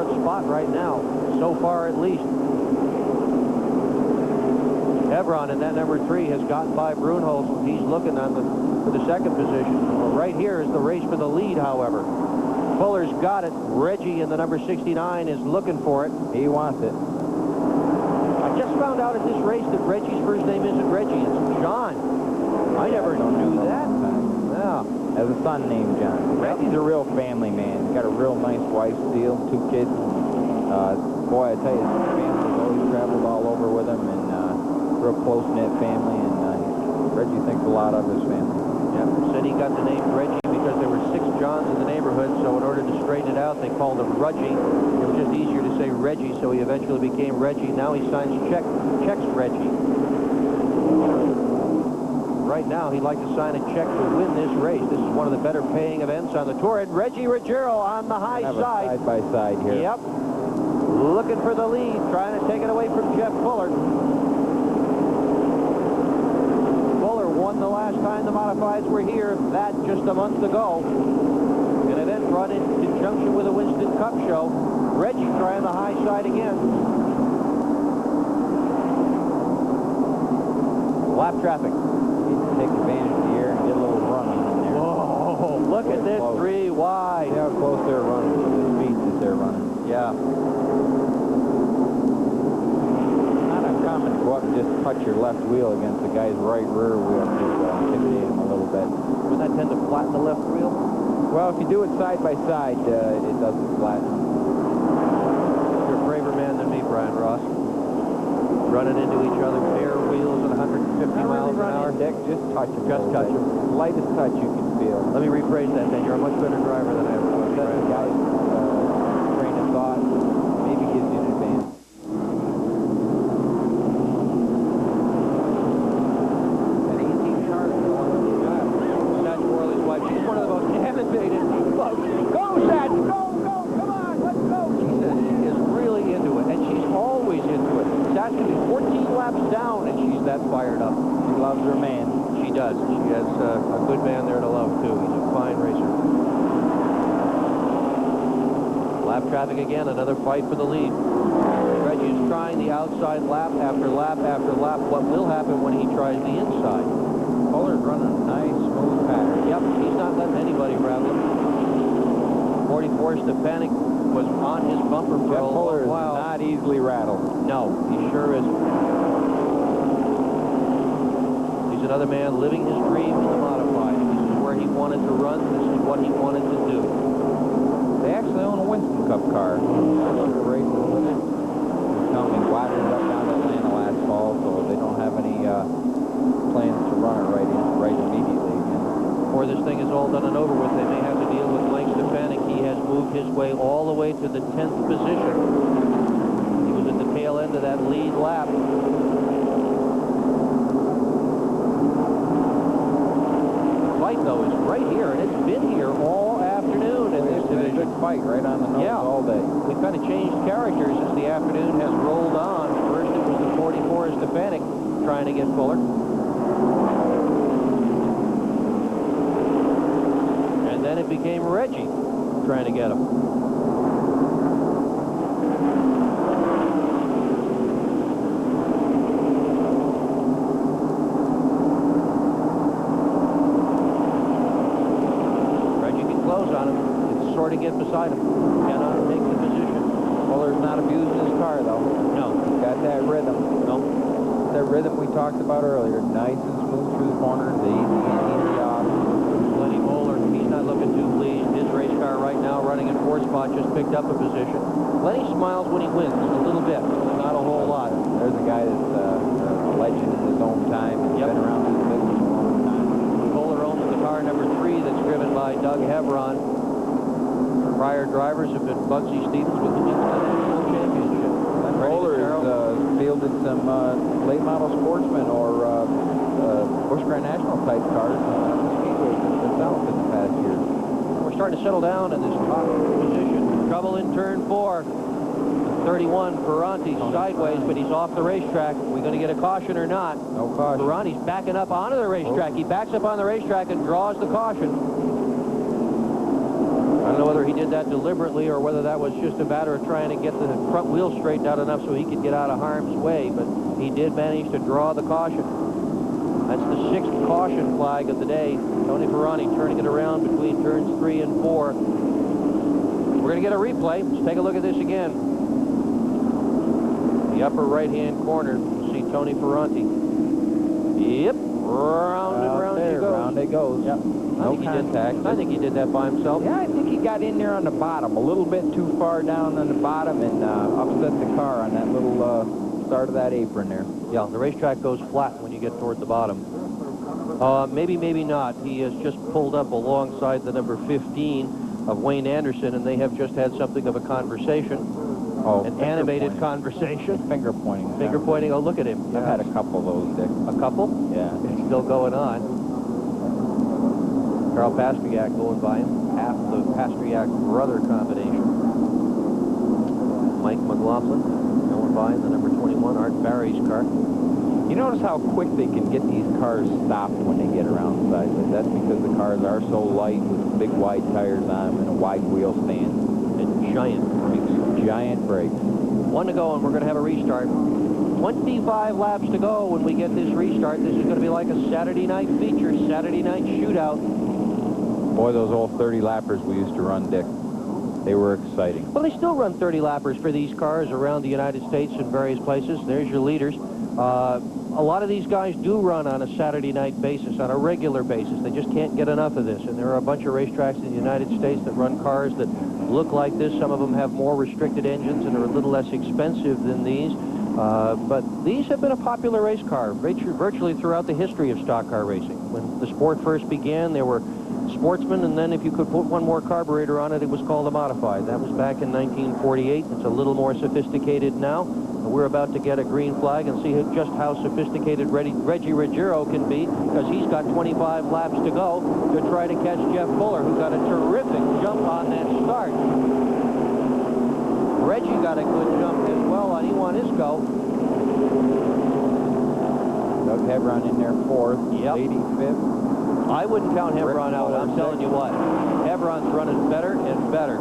Speaker 1: Spot right now, so far at least. Hebron in that number 3 has gotten by Brunholz. He's looking on for the second position. Well, right here is the race for the lead, however. Fuller's got it. Reggie in the number 69 is looking for it.
Speaker 6: He wants it.
Speaker 1: I just found out at this race that Reggie's first name isn't Reggie, it's John. I never knew that. Yeah.
Speaker 6: Has a son named John. Reggie's a real family man. He's got a real nice wife, Steele, 2 kids. Boy, I tell you, his family's always traveled all over with him, and real close-knit family, and Reggie thinks a lot of his family.
Speaker 1: Yep, said he got the name Reggie because there were 6 Johns in the neighborhood, so in order to straighten it out, they called him Rudgie. It was just easier to say Reggie, so he eventually became Reggie. Now he signs checks Reggie. Right now, he'd like to sign a check to win this race. This is one of the better paying events on the tour. And Reggie Ruggiero on the high side.
Speaker 6: Side-by-side here.
Speaker 1: Yep. Looking for the lead, trying to take it away from Jeff Fuller. Fuller won the last time the modifieds were here, that just a month ago. An event run in conjunction with the Winston Cup show. Reggie trying the high side again. Lap traffic.
Speaker 6: Take advantage of the air and get a little run on in there.
Speaker 1: Whoa, look at this, 3 wide.
Speaker 6: See how close they're running to the speeds that they're running.
Speaker 1: Yeah.
Speaker 6: Not uncommon to go up and just touch your left wheel against the guy's right rear wheel to intimidate him a little bit.
Speaker 1: Does that tend to flatten the left wheel?
Speaker 6: Well, if you do it side by side, it doesn't flatten.
Speaker 1: You're a braver man than me, Brian Ross. Running into each other, bare wheels at 150 miles an hour.
Speaker 6: Dick, just touch him.
Speaker 1: Just touch him.
Speaker 6: Lightest touch you can feel.
Speaker 1: Let me rephrase that then. You're a much better driver than I ever was.
Speaker 6: That's the guy's train of thought. Maybe gives you an advantage.
Speaker 1: At 18 sharp. Satch Worley's wife. She's one of the most animated folks. Go, Satch! Go! Come on! Let's go! She says she is really into it, and she's always into it. Satch can be 14 laps down, and she's that fired up.
Speaker 6: She loves her man.
Speaker 1: She does. She has a good man there to love, too. He's a fine racer. Lap traffic again, another fight for the lead. Reggie's trying the outside lap after lap after lap. What will happen when he tries the inside?
Speaker 6: Fuller's running a nice, smooth pattern.
Speaker 1: Yep, he's not letting anybody rattle him. 44 Stefanik was on his bumper for a long while.
Speaker 6: Not easily rattled.
Speaker 1: No, he sure isn't. He's another man living his dream in the modified. This is where he wanted to run. This is what he wanted to do.
Speaker 6: They actually own a Winston Cup car. They're racing with it. They're telling me wired it up down to Atlanta last fall, so they don't have any plans to run it right immediately again.
Speaker 1: Before this thing is all done and over with, they may have to deal with Mike Stefanik. He has moved his way all the way to the 10th position. He was at the tail end of that lead lap. The fight, though, is right here, and it's been here all afternoon in this division.
Speaker 6: Good fight right on the nose all day.
Speaker 1: We've kind of changed characters as the afternoon has rolled on. First it was the 44 Stefanik trying to get Fuller. And then it became Reggie trying to get him. Reggie can close on him. It's sort of get beside him. Cannot take the position.
Speaker 6: Fuller's not abusing his car, though.
Speaker 1: No.
Speaker 6: He's got that rhythm.
Speaker 1: No.
Speaker 6: That rhythm we talked about earlier. Nice and smooth through the corners. Easy off.
Speaker 1: Lenny Bowler, he's not looking too pleased. His race car right now running in 4th spot, just picked up a position. Lenny smiles when he wins, a little bit, not a whole lot.
Speaker 6: There's a guy that's a legend in his own time. He's been around this business a long time.
Speaker 1: Bowler owns the car number 3 that's driven by Doug Hebron. Prior drivers have been Bugsy Stevens with him in the National Championship.
Speaker 6: Bowler's fielded some late model sportsmen or Busch Grand National type cars Speedway themselves in the past year.
Speaker 1: We're starting to settle down in this top position. Trouble in turn 4. 31, Ferranti sideways, but he's off the racetrack. Are we going to get a caution or not?
Speaker 6: No caution.
Speaker 1: Ferranti's backing up onto the racetrack. He backs up on the racetrack and draws the caution. I don't know whether he did that deliberately or whether that was just a matter of trying to get the front wheel straightened out enough so he could get out of harm's way, but he did manage to draw the caution. That's the 6th caution flag of the day. Tony Ferranti turning it around between turns 3 and 4. We're going to get a replay. Let's take a look at this again. The upper right-hand corner, you see Tony Ferranti. Yep, round and round he goes.
Speaker 6: Round it goes. Yep. No contact.
Speaker 1: I think he did that by himself.
Speaker 6: Yeah, I think he got in there on the bottom, a little bit too far down on the bottom, and upset the car on that little start of that apron there.
Speaker 1: Yeah, the racetrack goes flat when you get toward the bottom. Maybe, maybe not. He has just pulled up alongside the number 15 of Wayne Anderson, and they have just had something of a conversation. An animated conversation.
Speaker 6: Finger pointing.
Speaker 1: Finger pointing. Oh, look at him.
Speaker 6: I've had a couple of those, Dick.
Speaker 1: A couple?
Speaker 6: Yeah.
Speaker 1: It's still going on. Carl Pastriak going by him. Half the Pastriak brother combination. Mike McLaughlin going by in the number 21, Art Barry's car.
Speaker 6: You notice how quick they can get these cars stopped when they get around sideways. That's because the cars are so light with big wide tires on them and a wide wheel stand.
Speaker 1: And giant brakes.
Speaker 6: Giant brakes.
Speaker 1: 1 to go, and we're going to have a restart. 25 laps to go when we get this restart. This is going to be like a Saturday night feature, Saturday night shootout.
Speaker 6: Boy, those old 30-lappers we used to run, Dick. They were exciting.
Speaker 1: Well, they still run 30 lappers for these cars around the United States in various places. There's your leaders. A lot of these guys do run on a Saturday night basis, on a regular basis. They just can't get enough of this. And there are a bunch of racetracks in the United States that run cars that look like this. Some of them have more restricted engines and are a little less expensive than these. But these have been a popular race car virtually throughout the history of stock car racing. When the sport first began, there were sportsmen, and then if you could put one more carburetor on it, it was called a modified. That was back in 1948. It's a little more sophisticated now. We're about to get a green flag and see just how sophisticated Reggie Ruggiero can be, because he's got 25 laps to go to try to catch Jeff Fuller, who got a terrific jump on that start. Reggie got a good jump as well on Iwanisco.
Speaker 6: Doug Hebron in there 4th.
Speaker 1: Yep.
Speaker 6: Lady 5th.
Speaker 1: I wouldn't count Hebron out. I'm telling you what. Hebron's running better and better.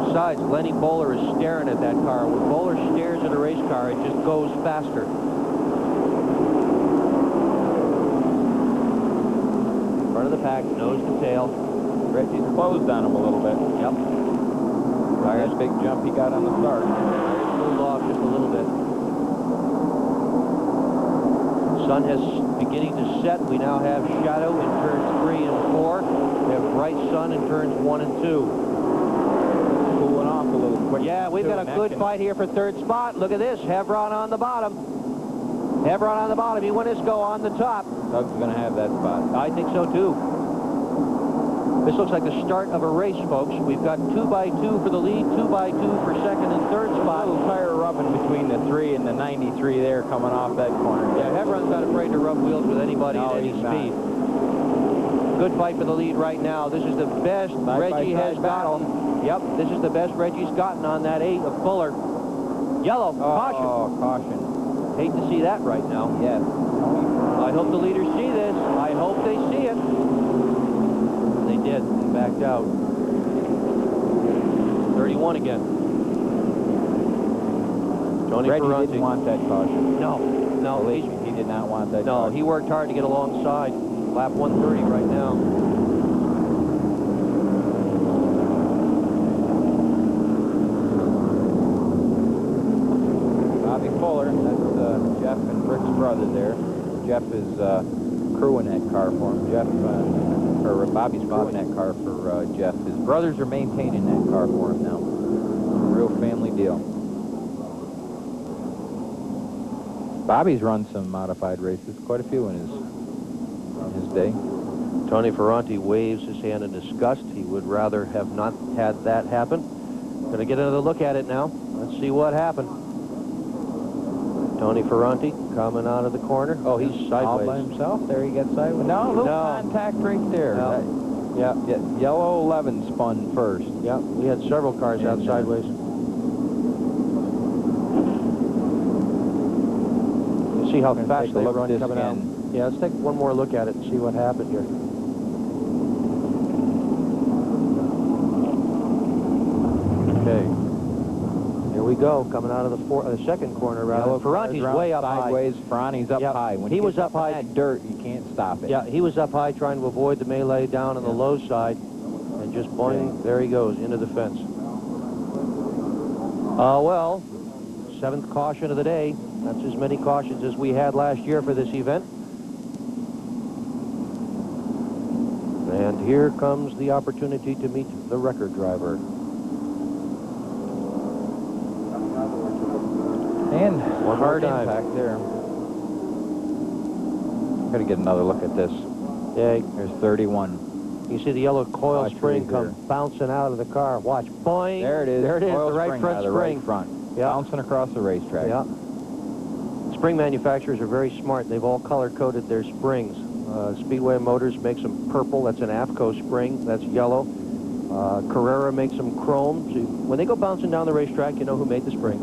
Speaker 1: Besides, Lenny Bowler is staring at that car. When Bowler stares at a race car, it just goes faster. Front of the pack, nose to tail.
Speaker 6: Reggie's closed on him a little bit.
Speaker 1: Yep.
Speaker 6: That big jump he got on the start.
Speaker 1: Pulled off just a little bit. Sun is beginning to set. We now have shadow in turns 3 and 4. We have bright sun in turns 1 and 2.
Speaker 6: Cooling off a little quick.
Speaker 1: Yeah, we've got a good fight here for 3rd spot. Look at this. Hebron on the bottom. Hebron on the bottom. Iwanisco on the top.
Speaker 6: Doug's going to have that spot.
Speaker 1: I think so, too. This looks like the start of a race, folks. We've got 2x2 for the lead, 2x2 for 2nd and 3rd spot.
Speaker 6: A little tire rubbing between the 3 and the 93 there coming off that corner.
Speaker 1: Yeah, Hebron's not afraid to rub wheels with anybody at any speed. Good fight for the lead right now. This is the best Reggie has gotten. Yep, this is the best Reggie's gotten on that 8 of Fuller. Yellow, caution.
Speaker 6: Oh, caution.
Speaker 1: Hate to see that right now.
Speaker 6: Yes.
Speaker 1: I hope the leaders see this. I hope they see it. They did, and backed out. 31 again. Tony
Speaker 6: Reggie
Speaker 1: Ferranti
Speaker 6: didn't want that caution.
Speaker 1: No,
Speaker 6: Believe me, he did not want that
Speaker 1: no,
Speaker 6: caution.
Speaker 1: he worked hard to get alongside. Lap 130 right now.
Speaker 6: Bobby Fuller, that's Jeff and Rick's brother there. Jeff is crewing that car for him. Bobby's crewing that car for Jeff. His brothers are maintaining that car for him now. A real family deal. Bobby's run some modified races, quite a few in his day.
Speaker 1: Tony Ferranti waves his hand in disgust. He would rather have not had that happen. Going to get another look at it now. Let's see what happened. Tony Ferranti coming out of the corner. Oh, he's sideways.
Speaker 6: All by himself. There he gets sideways. No, a little contact right there.
Speaker 1: No.
Speaker 6: Yeah, yellow 11 spun first.
Speaker 1: Yeah, we had several cars out sideways. You see how fast they run coming out. Yeah, let's take one more look at it and see what happened here. Okay. Here we go, coming out of the second corner. Ferranti's way up
Speaker 6: sideways,
Speaker 1: high.
Speaker 6: Ferranti's up high. When
Speaker 1: he was up
Speaker 6: in
Speaker 1: high.
Speaker 6: that dirt, you can't stop it.
Speaker 1: Yeah, he was up high trying to avoid the melee down on the low side. And just boing, there he goes, into the fence. Well, 7th caution of the day. That's as many cautions as we had last year for this event. And here comes the opportunity to meet the record driver.
Speaker 6: And
Speaker 1: one
Speaker 6: hard
Speaker 1: more time.
Speaker 6: impact there. Got to get another look at this.
Speaker 1: Yeah,
Speaker 6: there's 31.
Speaker 1: You see the yellow coil
Speaker 6: Watch
Speaker 1: spring
Speaker 6: right
Speaker 1: come bouncing out of the car. Watch, boing.
Speaker 6: There it is.
Speaker 1: There it is,
Speaker 6: Coil
Speaker 1: the right
Speaker 6: spring
Speaker 1: front
Speaker 6: out of the
Speaker 1: spring.
Speaker 6: right front.
Speaker 1: Yeah.
Speaker 6: Bouncing across the racetrack.
Speaker 1: Yeah. Spring manufacturers are very smart. They've all color-coded their springs. Speedway Motors makes them purple. That's an AFCO spring. That's yellow. Carrera makes them chrome. So when they go bouncing down the racetrack, you know who made the spring.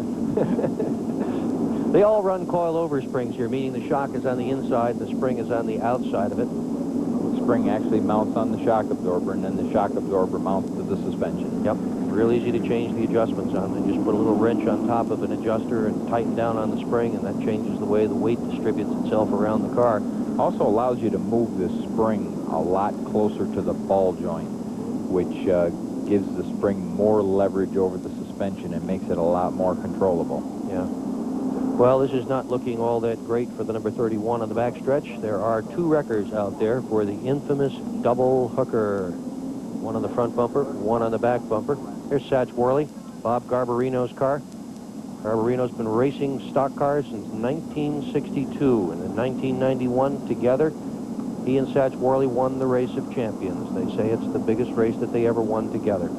Speaker 1: They all run coil-over springs here, meaning the shock is on the inside and the spring is on the outside of it.
Speaker 6: The spring actually mounts on the shock absorber, and then the shock absorber mounts to the suspension.
Speaker 1: Yep. Real easy to change the adjustments on. They just put a little wrench on top of an adjuster and tighten down on the spring, and that changes the way the weight distributes itself around the car.
Speaker 6: Also allows you to move this spring a lot closer to the ball joint, which gives the spring more leverage over the suspension and makes it a lot more controllable.
Speaker 1: Yeah. Well, this is not looking all that great for the number 31 on the backstretch. There are 2 wreckers out there for the infamous double hooker. One on the front bumper, one on the back bumper. Here's Satch Worley, Bob Garbarino's car. Garbarino's been racing stock cars since 1962, and in 1991 together, he and Satch Worley won the Race of Champions. They say it's the biggest race that they ever won together.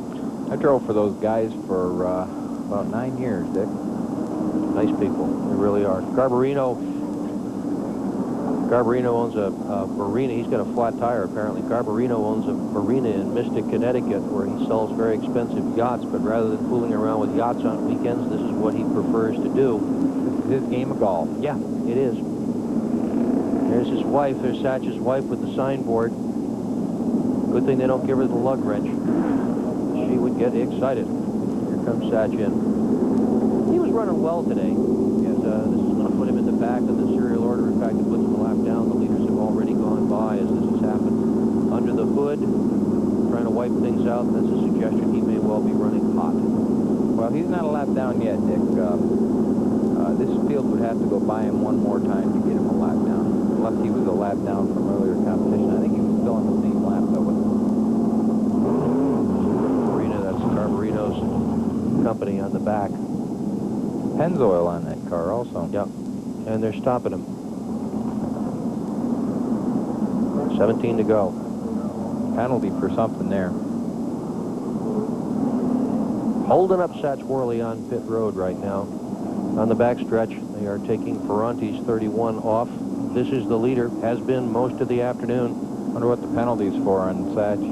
Speaker 6: I drove for those guys for about 9 years, Dick.
Speaker 1: Nice people, they really are. Garbarino owns a marina. He's got a flat tire, apparently. Garbarino owns a marina in Mystic, Connecticut, where he sells very expensive yachts, but rather than fooling around with yachts on weekends, this is what he prefers to do.
Speaker 6: This is his game of golf.
Speaker 1: Yeah, it is. There's his wife. There's Satch's wife with the signboard. Good thing they don't give her the lug wrench. She would get excited. Here comes Satch in. He was running well today. And this is going to put him in the back of the serial order. In fact, it puts him a lap down. The leaders have already gone by as this has happened. Under the hood, trying to wipe things out. That's a suggestion. He may well be running hot.
Speaker 6: Well, he's not a lap down yet, Dick. This field would have to go by him one more time to get him a lap down. Unless he was a lap down from earlier competition. I think he was still on the same lap, though, with him.
Speaker 1: Marina, that's Garbarino's company on the back.
Speaker 6: Pennzoil on that car also.
Speaker 1: Yep. And they're stopping him. 17 to go.
Speaker 6: Penalty for something there.
Speaker 1: Holding up Satch Worley on pit road right now. On the backstretch, they are taking Ferranti's 31 off. This is the leader, has been most of the afternoon.
Speaker 6: Wonder what the penalty's for on Satch.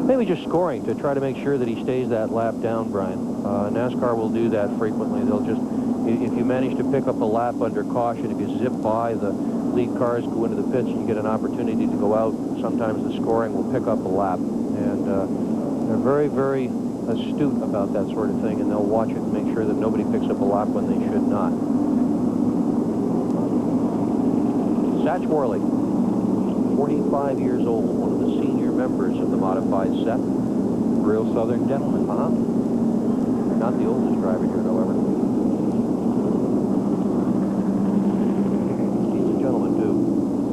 Speaker 1: Maybe just scoring to try to make sure that he stays that lap down, Brian. NASCAR will do that frequently. They'll just, if you manage to pick up a lap under caution, if you zip by the lead cars, go into the pits, and you get an opportunity to go out, sometimes the scoring will pick up a lap. And they're very, very astute about that sort of thing, and they'll watch it and make sure that nobody picks up a lap when they should not. Satch Worley, 45 years old, one of the senior members of the modified set.
Speaker 6: Real Southern gentleman.
Speaker 1: Not the oldest driver here, however. He's a gentleman, too.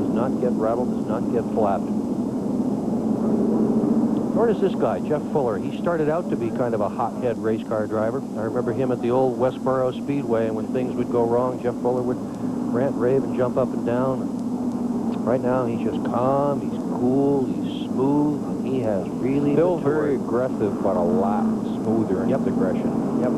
Speaker 1: Does not get rattled, does not get flapped. Nor does this guy, Jeff Fuller. He started out to be kind of a hothead race car driver. I remember him at the old Westboro Speedway, and when things would go wrong, Jeff Fuller would rant, rave, and jump up and down. Right now, he's just calm, he's cool, he's smooth, and he has really
Speaker 6: still very aggressive, but a lot smoother in his aggression.
Speaker 1: Yep.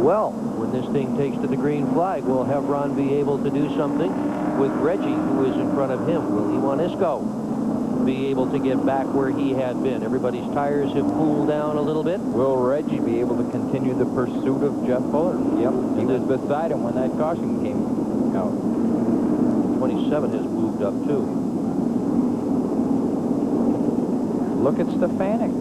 Speaker 1: Well, when this thing takes to the green flag, will Hevron be able to do something with Reggie, who is in front of him? Will Iwanisco be able to get back where he had been? Everybody's tires have cooled down a little bit.
Speaker 6: Will Reggie be able to continue the pursuit of Jeff Fuller? Yep. He was beside him when that caution came out.
Speaker 1: 27 has moved up, too.
Speaker 6: Look at Stefanik.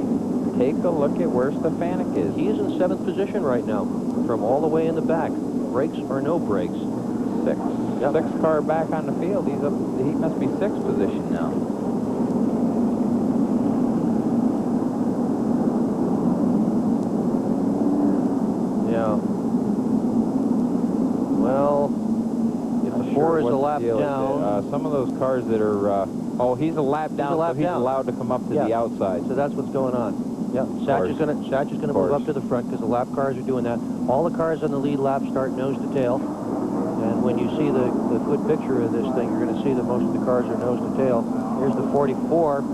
Speaker 6: take a look at where Stefanik is.
Speaker 1: He is in 7th position right now, from all the way in the back. Brakes or no brakes.
Speaker 6: 6.
Speaker 1: Yep.
Speaker 6: 6 car back on the field. He must be 6th position now.
Speaker 1: Yeah. Well, if the 4 is a lap down.
Speaker 6: Some of those cars that are, oh, he's a lap down, so he's allowed to come up to the outside.
Speaker 1: So that's what's going on. Yep, Satch is going to move up to the front because the lap cars are doing that. All the cars on the lead lap start nose to tail. And when you see the good picture of this thing, you're going to see that most of the cars are nose to tail. Here's the 44.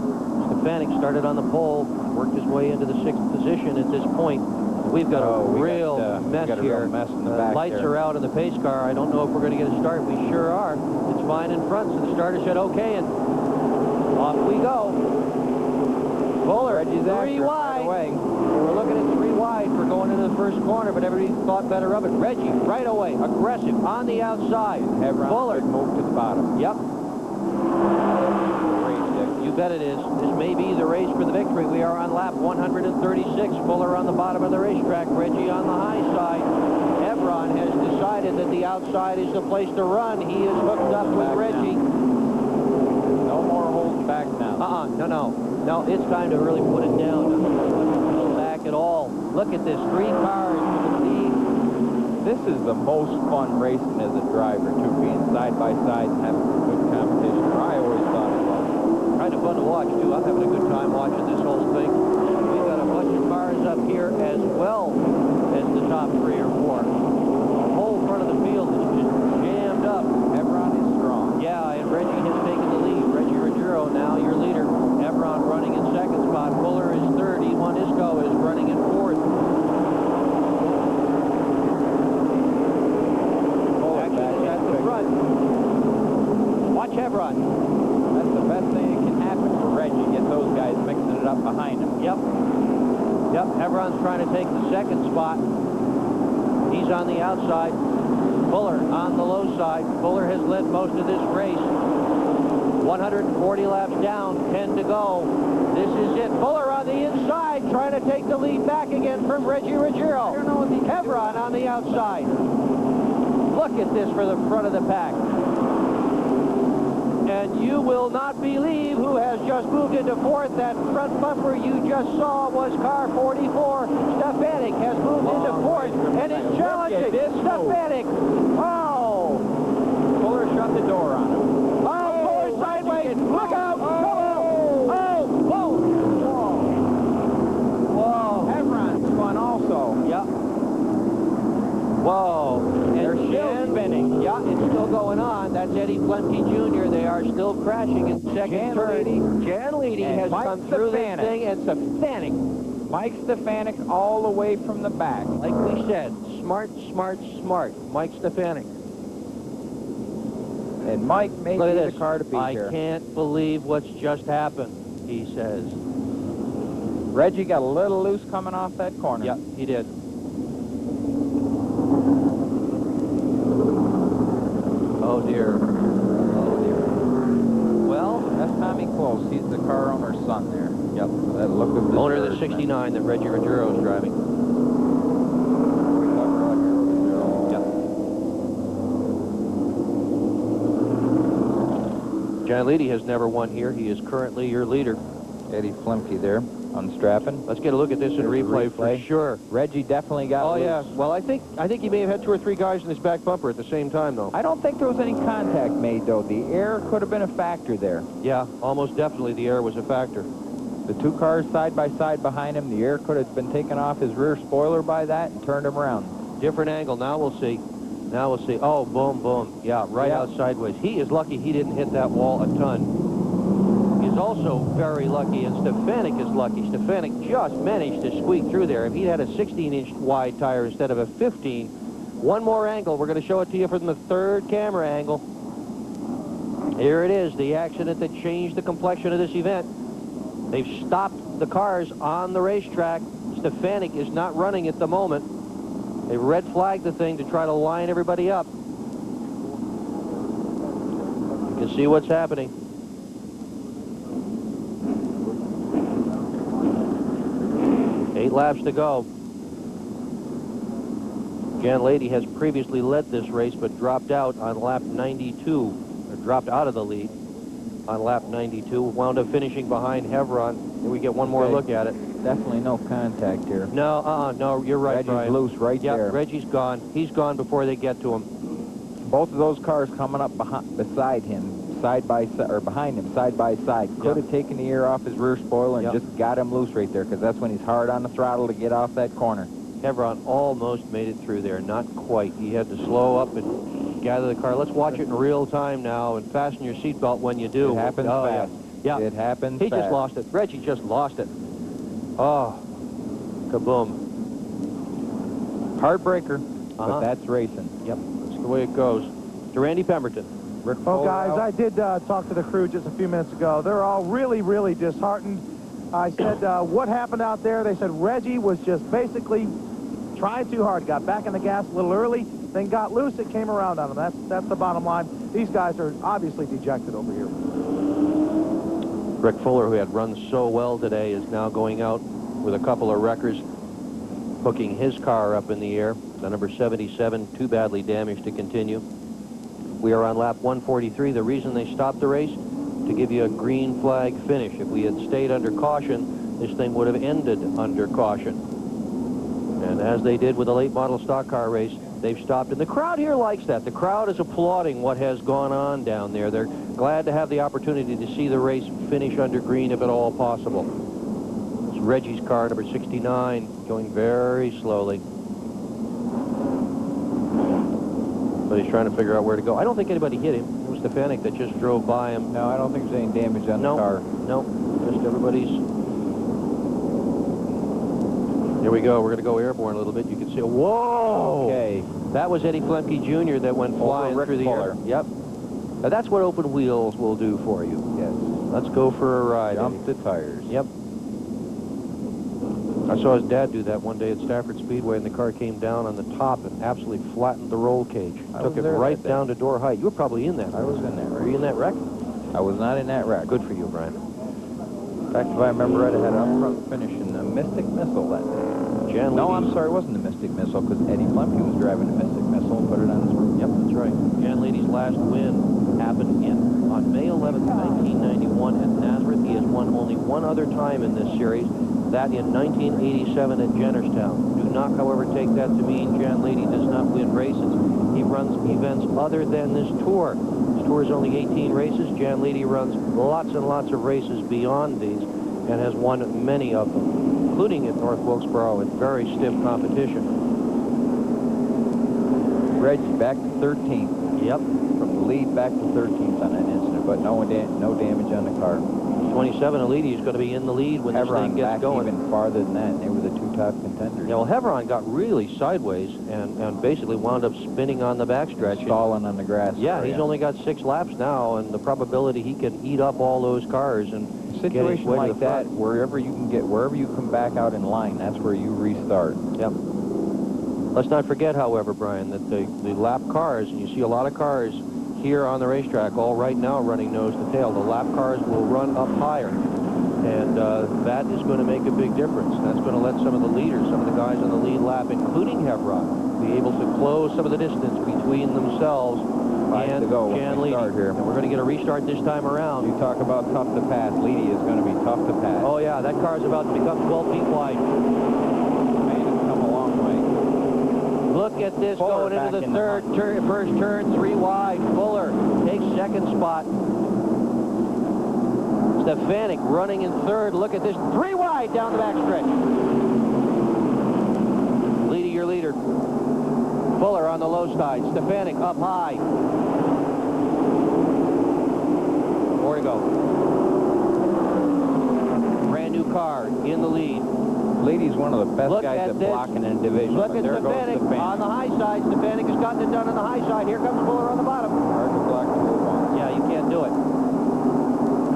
Speaker 1: Stefanik started on the pole, worked his way into the 6th position at this point. We've got a real mess here. The lights are out in the pace car. I don't know if we're going to get a start. We sure are. It's fine in front, so the starter said okay, and off we go. Fuller, 3 wide. We're looking at 3 wide for going into the first corner, but everybody thought better of it. Reggie, right away, aggressive, on the outside. Fuller
Speaker 6: moved to the bottom.
Speaker 1: Yep. You bet it is. This may be the race for the victory. We are on lap 136. Fuller on the bottom of the racetrack. Reggie on the high side. Hebron has decided that the outside is the place to run. He is hooked up with Reggie.
Speaker 6: No more holding back now.
Speaker 1: No, it's time to really put it down. No back at all. Look at this. 3 cars with the lead.
Speaker 6: This is the most fun racing as a driver, too, being side by side and having some good competition. I always thought it was.
Speaker 1: Kind of fun to watch, too. I'm having a good time watching this whole thing. We've got a bunch of cars up here as well as the top 3 or 4. The whole front of the field is just jammed up.
Speaker 6: Hebron is strong.
Speaker 1: Yeah, and Reggie has taken the lead. Reggie Ruggiero now your leader. Hebron running in 2nd spot. Fuller is 3rd. Iwan Isco is running in 4th. Action is at the front. Watch Hebron.
Speaker 6: That's the best thing that can happen for Reggie. Get those guys mixing it up behind him.
Speaker 1: Yep. Hebron's trying to take the 2nd spot. He's on the outside. Fuller on the low side. Fuller has led most of this race. 140 laps down, 10 to go. This is it. Fuller on the inside, trying to take the lead back again from Reggie Ruggiero. Hebron on the outside. Look at this for the front of the pack. And you will not believe who has just moved into 4th. That front bumper you just saw was car 44. Stefanik has moved into 4th and is challenging. Stefanik. Oh!
Speaker 6: Fuller shut the door on him.
Speaker 1: Sideways. Look out! Come out! Oh! Whoa!
Speaker 6: Hebron's fun also.
Speaker 1: Yep. Whoa! And
Speaker 6: they're still spinning.
Speaker 1: Yeah, it's still going on. That's Eddie Flemke Jr. They are still crashing in 2nd turn. Jan Leedy has come through this thing, and Stefanik.
Speaker 6: Mike Stefanik all the way from the back.
Speaker 1: Like we said, smart. Mike Stefanik.
Speaker 6: And Mike may be the car to beat here.
Speaker 1: I can't believe what's just happened, he says.
Speaker 6: Reggie got a little loose coming off that corner.
Speaker 1: Yep, he did. Oh, dear.
Speaker 6: Well, that's Tommy Close. He's the car owner's son there.
Speaker 1: Yep.
Speaker 6: That look of the
Speaker 1: owner of the 69 that Reggie Ruggiero is driving. Jan Leedy has never won here. He is currently your leader.
Speaker 6: Eddie Flemke there, unstrapping.
Speaker 1: Let's get a look at this in replay for sure.
Speaker 6: Reggie definitely got loose.
Speaker 1: Yeah. Well, I think he may have had 2 or 3 guys in his back bumper at the same time, though.
Speaker 6: I don't think there was any contact made, though. The air could have been a factor there.
Speaker 1: Yeah, almost definitely the air was a factor.
Speaker 6: The 2 cars side by side behind him, the air could have been taken off his rear spoiler by that and turned him around.
Speaker 1: Different angle. Now we'll see. Oh, boom, boom. Yeah, right out sideways. He is lucky he didn't hit that wall a ton. He's also very lucky, and Stefanik is lucky. Stefanik just managed to squeak through there. If he had a 16-inch wide tire instead of a 15, one more angle. We're going to show it to you from the 3rd camera angle. Here it is, the accident that changed the complexion of this event. They've stopped the cars on the racetrack. Stefanik is not running at the moment. They red flagged the thing to try to line everybody up. You can see what's happening. 8 laps to go. Jan Lady has previously led this race, but dropped out on lap 92, or dropped out of the lead on lap 92. Wound up finishing behind Hevron. And we get one more look at it.
Speaker 6: Definitely no contact here.
Speaker 1: No, no, you're right,
Speaker 6: Reggie's
Speaker 1: Brian.
Speaker 6: loose right there.
Speaker 1: Reggie's gone. He's gone before they get to him.
Speaker 6: Both of those cars coming up beside him, side by side, or behind him, side by side. Could have taken the air off his rear spoiler and just got him loose right there, because that's when he's hard on the throttle to get off that corner.
Speaker 1: Hevron almost made it through there. Not quite. He had to slow up and gather the car. Let's watch it in real time now and fasten your seatbelt when you do.
Speaker 6: It happens fast.
Speaker 1: Yeah.
Speaker 6: It happens
Speaker 1: He
Speaker 6: fast.
Speaker 1: just lost it. Reggie just lost it. Oh, kaboom.
Speaker 6: Heartbreaker, but that's racing.
Speaker 1: Yep, that's the way it goes. To Randy Pemberton.
Speaker 6: Rick
Speaker 3: Well, guys, I did talk to the crew just a few minutes ago. They're all really, really disheartened. I said, what happened out there? They said Reggie was just basically trying too hard. Got back in the gas a little early, then got loose. It came around on him. That's the bottom line. These guys are obviously dejected over here.
Speaker 1: Rick Fuller, who had run so well today, is now going out with a couple of wreckers, hooking his car up in the air. The number 77, too badly damaged to continue. We are on lap 143. The reason they stopped the race, to give you a green flag finish. If we had stayed under caution, this thing would have ended under caution. And as they did with the late model stock car race, they've stopped. And the crowd here likes that. The crowd is applauding what has gone on down there. They're glad to have the opportunity to see the race finish under green if at all possible. It's Reggie's car, number 69, going very slowly. But he's trying to figure out where to go. I don't think anybody hit him. It was Stefanik that just drove by him.
Speaker 6: No, I don't think there's any damage on the car.
Speaker 1: No, just everybody's... Here we go. We're going to go airborne a little bit. You can see... Whoa!
Speaker 6: Okay.
Speaker 1: That was Eddie Flemke Jr. that went flying through the air. Yep. Now, that's what open wheels will do for you.
Speaker 6: Yes.
Speaker 1: Let's go for a ride.
Speaker 6: Dump the tires.
Speaker 1: Yep. I saw his dad do that one day at Stafford Speedway, and the car came down on the top and absolutely flattened the roll cage. Took it right down to door height. You were probably in that.
Speaker 6: I was in that wreck.
Speaker 1: Were you in that wreck?
Speaker 6: I was not in that wreck.
Speaker 1: Good for you, Brian.
Speaker 6: In fact, if I remember right, I had an up-front finish in the Mystic Missile that day. No, I'm sorry, it wasn't the Mystic Missile, because Eddie Flemke was driving the Mystic Missile and put it on his roof.
Speaker 1: Yep, that's right. Jan Lady's last win happened on May 11th, 1991 at Nazareth. He has won only one other time in this series, that in 1987 at Jennerstown. Do not, however, take that to mean Jan Lady does not win races. He runs events other than this tour. This tour is only 18 races. Jan Lady runs lots and lots of races beyond these and has won many of them, including at North Wilkesboro in very stiff competition.
Speaker 6: Reggie back to 13th.
Speaker 1: Yep.
Speaker 6: From the lead back to 13th on that incident, but no damage on the car.
Speaker 1: 27, Alidi is going to be in the lead when this thing gets going.
Speaker 6: Even farther than that, and they were the two top contenders.
Speaker 1: Yeah, well, Hevron got really sideways and basically wound up spinning on the backstretch.
Speaker 6: Stalling on the grass.
Speaker 1: Yeah, he's only got 6 laps now, and the probability he can eat up all those cars and
Speaker 6: situation like that, wherever you come back out in line, that's where you restart.
Speaker 1: Yep. Let's not forget, however, Brian, that the lap cars, and you see a lot of cars here on the racetrack, all right now running nose to tail. The lap cars will run up higher, and that is going to make a big difference. That's going to let some of the leaders, some of the guys on the lead lap, including Hevron, be able to close some of the distance between themselves and Jan Leedy.
Speaker 6: Here.
Speaker 1: And we're going to get a restart this time around.
Speaker 6: You talk about tough to pass. Leedy is going to be tough to pass.
Speaker 1: Oh, yeah, that car is about to become 12 feet wide.
Speaker 6: Man, it's come a long way.
Speaker 1: Look at this going into the first turn, 3 wide. Fuller takes second spot. Stefanik running in third. Look at this, 3 wide down the backstretch. Leedy, your leader. Fuller on the low side. Stefanik up high. More to go. Brand new car in the lead.
Speaker 6: Leedy's one of the best guys at blocking in a division.
Speaker 1: Look at Stefanik on the high side. Stefanik has gotten it done on the high side. Here comes Fuller on the bottom.
Speaker 6: Hard to block the whole one.
Speaker 1: Yeah, you can't do it.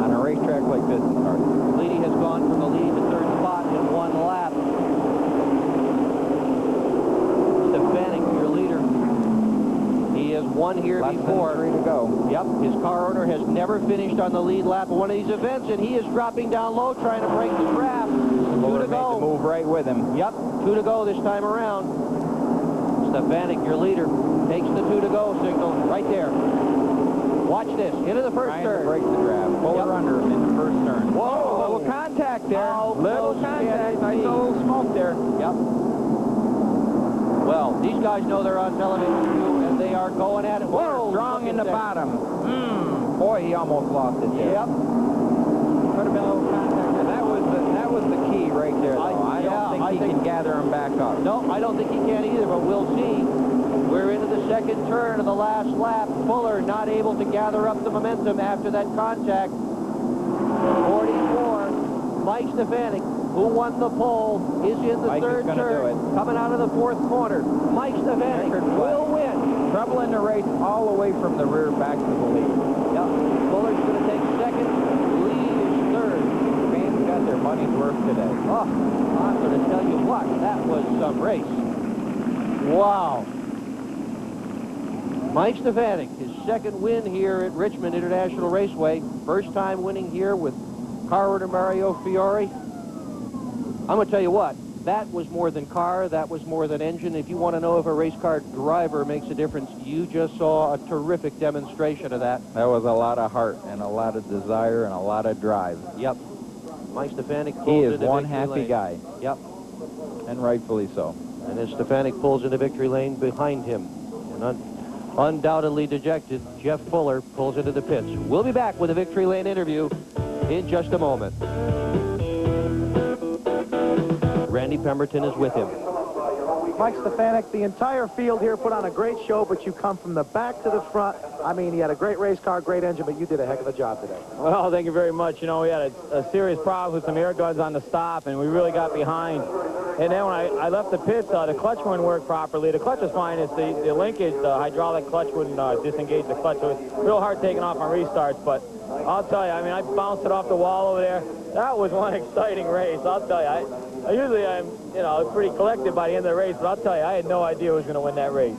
Speaker 6: On a racetrack like this, it's hard.
Speaker 1: Leedy has gone from the lead to third spot in 1 lap. Stefanik, your leader. He has won here before.
Speaker 6: 3 to go.
Speaker 1: Yep, his car owner has never finished on the lead lap of one of these events, and he is dropping down low trying to break the draft.
Speaker 6: Fuller made the move right with him.
Speaker 1: Yep, 2 to go this time around. Stefanik, your leader, takes the 2 to go signal right there. Watch this, into the first turn.
Speaker 6: Break the grab. Fuller under him in the first turn.
Speaker 1: Whoa,
Speaker 6: little contact there.
Speaker 1: Little contact. I saw a little smoke there. Yep. Well, these guys know they're on television too, and they are going at it.
Speaker 6: Whoa, strong in the bottom. Boy, he almost lost it there.
Speaker 1: Yep.
Speaker 6: Could have been a little contact there. That was the key right there, though. I don't think he can gather him back up.
Speaker 1: No, I don't think he can either, but we'll see. We're into the second turn of the last lap. Fuller not able to gather up the momentum after that contact. 44. Mike Stefanik, who won the pole, is in the third turn, coming out of the fourth corner. Mike Stefanik will win.
Speaker 6: Trouble in the race all the way from the rear back to the lead.
Speaker 1: Yep. Fuller's going to take second. Lee is third.
Speaker 6: Fans got their money's worth today.
Speaker 1: Oh, I'm going to tell you what, that was some race. Wow. Mike Stefanik, his second win here at Richmond International Raceway. First time winning here with car owner Mario Fiore. I'm going to tell you what, that was more than car, that was more than engine. If you want to know if a race car driver makes a difference, you just saw a terrific demonstration of that.
Speaker 6: That was a lot of heart and a lot of desire and a lot of drive.
Speaker 1: Yep. Mike Stefanik pulls
Speaker 6: He is
Speaker 1: into
Speaker 6: one
Speaker 1: victory
Speaker 6: happy
Speaker 1: lane.
Speaker 6: guy.
Speaker 1: Yep.
Speaker 6: And rightfully so.
Speaker 1: And as Stefanik pulls into victory lane behind him, and undoubtedly dejected, Jeff Fuller pulls into the pits. We'll be back with a victory lane interview in just a moment. Randy Pemberton is with him.
Speaker 3: Mike Stefanik, the entire field here put on a great show, but you come from the back to the front. I mean, he had a great race car, great engine, but you did a heck of a job today.
Speaker 11: Well, thank you very much. You know, we had a serious problem with some air guns on the stop, and we really got behind. And then when I left the pits, the clutch wouldn't work properly. The clutch was fine. It's the linkage, the hydraulic clutch wouldn't disengage the clutch. So it was real hard taking off on restarts, but I'll tell you, I mean, I bounced it off the wall over there. That was one exciting race. I'll tell you, I usually I'm, you know, pretty collected by the end of the race, but I'll tell you, I had no idea who was going to win that race.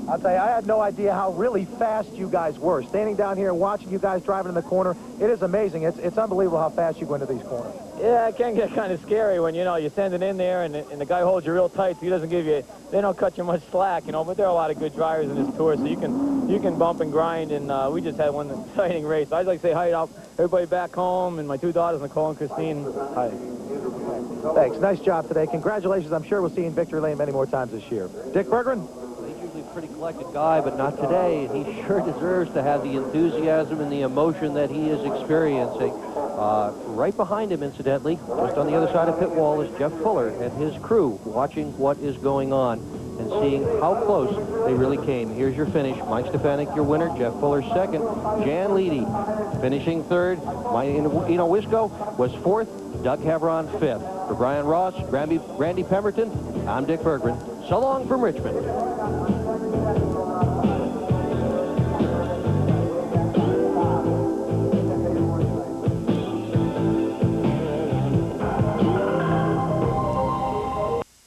Speaker 3: I'll tell you, I had no idea how really fast you guys were. Standing down here and watching you guys driving in the corner, it is amazing. It's unbelievable how fast you go into these corners.
Speaker 11: Yeah, it can get kind of scary when, you know, you send it in there and the guy holds you real tight, so he doesn't give you, they don't cut you much slack, you know, but there are a lot of good drivers in this tour, so you can bump and grind, and we just had one exciting race. I'd like to say hi to everybody back home, and my two daughters, Nicole and Christine. Hi.
Speaker 3: Thanks. Nice job today. Congratulations. I'm sure we'll see you in victory lane many more times this year. Dick Berggren?
Speaker 1: He's usually a pretty collected guy, but not today. He sure deserves to have the enthusiasm and the emotion that he is experiencing. Right behind him, incidentally, just on the other side of pit wall, is Jeff Fuller and his crew watching what is going on and seeing how close they really came. Here's your finish. Mike Stefanik, your winner. Jeff Fuller, second. Jan Leedy finishing third. Eno Wisco was fourth. Doug Havron, fifth. For Brian Ross, Randy Pemberton, I'm Dick Berggren. So long from Richmond.